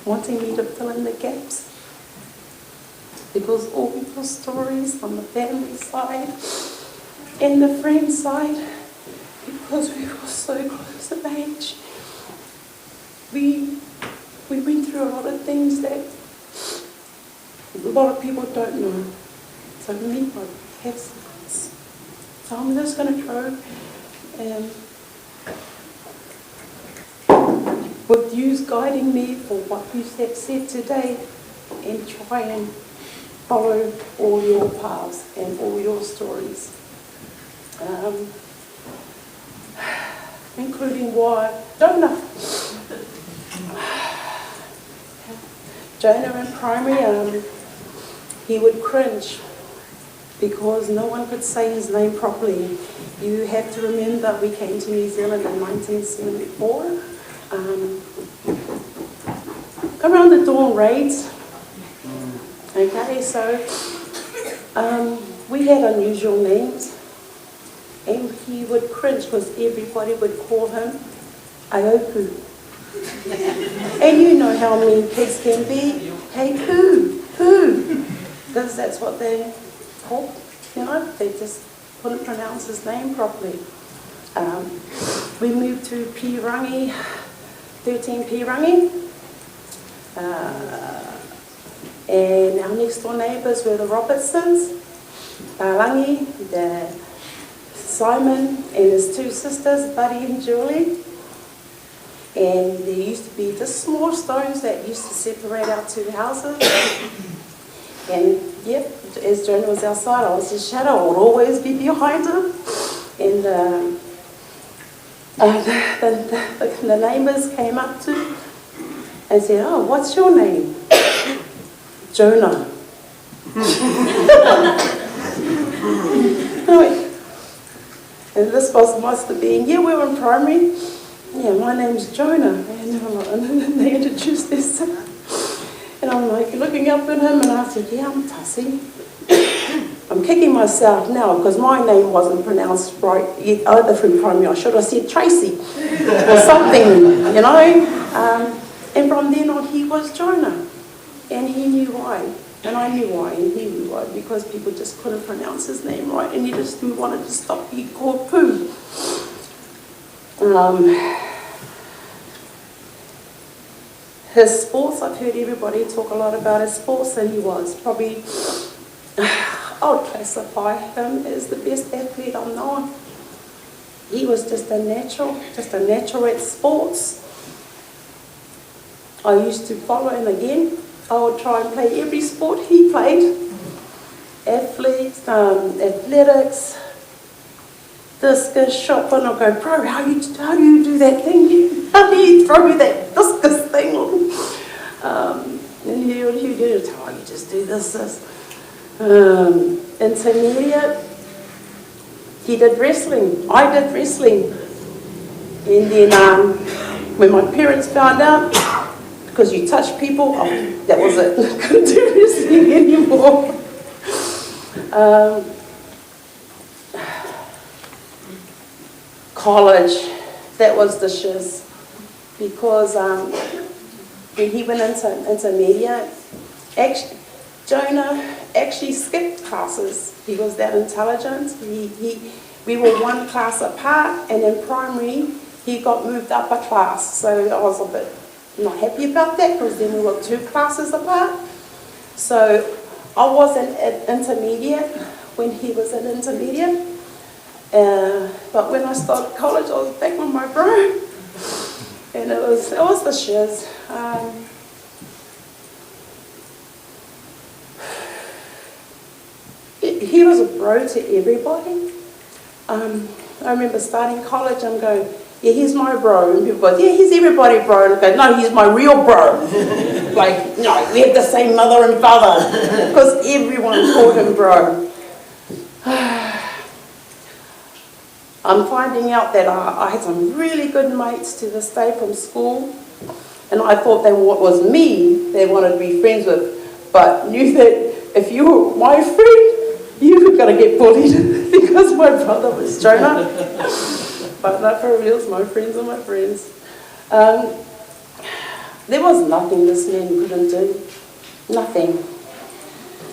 N: wanting me to fill in the gaps. Because all people's stories on the family side and the friend side, because we were so close in age, we went through a lot of things that a lot of people don't know. So me, I have secrets. So I'm just going to go with you guiding me for what you have said today and try and follow all your paths and all your stories. Including Jonah. Jonah in primary, he would cringe because no one could say his name properly. You have to remember we came to New Zealand in 1974. Around the dawn raids. Okay, so we had unusual names. And he would cringe because everybody would call him Ioapo. And you know how mean kids can be. Hey, poo. Because that's what they call, you know, they just couldn't pronounce his name properly. We moved to Pirangi, 13 Pirangi. And our next door neighbours were the Robertsons, Balangi, Simon and his 2 sisters, Buddy and Julie. And there used to be just small stones that used to separate our 2 houses. And yep, as Jonah was outside, I was his shadow. I would always be behind him. And the neighbours came up to and said, "Oh, what's your name?" Jonah. And this must have been, we were in primary. Yeah, my name's Jonah. And then they introduced this. And I'm like looking up at him and I said, yeah, I'm Tussie. I'm kicking myself now because my name wasn't pronounced right either through primary. I should have said Tracy or something, you know. And from then on, he was Jonah. And he knew why. And I knew why, and he knew why, because people just couldn't pronounce his name right, and he just wanted to stop being called Pooh. His sports, I've heard everybody talk a lot about his sports, and he was probably, I would classify him as the best athlete I've known. He was just a natural at sports. I used to follow him again. I would try and play every sport he played. Athletics, discus, shot put, and I'll go, bro, how do you do that thing? How do you throw that discus thing? And he would do it, oh, you just do this. Intermediate, he did wrestling. I did wrestling. And then when my parents found out, because you touch people, oh, that was it. Couldn't do wrestling anymore. College, that was the shiz. Because when he went into intermediate, actually, Jonah actually skipped classes. He was that intelligent. We were one class apart, and in primary, he got moved up a class. So I was a bit not happy about that, because then we were 2 classes apart. So I wasn't at intermediate when he was at intermediate. But when I started college, I was back with my bro. And it was the shiz. He was a bro to everybody. I remember starting college, I'm going, yeah, he's my bro. And people go, yeah, he's everybody bro. And I go, no, he's my real bro. Like, no, we have the same mother and father. Because everyone called him bro. I'm finding out that I had some really good mates to this day from school. And I thought they was me they wanted to be friends with. But knew that if you were my friend, you were going to get bullied because my brother was Jonah. But no, for real, my friends are my friends. There was nothing this man couldn't do. Nothing.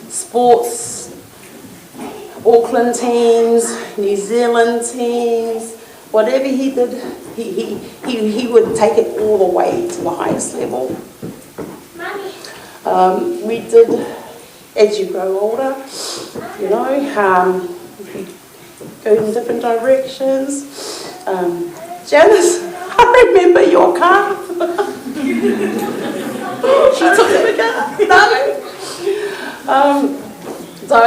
N: Sports, Auckland teams, New Zealand teams, whatever he did, he would take it all the way to the highest level. We did, as you grow older, you know, we go in different directions. Janice, I remember your car. She took the car. No. So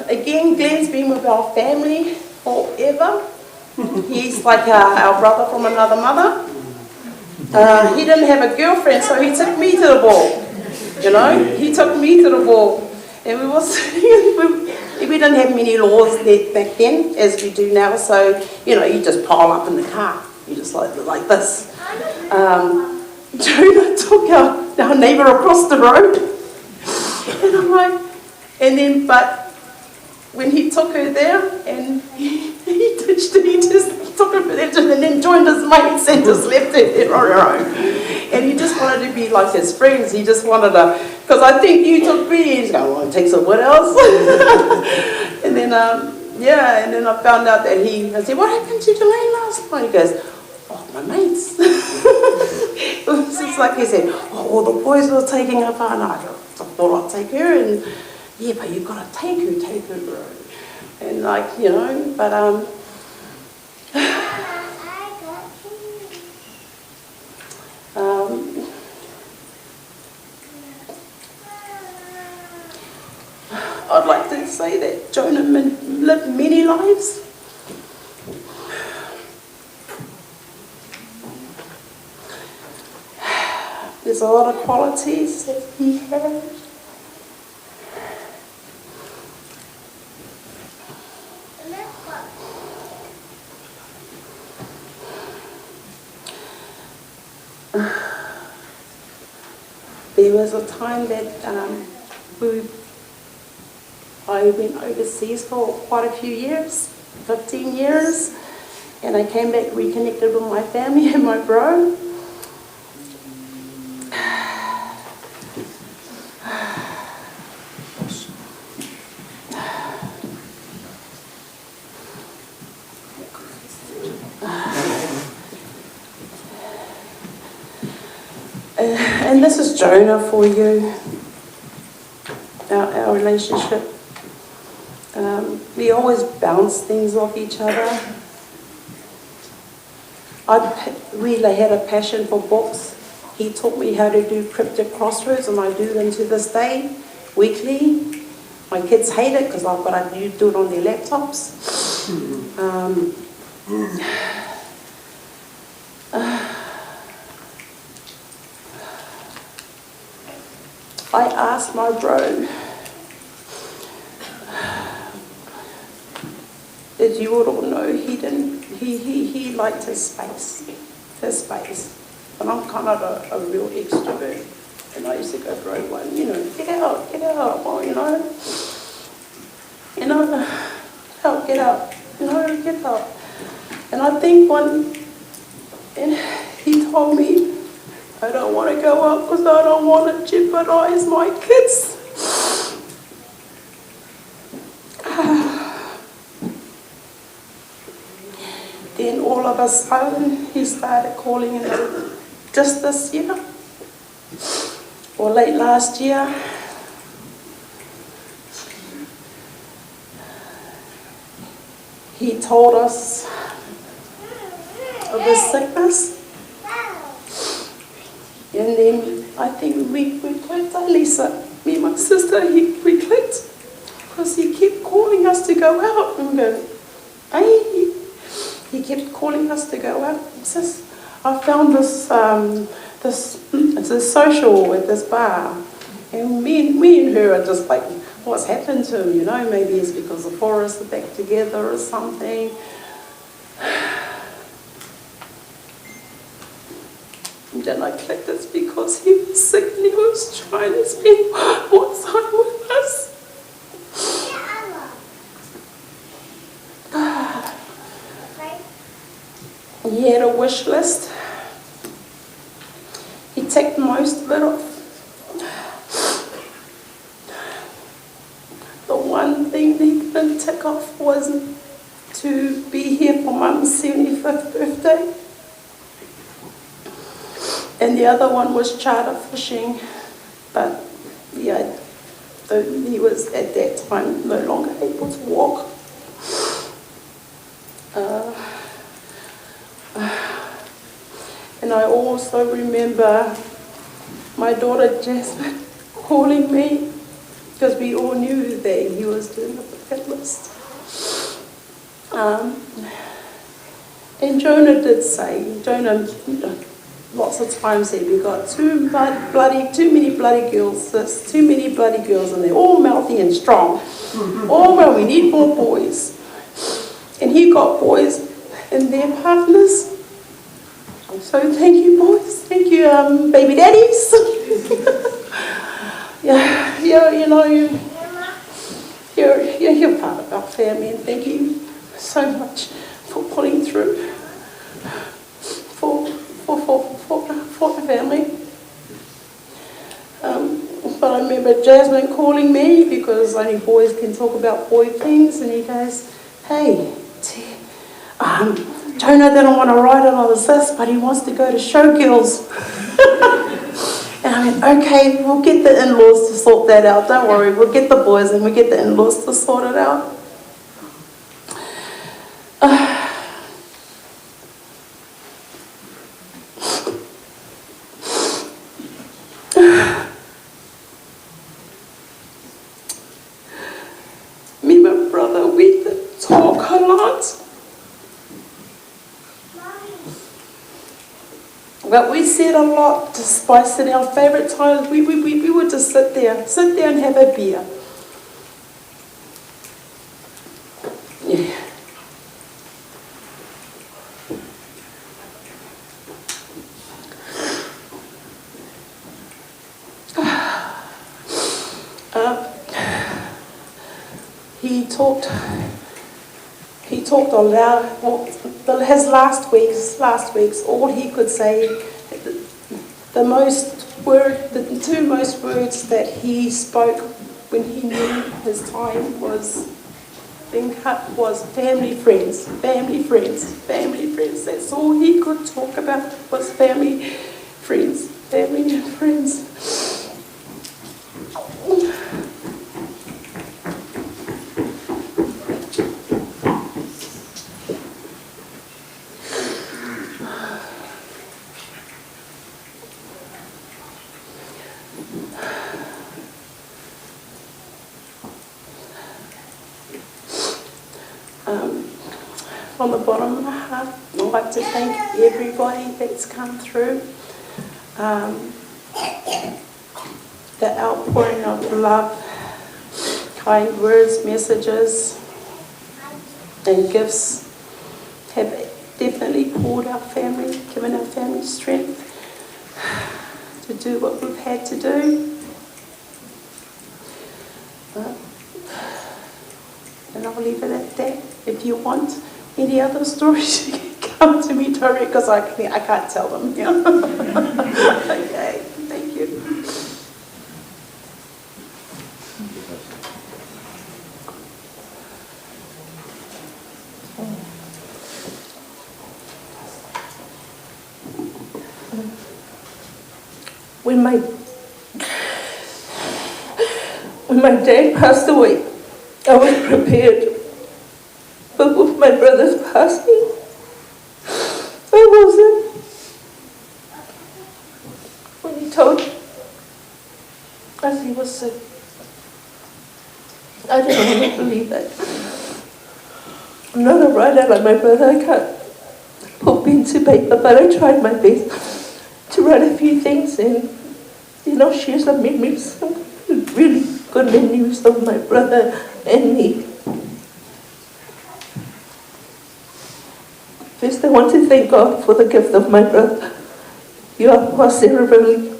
N: again, Glenn's been with our family forever. He's like our brother from another mother. He didn't have a girlfriend, so he took me to the ball. You know, he took me to the ball. And we didn't have many laws back then as we do now, so, you know, you just pile up in the car. You just like this. Jonah took our neighbour across the road. And I'm like, and then, but when he took her there and he ditched it, he just took her for that and then joined his mates and just left her there on her own. And he just wanted to be like his friends. He just wanted to, because I think you took me. He's going, well, take someone else. And then, and then I found out that I said, what happened to Delane last night? He goes, oh, my mates. It was just like he said, oh, all the boys were taking her part. And I thought I'd take her. And yeah, but you've got to take her, bro. And like, you know, but I'd like to say that Jonah lived many lives. There's a lot of qualities that he had. There was a time that I went overseas for quite a few years, 15 years, and I came back reconnected with my family and my bro. And this is Jonah for you, our relationship. We always bounce things off each other. I really had a passion for books. He taught me how to do cryptic crosswords, and I do them to this day, weekly. My kids hate it because I've got to do it on their laptops. I asked my bro, as you would all know, he liked his space. And I'm kind of a real extrovert. And I used to go, bro, get out, well, get out. And I think he told me, I don't want to go up because I don't want to jeopardize my kids. all of a sudden he started calling in just this year or late last year. He told us of his sickness, and then I think we clicked, Lisa, me and my sister, we clicked, because he kept calling us to go out, and we go, hey, he kept calling us to go out. He says, I found this it's a social at this bar, and me and her are just like, what's happened to him, you know, maybe it's because the four of us are back together or something. And then I clicked, it's because he was sick and he was trying to spend more time with us. He had a wish list. He ticked most of it off. The one thing he didn't tick off was to be here for Mum's 75th birthday. And the other one was charter fishing. But yeah, he was at that time no longer able to walk. And I also remember my daughter Jasmine calling me, because we all knew that he was doing the bucket list. And Jonah did say, lots of times said, we got too many bloody girls, there's too many bloody girls, and they're all mouthy and strong. Oh well, we need more boys. And he got boys and their partners. So thank you, boys. Thank you, baby daddies. yeah, you know, you're part of our family, and thank you so much for pulling through for the family. But I remember Jasmine calling me, because only boys can talk about boy things, and he goes, hey, Jonah didn't want to ride on the sis, but he wants to go to showgirls. And I went, okay, we'll get the in-laws to sort that out. Don't worry, we'll get the boys and we'll get the in-laws to sort it out. Me and my brother, we did talk a lot. But we said a lot to spice it. Our favourite times, we would just sit there and have a beer. Yeah. He talked a lot. His last weeks, all he could say, the two most words that he spoke when he knew his time was being cut was family, friends, family, friends, family, friends. That's all he could talk about was family, friends, family, and friends. From the bottom of my heart, I'd like to thank everybody that's come through. The outpouring of love, kind words, messages, and gifts have definitely poured our family, given our family strength to do what we've had to do. And I'll leave it at that. If you want any other stories, you can come to me direct, because I can't tell them. Yeah. Okay, thank you.
Q: when my dad passed away, I was prepared. But with my brother's passing, I wasn't. When he told us he was sick, I didn't want to believe it. I'm not a writer like my brother. I can't put pen to paper, but I tried my best to write a few things and, share some memories, some really good memories of my brother and me. First, I want to thank God for the gift of my brother, Ioapo Asera Vili,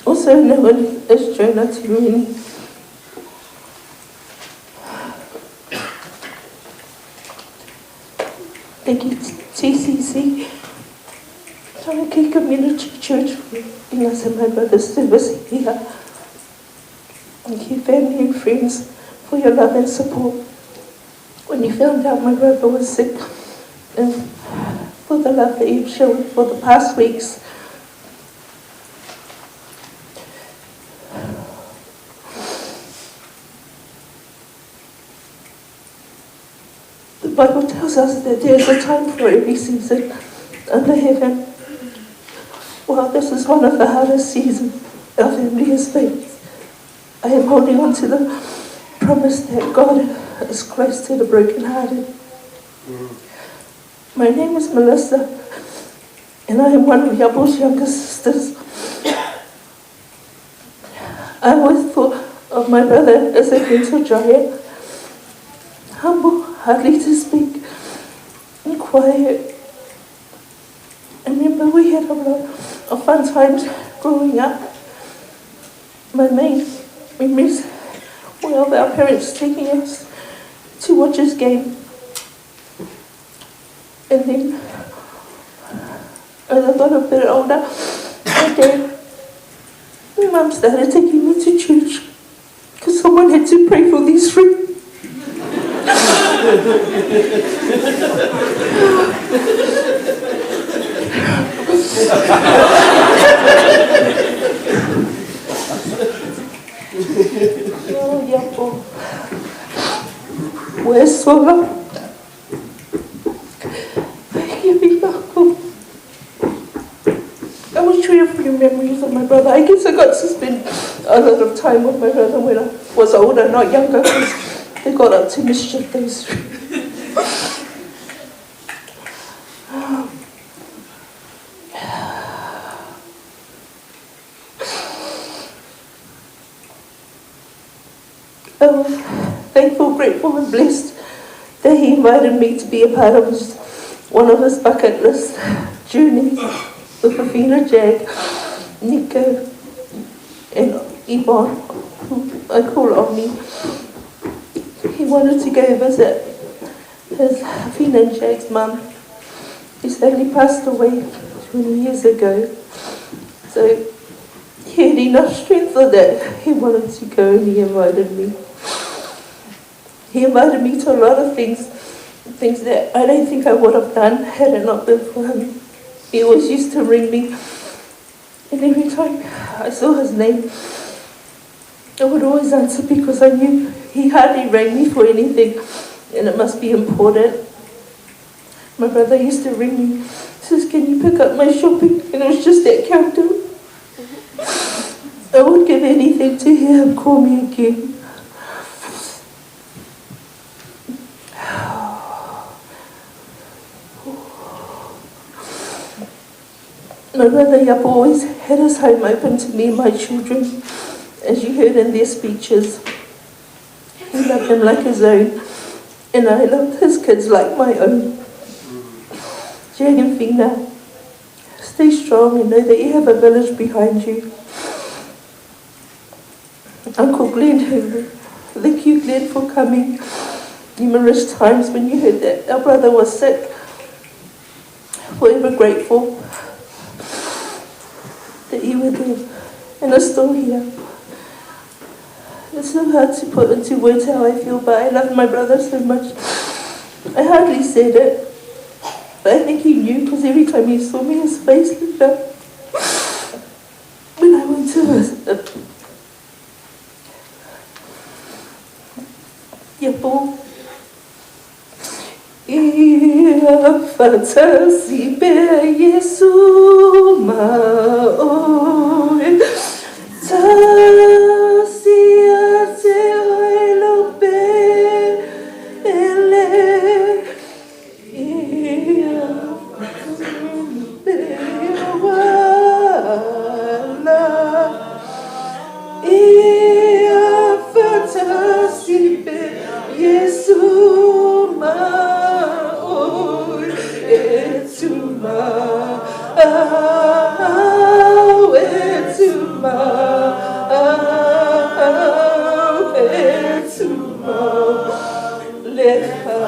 Q: also known as Jonah to many. Thank you, TCC, Tamaki Community Church, for giving us and my brother's service here. Thank you, family and friends, for your love and support. When you found out my brother was sick, and for the love that you've shown for the past weeks. The Bible tells us that there is a time for every season under heaven. Well, this is one of the hardest seasons our family has faced. I am holding on to the promise that God is close to the brokenhearted. My name is Melissa, and I am one of Ioapo's younger sisters. I always thought of my brother as a gentle giant, humble, hardly to speak, and quiet. I remember we had a lot of fun times growing up. My main memories were of our parents taking us to watch his game. And then, as I got a bit older, my mum started taking me to church because someone had to pray for these three. Oh, Ioapo, where's Sola? I will share a few memories of my brother. I guess I got to spend a lot of time with my brother when I was older, not younger, because they got up to mischief those. I was thankful, grateful and blessed that he invited me to be a part of one of his bucket list journeys with Afina, Jag, Nico and Yvonne, who I call Omni. He wanted to go visit his Afina and Jag's mum, who sadly passed away 20 years ago. So he had enough strength for that. He wanted to go and he invited me. He invited me to a lot of things that I don't think I would have done had it not been for him. He always used to ring me, and every time I saw his name, I would always answer because I knew he hardly rang me for anything, and it must be important. My brother used to ring me, says, "Can you pick up my shopping?" And it was just that counter. I would give anything to hear him call me again. My brother Ioapo always had his home open to me and my children, as you heard in their speeches. He loved them like his own, and I loved his kids like my own. Jag and Fina, stay strong and know that you have a village behind you. Uncle Glenn, thank you, Glenn, for coming numerous times when you heard that our brother was sick. Forever grateful that you were there and are still here. It's so hard to put into words how I feel, but I love my brother so much. I hardly said it, but I think he knew because every time he saw me, his face lit up. When I Ioapo. Ia whatasi pe Yesu maoe. Tasi a te oilo pe ele. Ia pe wala. Ia whatasi pe Yesu maoe. Etuma etuma etuma leha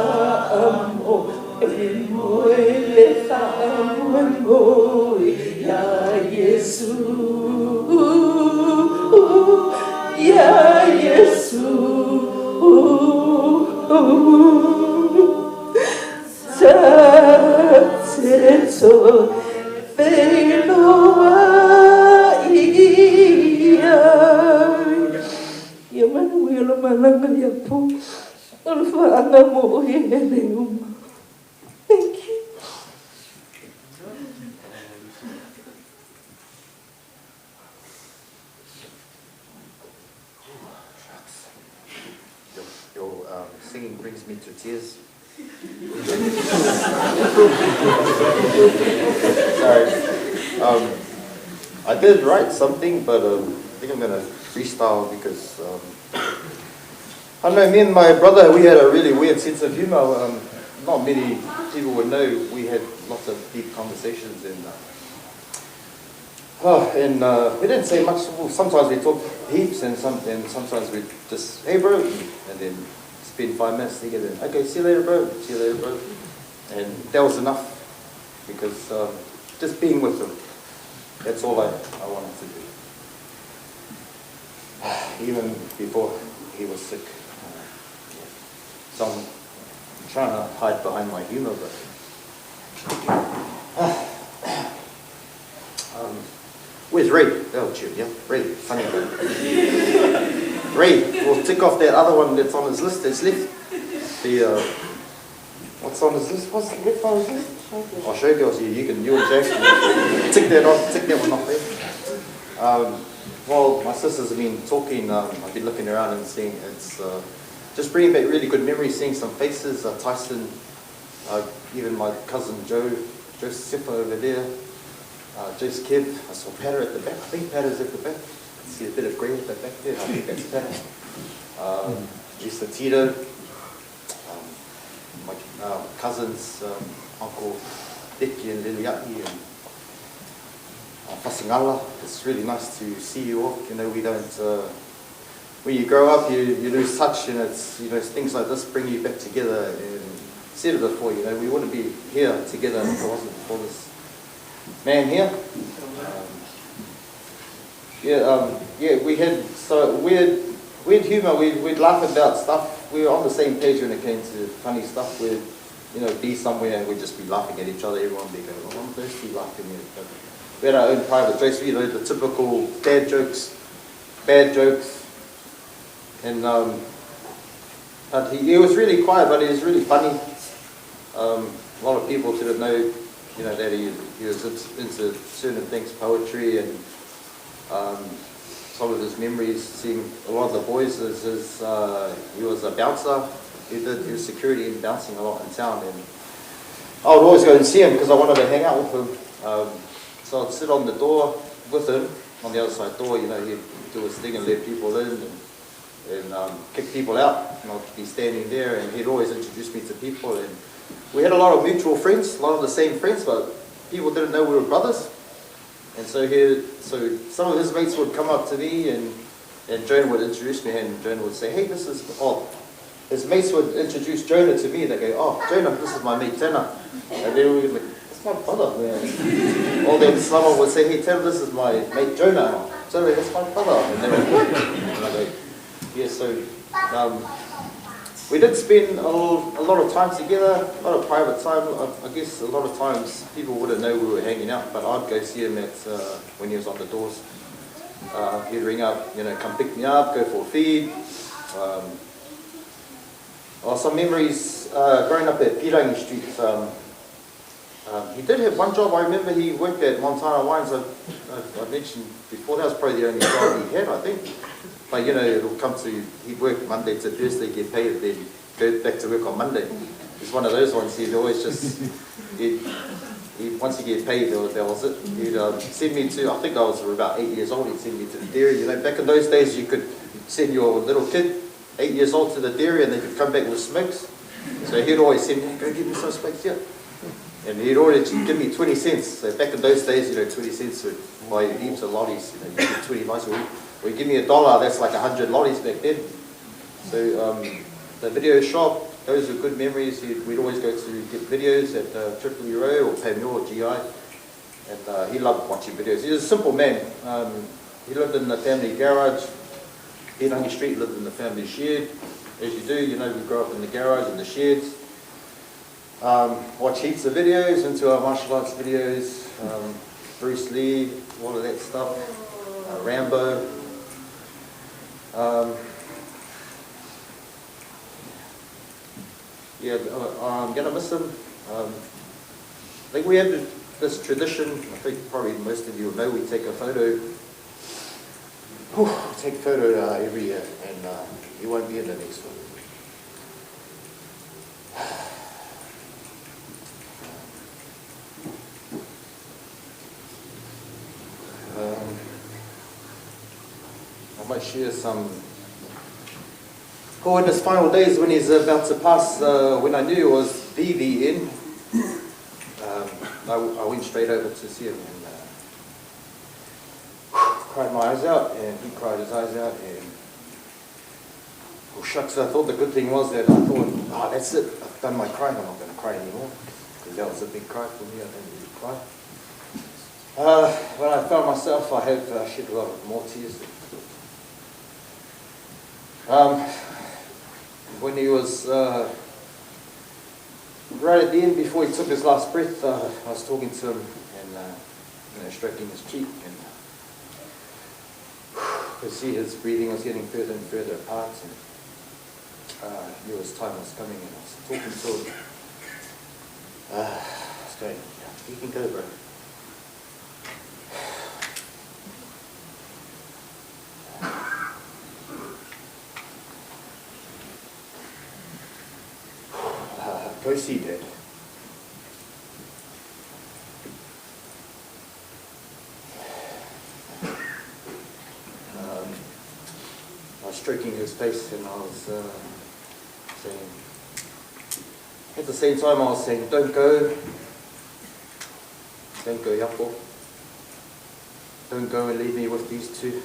Q: amo emoe leha amo emoe ya Yesu ya Yesu Tateto Feloa Ia Ia mana wila malanga Ioapo Alfa anga mo hele uma. Thank you.
F: Your singing brings me to tears. Sorry. I did write something, but I think I'm going to freestyle because, I don't know, me and my brother, we had a really weird sense of humor. Not many people would know we had lots of deep conversations and we didn't say much. Well, sometimes we talked heaps and sometimes we just, hey bro, and then spend 5 minutes together. Okay, see you later bro, see you later bro. And that was enough because just being with him, that's all I wanted to do. Even before he was sick. So I'm trying to hide behind my humor, but where's Ray? Oh, cheer, yeah, Ray, funny guy. Ray, we'll tick off that other one that's on his list. That's left. The what's on his list? What's left on his list? I'll show you guys. You and Jack tick that off. Tick that one off there. Well, my sisters have been talking. I've been looking around and seeing it's just bringing back really good memories. Seeing some faces. Tyson, even my cousin Joseph over there. Joe's kid. I saw Patter at the back. I think Patter's at the back. I see a bit of grey at the back there. I think that's Patter. Lisa Tito. My cousins, Uncle Dicky and Liliaki and Fasingala. It's really nice to see you all. You know, we don't. When you grow up, you lose touch, and it's things like this bring you back together. And said it before, we wouldn't be here together if it wasn't for this man here. We had weird humor. We'd laugh about stuff. We were on the same page when it came to funny stuff. We'd be somewhere and we'd just be laughing at each other. Everyone would go, "Oh, I'm thirsty," laughing at each other. We had our own private jokes. The typical bad jokes, and but he was really quiet, but he was really funny. A lot of people didn't know, that he was into certain things, poetry, and some of his memories. Seeing a lot of the boys, he was a bouncer. He was security and bouncing a lot in town, and I would always go and see him because I wanted to hang out with him. So I'd sit on the door with him, on the other side door. He'd do his thing and let people in and kick people out. And I'd be standing there, and he'd always introduce me to people. And we had a lot of mutual friends, a lot of the same friends, but people didn't know we were brothers. And so some of his mates would come up to me, and Jonah would introduce me, and Jonah would say, "Hey, this is..." His mates would introduce Jonah to me. They go, "Oh, Jonah, this is my mate Tana." And then we would be like, "That's my brother, man." Or then someone would say, "Hey, Tana, this is my mate Jonah." "Jonah, that's my brother." And then and I go, "Yeah." So we did spend a lot of time together, a lot of private time. I guess a lot of times people wouldn't know we were hanging out, but I'd go see him when he was on the doors. He'd ring up, "Come pick me up, go for a feed." Some memories growing up at Pirangi Street. He did have one job. I remember he worked at Montana Wines. I mentioned before, that was probably the only job he had, I think. But you know, it'll come to, he'd work Monday to Thursday, get paid, and then go back to work on Monday. It's one of those ones. He'd always just, once he get paid, that was it. He'd send me to, I think I was about 8 years old, he'd send me to the dairy. You know, back in those days, you could send your little kid, 8 years old, to the dairy, and they could come back with smokes. So he'd always send me, go get me some smokes here. And he'd always give me 20 cents. So back in those days, you know, 20 cents would buy you heaps of lollies. You know, you get 20 bucks a week. Or you give me $1, that's like 100 lollies back then. So the video shop, those are good memories. We'd always go to get videos at Tripoli Road or Pamela or G-VAI. And he loved watching videos. He was a simple man. He lived in the family garage. Pirangi Street, lived in the family shed. As you do, you know, we grew up in the garage and the sheds. Watch heaps of videos, into our martial arts videos, Bruce Lee, all of that stuff, Rambo. Yeah, I'm going to miss him. I think we have this tradition, I think probably most of you will know, we take a photo. We take a photo every year, and he won't be in the next one. I might share some. In his final days, when he's about to pass, when I knew it was the end, I went straight over to see him and cried my eyes out, and he cried his eyes out, and shucks, I thought the good thing was that I thought, that's it, I've done my crying, I'm not going to cry anymore, because that was a big cry for me, I didn't really cry. When I found myself, I had shed a lot of more tears. When he was right at the end, before he took his last breath, I was talking to him and stroking his cheek, and could see his breathing was getting further and further apart, and knew his time was coming, and I was talking to him. I was going, you can go, bro. Go see Dad. I was stroking his face, and I was saying, at the same time I was saying, don't go, Ioapo. Don't go and leave me with these two.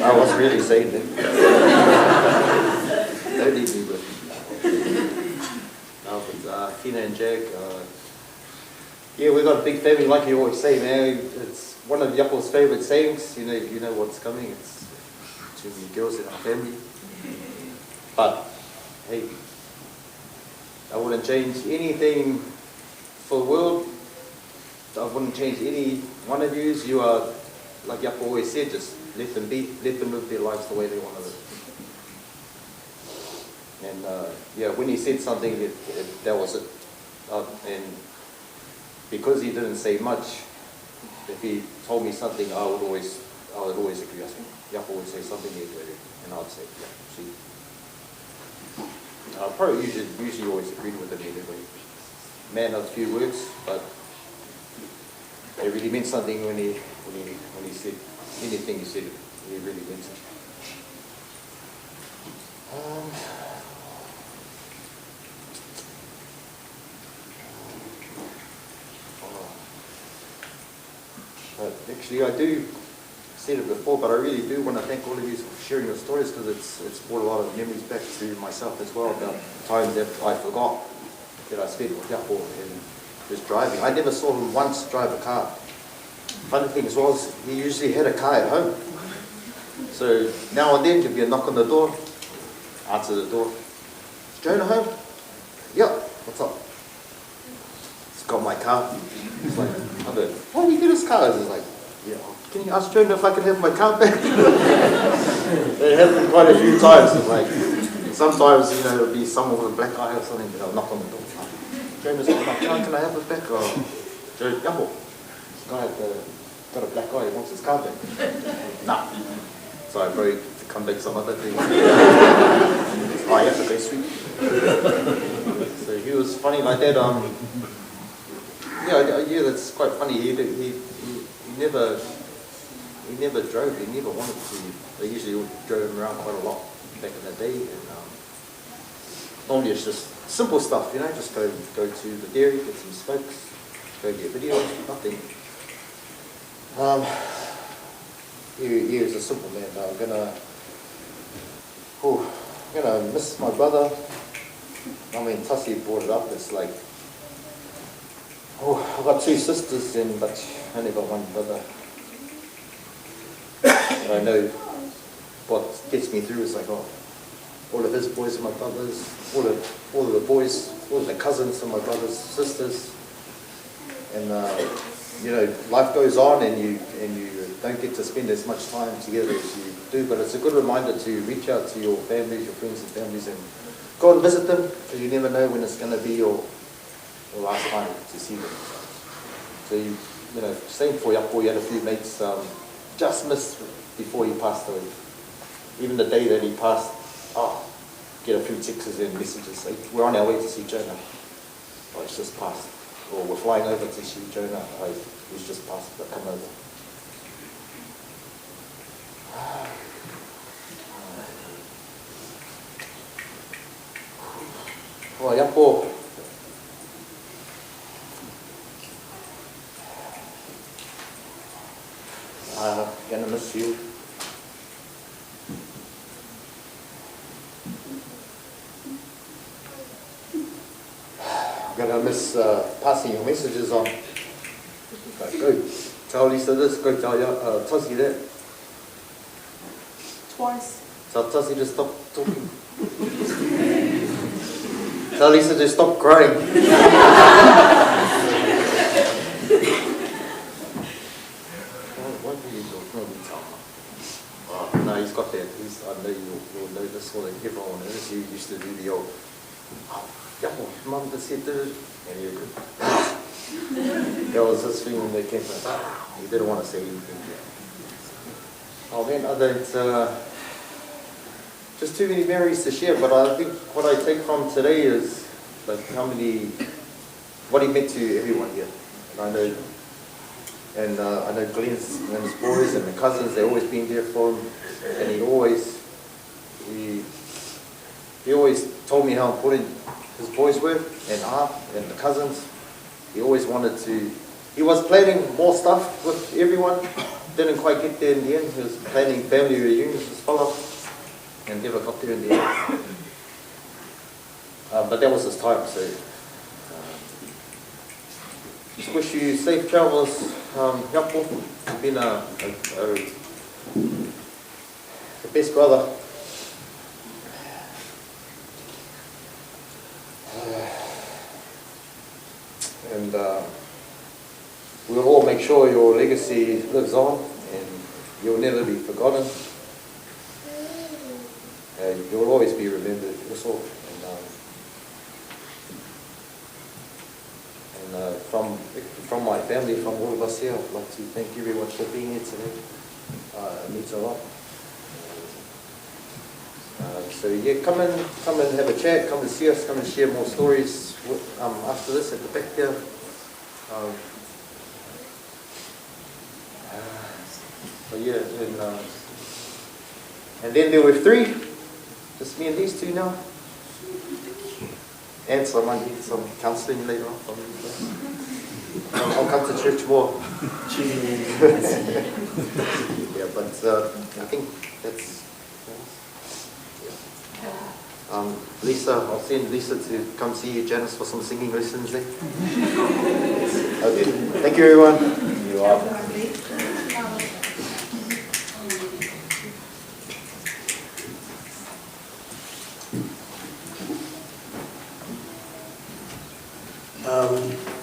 F: I was really saying that. Don't leave me with. But Fina and Jag, yeah, we've got a big family, like you always say, man. It's one of Ioapo's favourite sayings. You know what's coming. It's too many girls in our family. But hey, I wouldn't change anything for the world. I wouldn't change any one of you. You are, like Ioapo always said, just let them be, let them live their lives the way they want to live. And yeah, when he said something, that was it. And because he didn't say much, if he told me something, I would always agree. I said, Ioapo would say something, and I'd say, yeah, see. I probably usually always agreed with him anyway. Man of few words, but it really meant something when he said anything he said. He really meant it. Actually, I do said it before, but I really do want to thank all of you for sharing your stories, because it's brought a lot of memories back to myself as well about times that I forgot that I spent with Ioapo and just driving. I never saw him once drive a car. Funny thing was, he usually had a car at home. So now and then there'd be a knock on the door, answer the door. Is Jonah home? Yeah, what's up? He's got my car. He's like, why do you get his car? He's like, yeah, can you ask Jonah if I can have my car back? It happened quite a few times. Like, sometimes, you know, it'll be someone with a black eye or something, they'll knock on the door. Jonas, can I have it back? Or, Ioapo, this guy got a black eye, he wants his car back. Nah. So I probably to come back some other day. Oh, yeah, okay, sweet. So he was funny like that. Yeah, that's quite funny. He never drove. He never wanted to. They usually drove him around quite a lot back in the day. And normally it's just simple stuff, you know. Just go to the dairy, get some smokes, go get videos, nothing. He was a simple man. I'm gonna miss my brother. I mean, Tassi brought it up. It's like, I've got two sisters, but I only got one brother. And I know what gets me through is like, all of his boys are my brothers, all of the boys, all of the cousins are my brothers, sisters, and you know, life goes on, and you don't get to spend as much time together as you do. But it's a good reminder to reach out to your families, your friends and families, and go and visit them, because you never know when it's going to be your last time to see them. So you know, same for Ioapo, you had a few mates just missed before he passed away. Even the day that he passed, get a few texts and messages say, we're on our way to see Jonah. Oh, it's just passed. Or we're flying over to see Jonah. Oh, he's just passed, but come over. Oh, Ioapo. Gonna miss you. I'm gonna miss passing your messages on. Go tell Lisa this, go tell Tassi that.
N: Twice.
F: Tell Tassi to stop talking. Tell Lisa to stop crying. No, he's got that. I know you'll know this one. Everyone knows. You used to do the old, Ioapo, Mum just said this. And you go, that was his thing when they came back. He didn't want to say anything. Oh man, just too many memories to share. But I think what I take from today is like what he meant to everyone here. And I know Glenn's and his boys and the cousins, they've always been there for him. And he always told me how important his boys were, and the cousins. He always wanted to, he was planning more stuff with everyone, didn't quite get there in the end. He was planning family reunions with fellow, and never got there in the end. But that was his time, so just wish you safe travels, Ioapo. You've been the best brother. And we'll all make sure your legacy lives on, and you'll never be forgotten. And you'll always be remembered. That's all. And from my family, from all of us here, I'd like to thank everyone for being here today. It means a lot. So yeah, come and have a chat, come and see us, come and share more stories after this at the back here. But yeah, and then there were three, just me and these two now. And so I might need some counselling later on from you. I'll come to church more. Yeah, but I think that's. Lisa, I'll send Lisa to come see you, Janice, for some singing lessons there. Okay, thank you everyone. You are.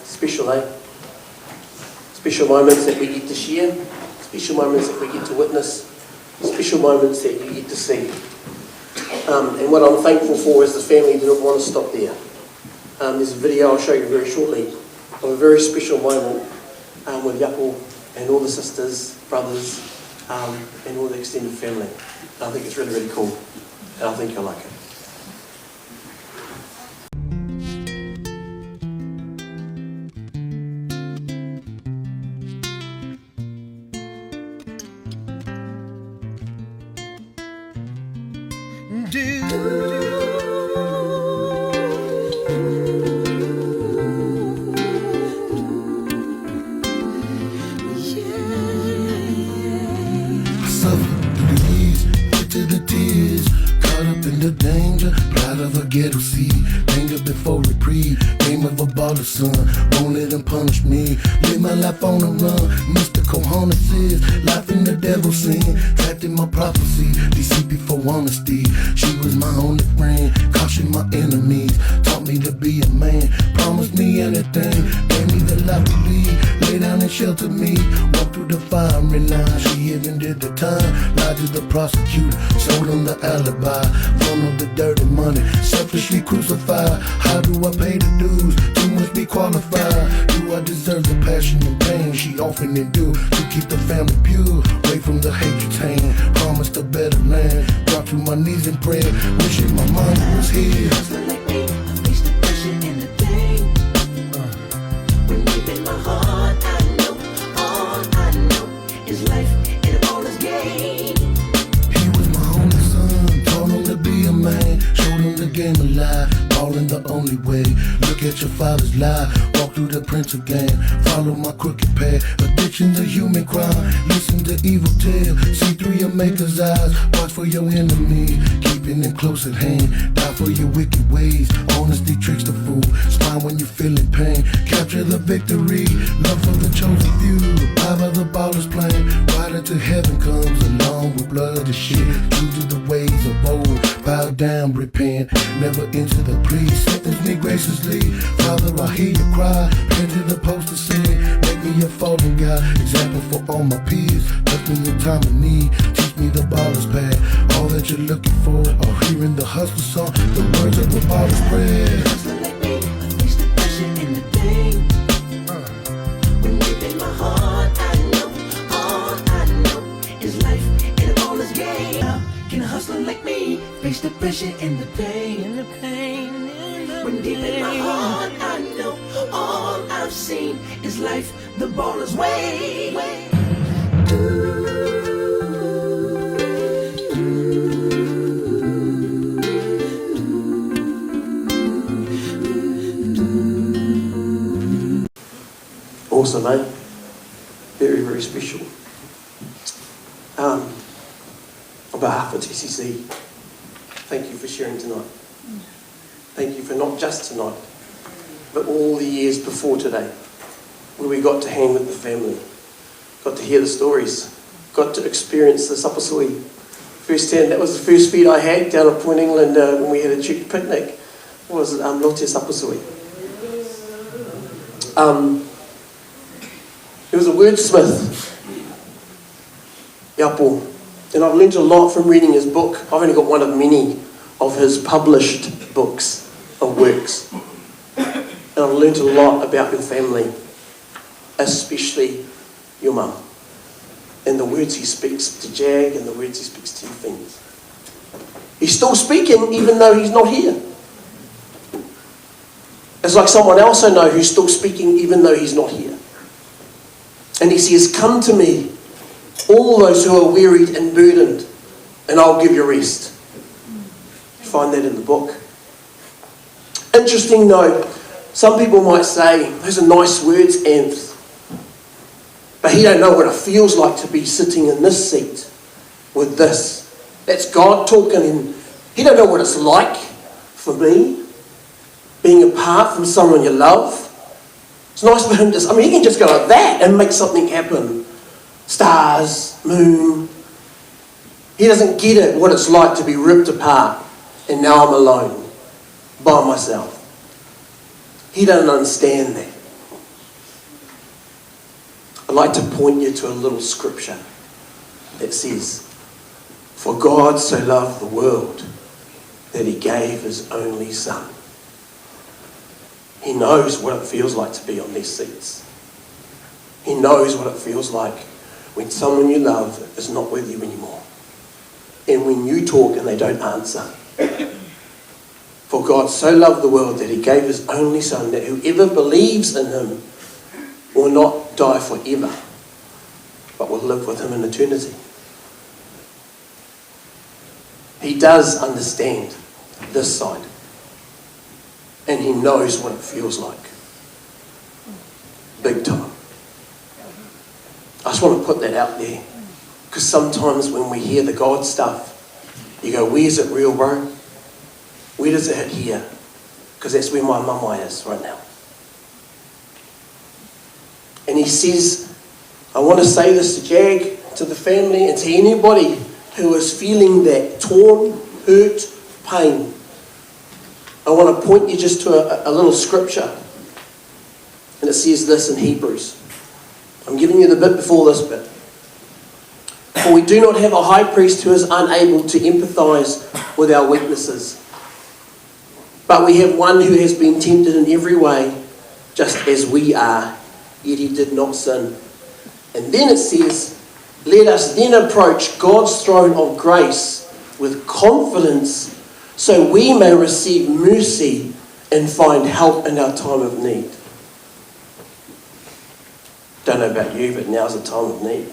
C: Special, Special moments that we get to share, special moments that we get to witness, special moments that you get to see. And what I'm thankful for is the family didn't want to stop there. There's a video I'll show you very shortly of a very special moment with Ioapo and all the sisters, brothers, and all the extended family. And I think it's really, really cool, and I think you'll like it.
R: Ghetto seed, anger before reprieve, game of a baller son, won't let them punish me, live my life on the run, mystical harnesses, life in the devil's sin, trapped in my prophecy, deceit before honesty, she was my only friend, caution my enemies, taught me to be a man, promised me anything, gave me the life to lead, lay down and shelter me, walk through the firing line, she even did the time, lied to the prosecutor, sold him the alibi, funneled the dirty money, selfishly crucified. How do I pay the dues? Too much be qualified. Do I deserve the passion and pain she often endure to keep the family pure, away from the hatred taint? Promised a better land. Drop to my knees in prayer, wishing my mom was here.
A: When deep in my heart, I know all I know is life and all is gain.
R: He was my only son, taught him to be a man, showed him the game of life, ballin' the only way. Look at your father's lie, walk through the prince of game, follow my crooked path. Addiction's a human crime, listen to evil tale, see through your maker's eyes, watch for your enemy, keeping them close at hand, die for your wicked ways. Honesty tricks the fool, smile when you're feeling pain, capture the victory, love for the chosen few, power of the baller's plan, rider to heaven comes along with blood and shit, true to the ways of old, bow down, repent, never enter the plea, sentence me graciously, Father I hear you cry, pen to the post of sin, make me a fallen guy, example for all my peers, touch me in time of need, teach me the baller's path, all that you're looking for, or hearing the hustle song, the words of the baller's prayer.
A: Hustling like me, I face the pressure and the pain. When deep in my heart, I know all I know is life and all is gain. Can a hustler like me face the pressure and the pain? When deep in my heart, I know all I've seen is life, the baller's way.
C: Awesome, eh? Very, very special. On behalf of TCC, thank you for sharing tonight. Thank you for not just tonight, but all the years before today, where we got to hang with the family, got to hear the stories, got to experience the sapasui firsthand. That was the first feed I had down at Point England when we had a church picnic, was Lote Sapasui. He was a wordsmith, Ioapo, and I've learned a lot from reading his book. I've only got one of many of his published books of works. And I've learned a lot about your family, especially your mum, and the words he speaks to Jag and the words he speaks to your friends. He's still speaking even though he's not here. It's like someone else I know who's still speaking even though he's not here. And he says, "Come to me, all those who are wearied and burdened, and I'll give you rest." You find that in the book. Interesting though, some people might say, "Those are nice words, Anth, but he don't know what it feels like to be sitting in this seat with this. That's God talking, and he don't know what it's like for me, being apart from someone you love." It's nice for him to, he can just go like that and make something happen. Stars, moon. He doesn't get it, what it's like to be ripped apart, and now I'm alone, by myself. He doesn't understand that. I'd like to point you to a little scripture that says, For God so loved the world that he gave his only son. He knows what it feels like to be on these seats. He knows what it feels like when someone you love is not with you anymore. And when you talk and they don't answer. For God so loved the world that he gave his only son, that whoever believes in him will not die forever, but will live with him in eternity. He does understand this side. And he knows what it feels like. Big time. I just want to put that out there. Because sometimes when we hear the God stuff, you go, where's it real, bro? Where does it hit here? Because that's where my mama is right now. And he says, I want to say this to Jag, to the family, and to anybody who is feeling that torn, hurt, pain. I want to point you just to a little scripture. And it says this in Hebrews. I'm giving you the bit before this bit. For we do not have a high priest who is unable to empathise with our weaknesses. But we have one who has been tempted in every way, just as we are, yet he did not sin. And then it says, let us then approach God's throne of grace with confidence, so we may receive mercy and find help in our time of need. Don't know about you, but now's the time of need.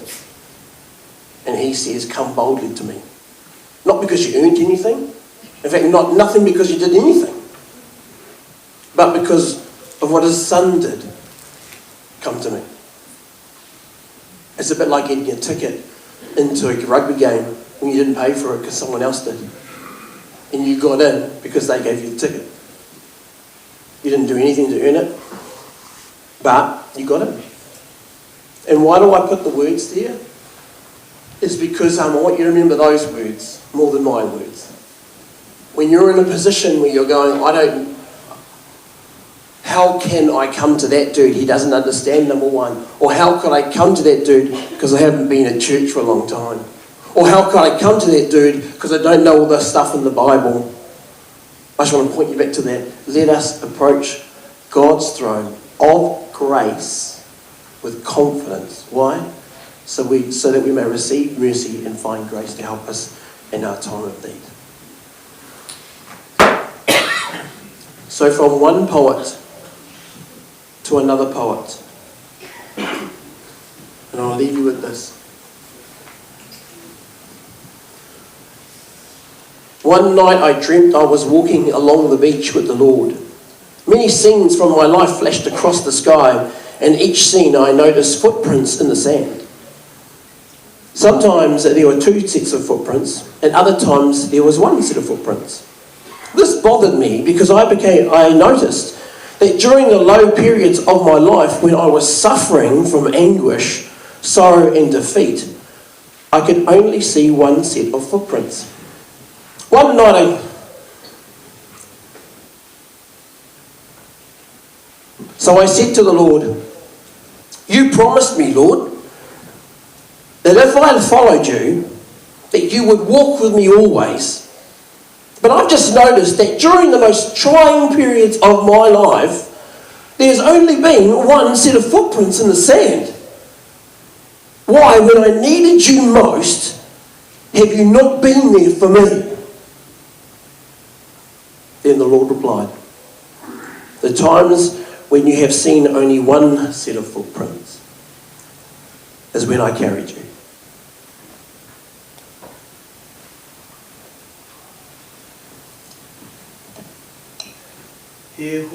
C: And he says, come boldly to me. Not because you earned anything. In fact, nothing because you did anything. But because of what his son did. Come to me. It's a bit like getting a ticket into a rugby game when you didn't pay for it because someone else did. And you got in because they gave you the ticket. You didn't do anything to earn it, but you got in. And why do I put the words there? It's because I want you to remember those words more than my words. When you're in a position where you're going, how can I come to that dude? He doesn't understand, number one. Or how could I come to that dude because I haven't been in church for a long time? Or how could I come to that dude because I don't know all this stuff in the Bible? I just want to point you back to that. Let us approach God's throne of grace with confidence. Why? So that we may receive mercy and find grace to help us in our time of need. So from one poet to another poet. And I'll leave you with this. One night I dreamt I was walking along the beach with the Lord. Many scenes from my life flashed across the sky, and each scene I noticed footprints in the sand. Sometimes there were 2 sets of footprints, and other times there was 1 set of footprints. This bothered me because I noticed that during the low periods of my life when I was suffering from anguish, sorrow and defeat, I could only see 1 set of footprints. One night So I said to the Lord, you promised me, Lord, that if I had followed you, that you would walk with me always. But I've just noticed that during the most trying periods of my life, there's only been 1 set of footprints in the sand. Why, when I needed you most, have you not been there for me? Then the Lord replied, the times when you have seen only 1 set of footprints is when I carried you.
A: He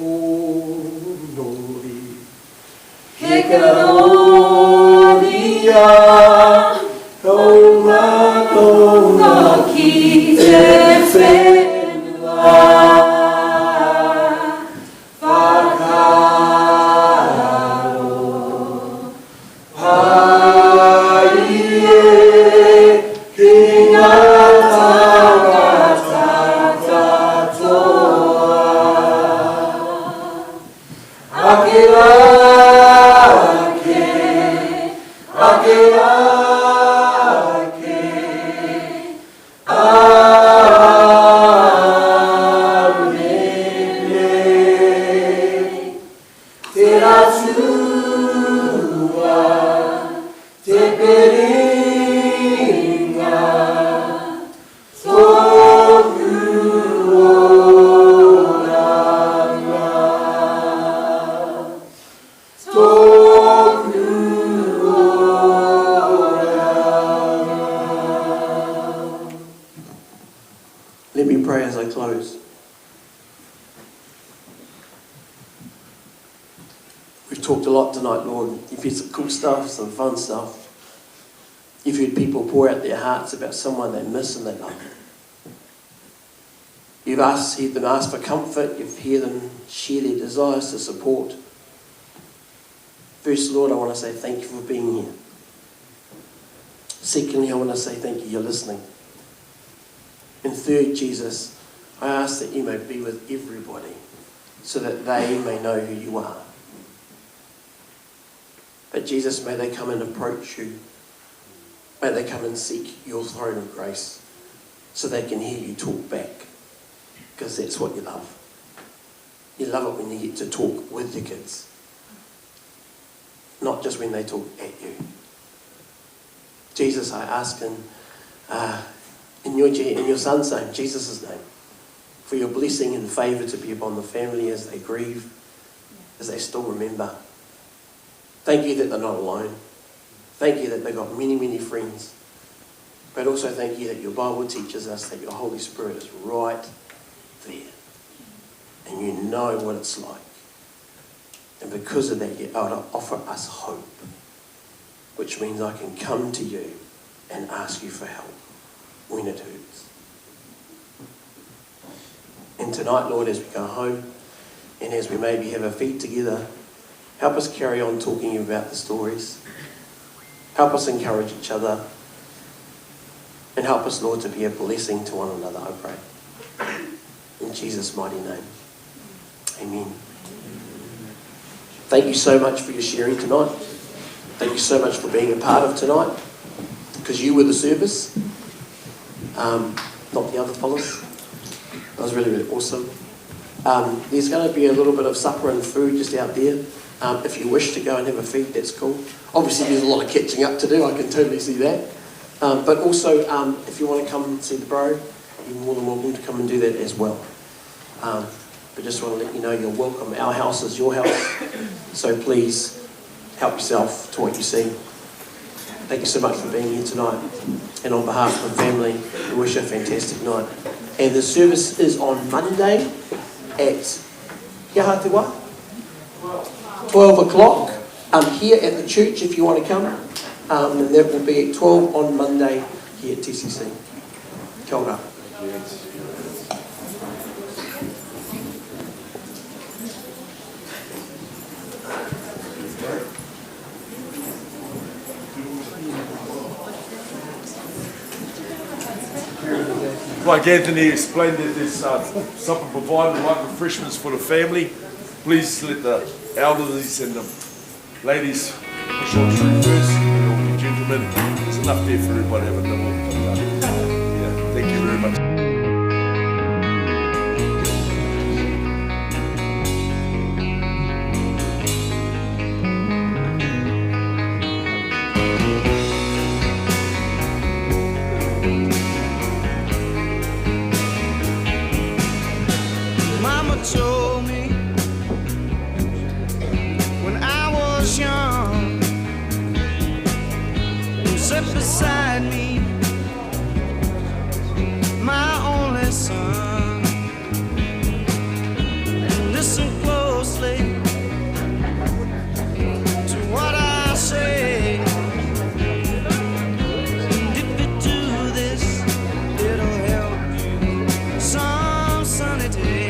A: karoria Tonga tonga ki te whenua Whakaro Pai e ki ngā tangata katoa Akira
C: Let me pray as I close. We've talked a lot tonight, Lord. You've had some cool stuff, some fun stuff. You've heard people pour out their hearts about someone they miss and they love. You've heard them ask for comfort. You've heard them share their desires to support. First, Lord, I want to say thank you for being here. Secondly, I want to say thank you, you're listening. And third, Jesus, I ask that you may be with everybody so that they may know who you are. But Jesus, may they come and approach you. May they come and seek your throne of grace so they can hear you talk back, because that's what you love. You love it when you get to talk with your kids, not just when they talk at you. Jesus, I ask in your Son's name, Jesus' name, for your blessing and favour to be upon the family as they grieve, as they still remember. Thank you that they're not alone. Thank you that they've got many, many friends. But also thank you that your Bible teaches us that your Holy Spirit is right there. And you know what it's like. And because of that, you're able to offer us hope, which means I can come to you and ask you for help when it hurts. And tonight, Lord, as we go home and as we maybe have a feed together, help us carry on talking about the stories. Help us encourage each other. And help us, Lord, to be a blessing to one another, I pray. In Jesus' mighty name. Amen. Thank you so much for your sharing tonight. Thank you so much for being a part of tonight, because you were the service, not the other fellas. That was really, really awesome. There's going to be a little bit of supper and food just out there. If you wish to go and have a feed, that's cool. Obviously, there's a lot of catching up to do. I can totally see that. But also, if you want to come and see the bro, you're more than welcome to come and do that as well. But just want to let you know you're welcome. Our house is your house. So please help yourself to what you see. Thank you so much for being here tonight. And on behalf of the family, we wish you a fantastic night. And the service is on Monday at Yahatewa, 12 o'clock. Here at the church if you want to come. And that will be at 12 on Monday here at TCC. Kia ora.
S: Like Anthony explained, that there's supper provided, light refreshments for the family. Please let the elderlies and the ladies push on through first, and all the gentlemen. There's enough there for everybody to have a double. Yeah, thank you very much.
A: Mama told me when I was young, and sat beside me, my only son, and listen closely to what I say. And if you do this, it'll help you some sunny day.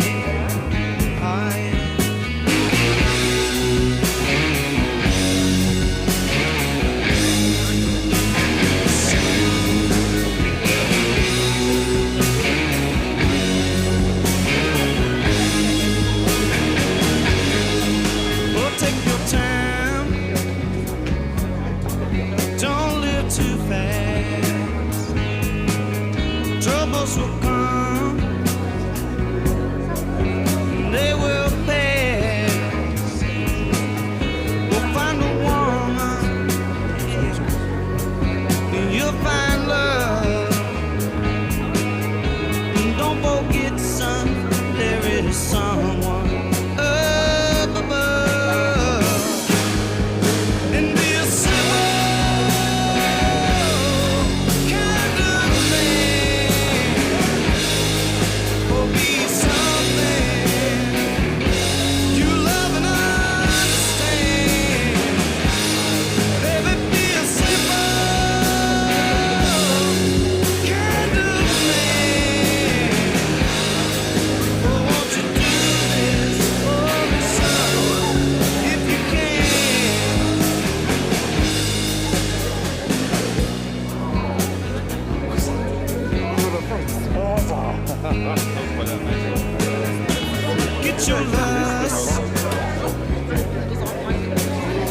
A: Get your lust,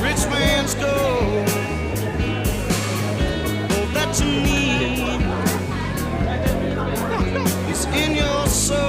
A: rich man's gold. All that you need is in your soul.